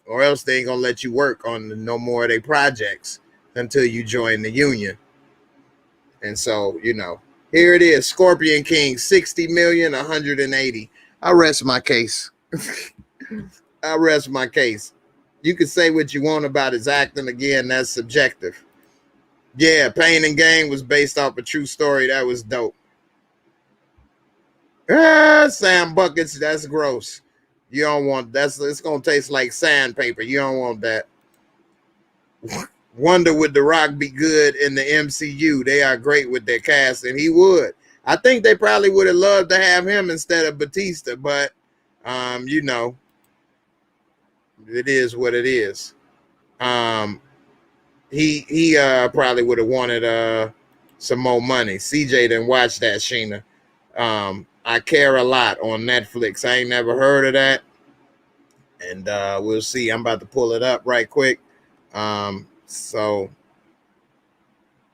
or else they ain't gonna let you work on no more of their projects until you join the union. And so, here it is, Scorpion King, 60 million, 180. I rest my case. I rest my case. You can say what you want about his acting. Again, that's subjective. Yeah, Pain and Gain was based off a true story. That was dope. Sand buckets, that's gross. You don't want that's. It's gonna taste like sandpaper. You don't want that. Wonder would The Rock be good in the MCU? They are great with their cast, and he would. I think they probably would have loved to have him instead of Batista, but it is what it is. He probably would have wanted some more money. CJ didn't watch that, Sheena. I Care a Lot on Netflix. I ain't never heard of that. And we'll see. I'm about to pull it up right quick. So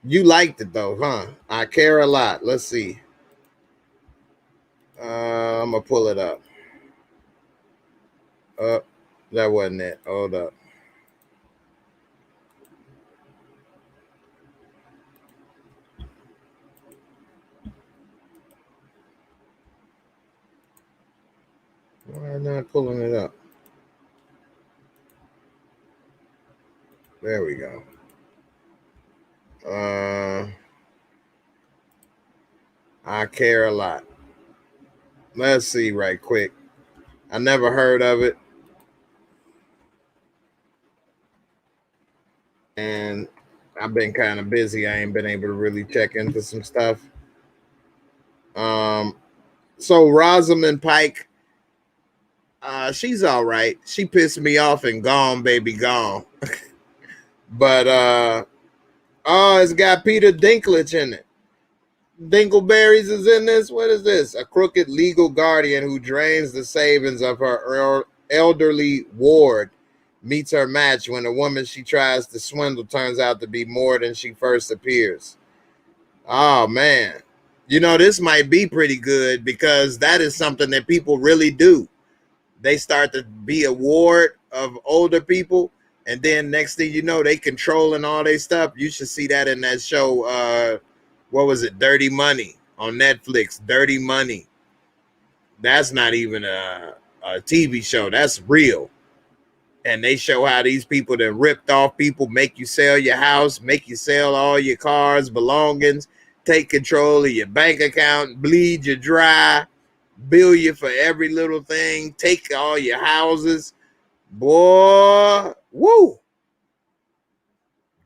you liked it though, huh? I Care a Lot. Let's see. I'm gonna pull it up. That wasn't it. Hold up. Why am I not pulling it up? There we go. I Care a Lot. Let's see right quick. I never heard of it. And I've been kind of busy. I ain't been able to really check into some stuff. So Rosamund Pike, she's all right. She pissed me off in Gone Baby Gone. But it's got Peter Dinklage in it. Dingleberries is in this. What is this? A crooked legal guardian who drains the savings of her elderly ward meets her match when a woman she tries to swindle turns out to be more than she first appears. Oh, man. This might be pretty good because that is something that people really do. They start to be a ward of older people, and then next thing you know, they controlling all their stuff. You should see that in that show. What was it? Dirty Money on Netflix. Dirty Money. That's not even a TV show. That's real. And they show how these people that ripped off people make you sell your house, make you sell all your cars, belongings, take control of your bank account, bleed you dry, bill you for every little thing, take all your houses. Boy, woo.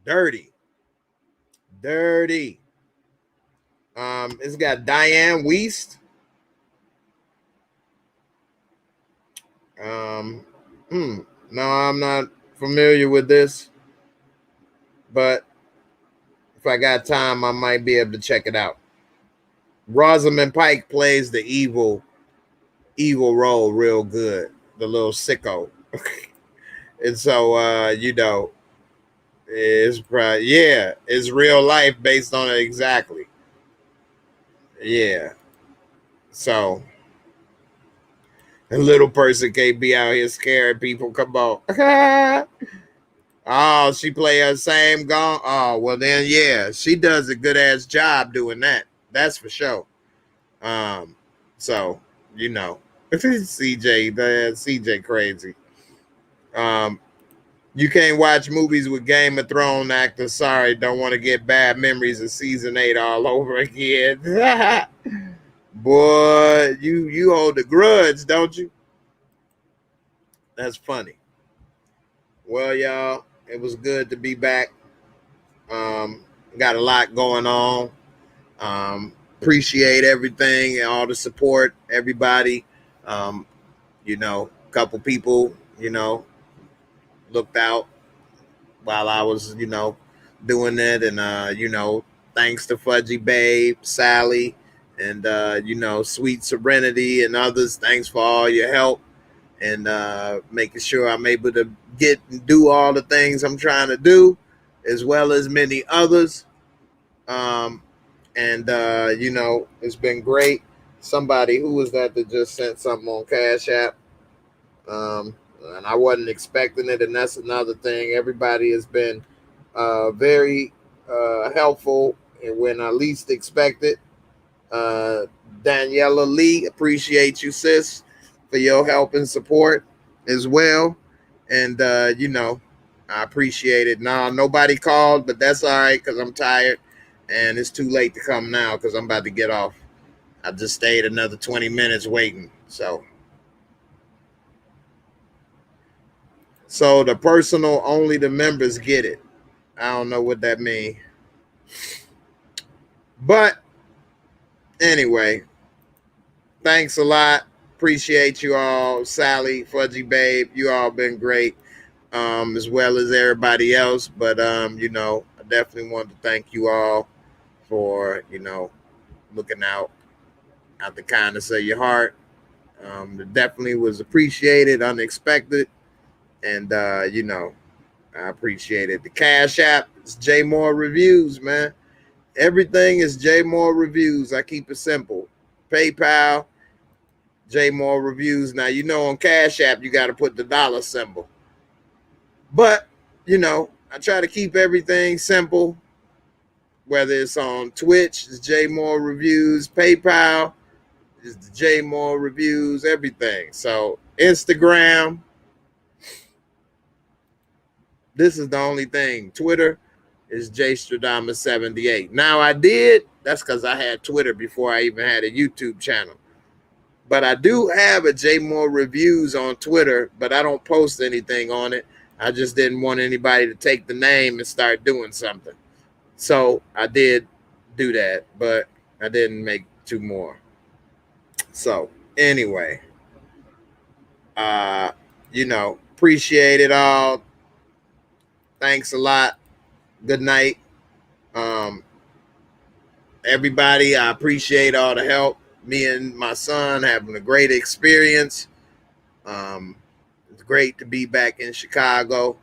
Dirty. It's got Diane Wiest. No, I'm not familiar with this, but if I got time, I might be able to check it out. Rosamund Pike plays the evil role real good, the little sicko. And so, it's probably, it's real life based on it exactly. Yeah. So A little person can't be out here scaring people. Come on. Oh, she play her same gong. Oh, well then, yeah, she does a good ass job doing that. That's for sure. Um, so you know, CJ, the CJ crazy. Um, you can't watch movies with Game of Thrones actors. Sorry, don't want to get bad memories of season 8 all over again. Boy, you hold a grudge, don't you? That's funny. Well, y'all, it was good to be back. Um, got a lot going on. Appreciate everything and all the support, everybody. Um, a couple people, looked out while I was, doing it. And, thanks to Fudgy Babe, Sally, and, Sweet Serenity and others. Thanks for all your help and making sure I'm able to get and do all the things I'm trying to do, as well as many others. Um, and it's been great. Somebody who was that just sent something on Cash App, and I wasn't expecting it, and that's another thing. Everybody has been very helpful, and when I least expect it. Uh, Daniela Lee, appreciate you, sis, for your help and support as well. And I appreciate it. Nah, nobody called, but that's all right because I'm tired and it's too late to come now because I'm about to get off. I just stayed another 20 minutes waiting. So the personal, only the members get it. I don't know what that means. But anyway, thanks a lot. Appreciate you all. Sally, Fudgy Babe, you all been great, as well as everybody else. But I definitely want to thank you all for, looking out the kindness of your heart. It definitely was appreciated, unexpected, and I appreciate it. The Cash App is J Moore Reviews, man. Everything is J Moore Reviews. I keep it simple. PayPal, J Moore Reviews. Now on Cash App you got to put the dollar symbol, but I try to keep everything simple. Whether it's on Twitch, it's J Moore Reviews. PayPal is the J Moore Reviews. Everything. So Instagram. This is the only thing. Twitter is JStradama78. Now that's because I had Twitter before I even had a YouTube channel. But I do have a J Moore Reviews on Twitter, but I don't post anything on it. I just didn't want anybody to take the name and start doing something. So I did do that, but I didn't make 2 more. So anyway, appreciate it all. Thanks a lot. Good night. Everybody, I appreciate all the help. Me and my son having a great experience. It's great to be back in Chicago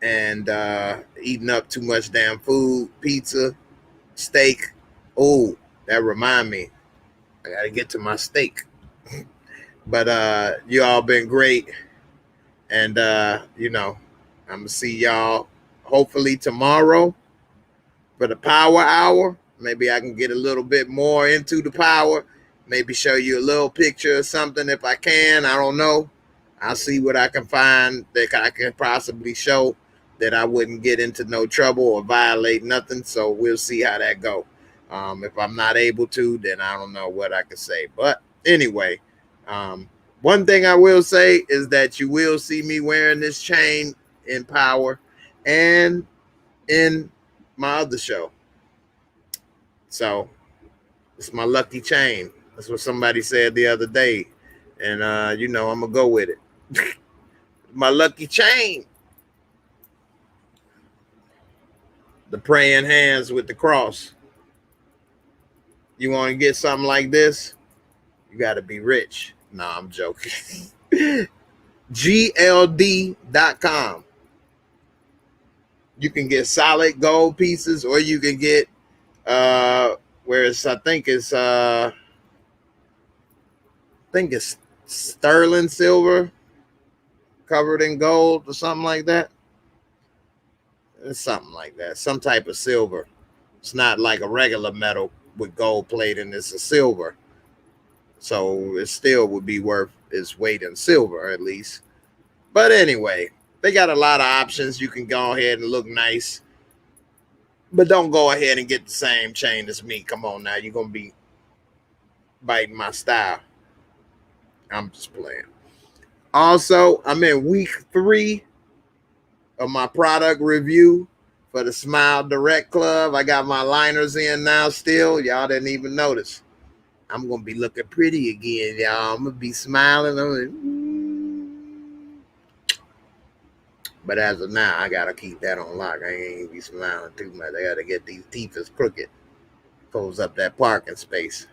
and eating up too much damn food, pizza, steak. Oh, that remind me, I gotta get to my steak. But you all been great, and I'm gonna see y'all hopefully tomorrow for the power hour. Maybe I can get a little bit more into the power. Maybe show you a little picture or something if I can. I don't know. I'll see what I can find that I can possibly show that I wouldn't get into no trouble or violate nothing. So we'll see how that go. If I'm not able to, then I don't know what I can say. But anyway, one thing I will say is that you will see me wearing this chain in power and in my other show. So it's my lucky chain. That's what somebody said the other day. And, I'm going to go with it. My lucky chain. The praying hands with the cross. You want to get something like this? You got to be rich. No, I'm joking. GLD.com. You can get solid gold pieces, or you can get where it's, I think it's think it's sterling silver covered in gold or something like that. It's something like that. Some type of silver. It's not like a regular metal with gold plating. It's a silver. So it still would be worth its weight in silver at least. But anyway, they got a lot of options. You can go ahead and look nice. But don't go ahead and get the same chain as me. Come on now. You're going to be biting my style. I'm just playing. Also, I'm in week 3 of my product review for the Smile Direct Club. I got my liners in now still. Y'all didn't even notice. I'm going to be looking pretty again, y'all. I'm going to be smiling. But as of now, I got to keep that on lock. I ain't be smiling too much. I got to get these teeth as crooked. Close up that parking space.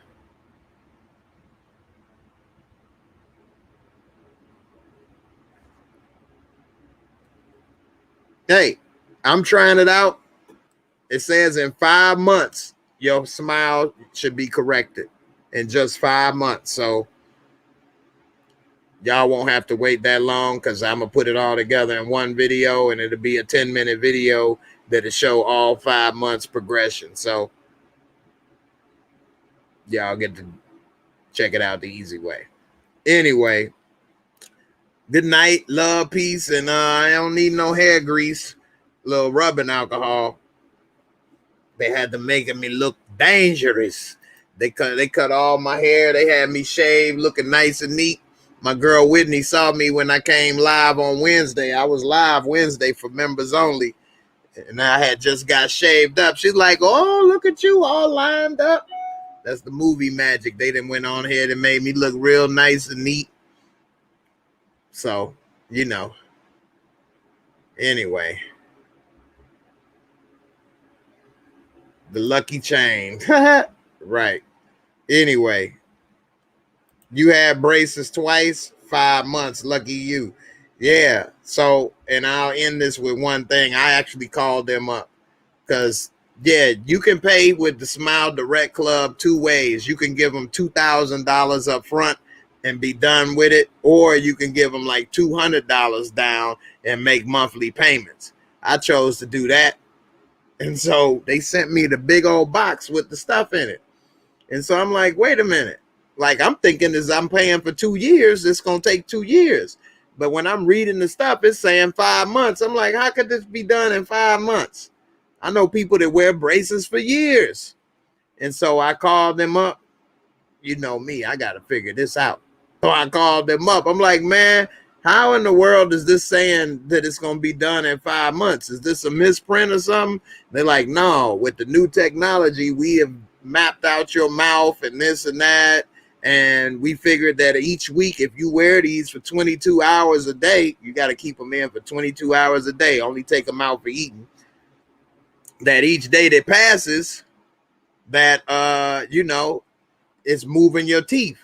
Hey, I'm trying it out. It says in 5 months, your smile should be corrected in just 5 months. So y'all won't have to wait that long because I'm going to put it all together in one video, and it'll be a 10-minute video that'll show all 5 months progression. So y'all get to check it out the easy way. Anyway, good night, love, peace, and I don't need no hair grease, little rubbing alcohol. They had to make me look dangerous. They cut all my hair. They had me shaved, looking nice and neat. My girl Whitney saw me when I came live on Wednesday. I was live Wednesday for members only, and I had just got shaved up. She's like, "Oh, look at you, all lined up." That's the movie magic. They done went on here and made me look real nice and neat. So, anyway. The lucky chain. Right. Anyway, you had braces twice, 5 months. Lucky you. Yeah. So, and I'll end this with one thing. I actually called them up because, yeah, you can pay with the Smile Direct Club 2 ways. You can give them $2,000 up front and be done with it, or you can give them like $200 down and make monthly payments. I chose to do that. And so they sent me the big old box with the stuff in it. And so I'm like, wait a minute. Like, I'm thinking as I'm paying for 2 years, it's going to take 2 years. But when I'm reading the stuff, it's saying 5 months. I'm like, how could this be done in 5 months? I know people that wear braces for years. And so I called them up. You know me, I got to figure this out. So I called them up. I'm like, man, how in the world is this saying that it's going to be done in 5 months? Is this a misprint or something? They're like, no, with the new technology, we have mapped out your mouth and this and that. And we figured that each week, if you wear these for 22 hours a day, you got to keep them in for 22 hours a day. Only take them out for eating. That each day that passes, that, it's moving your teeth.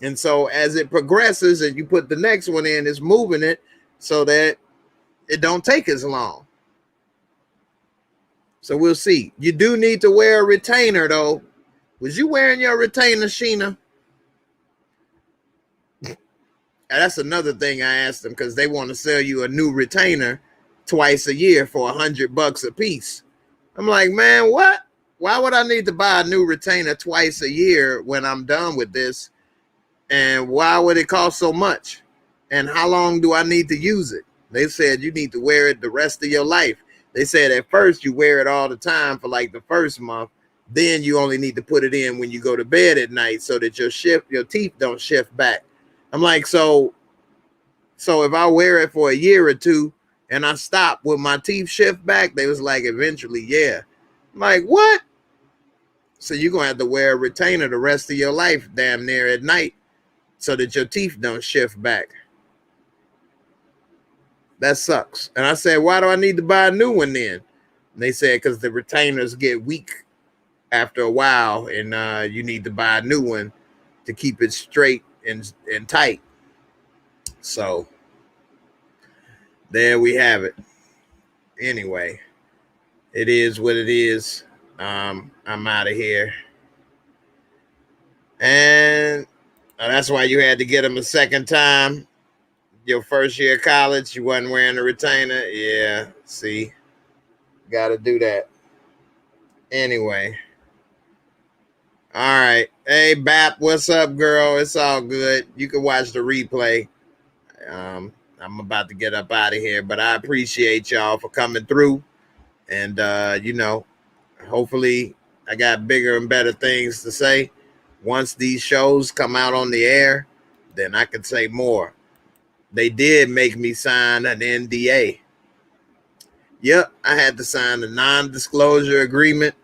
And so as it progresses and you put the next one in, it's moving it so that it don't take as long. So we'll see. You do need to wear a retainer, though. Was you wearing your retainer, Sheena? That's another thing I asked them, because they want to sell you a new retainer twice a year for $100 a piece. I'm like, man, what? Why would I need to buy a new retainer twice a year when I'm done with this? And why would it cost so much? And how long do I need to use it? They said you need to wear it the rest of your life. They said at first you wear it all the time for like the first month. Then you only need to put it in when you go to bed at night so that your teeth don't shift back. I'm like, so if I wear it for a year or two and I stop, will my teeth shift back? They was like, eventually, yeah. I'm like, what? So you're going to have to wear a retainer the rest of your life damn near at night so that your teeth don't shift back. That sucks. And I said, why do I need to buy a new one then? And they said, because the retainers get weak after a while, and you need to buy a new one to keep it straight and tight. So there we have it. Anyway, it is what it is. I'm out of here. And That's why you had to get them a second time. Your first year of college, you wasn't wearing a retainer. Yeah, see, got to do that. Anyway. All right. Hey, Bap, what's up, girl? It's all good. You can watch the replay. I'm about to get up out of here, but I appreciate y'all for coming through. And, hopefully I got bigger and better things to say. Once these shows come out on the air, then I can say more. They did make me sign an NDA. Yep, I had to sign a non-disclosure agreement,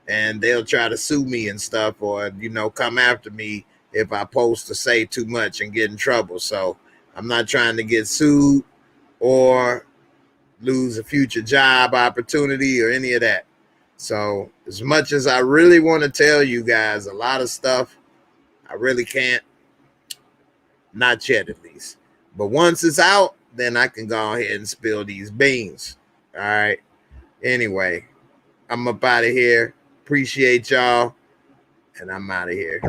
and they'll try to sue me and stuff, or come after me if I post or say too much and get in trouble. So I'm not trying to get sued or lose a future job opportunity or any of that. So as much as I really want to tell you guys a lot of stuff, I really can't. Not yet, at least. But once it's out, then I can go ahead and spill these beans. All right. Anyway, I'm up out of here. Appreciate y'all. And I'm out of here.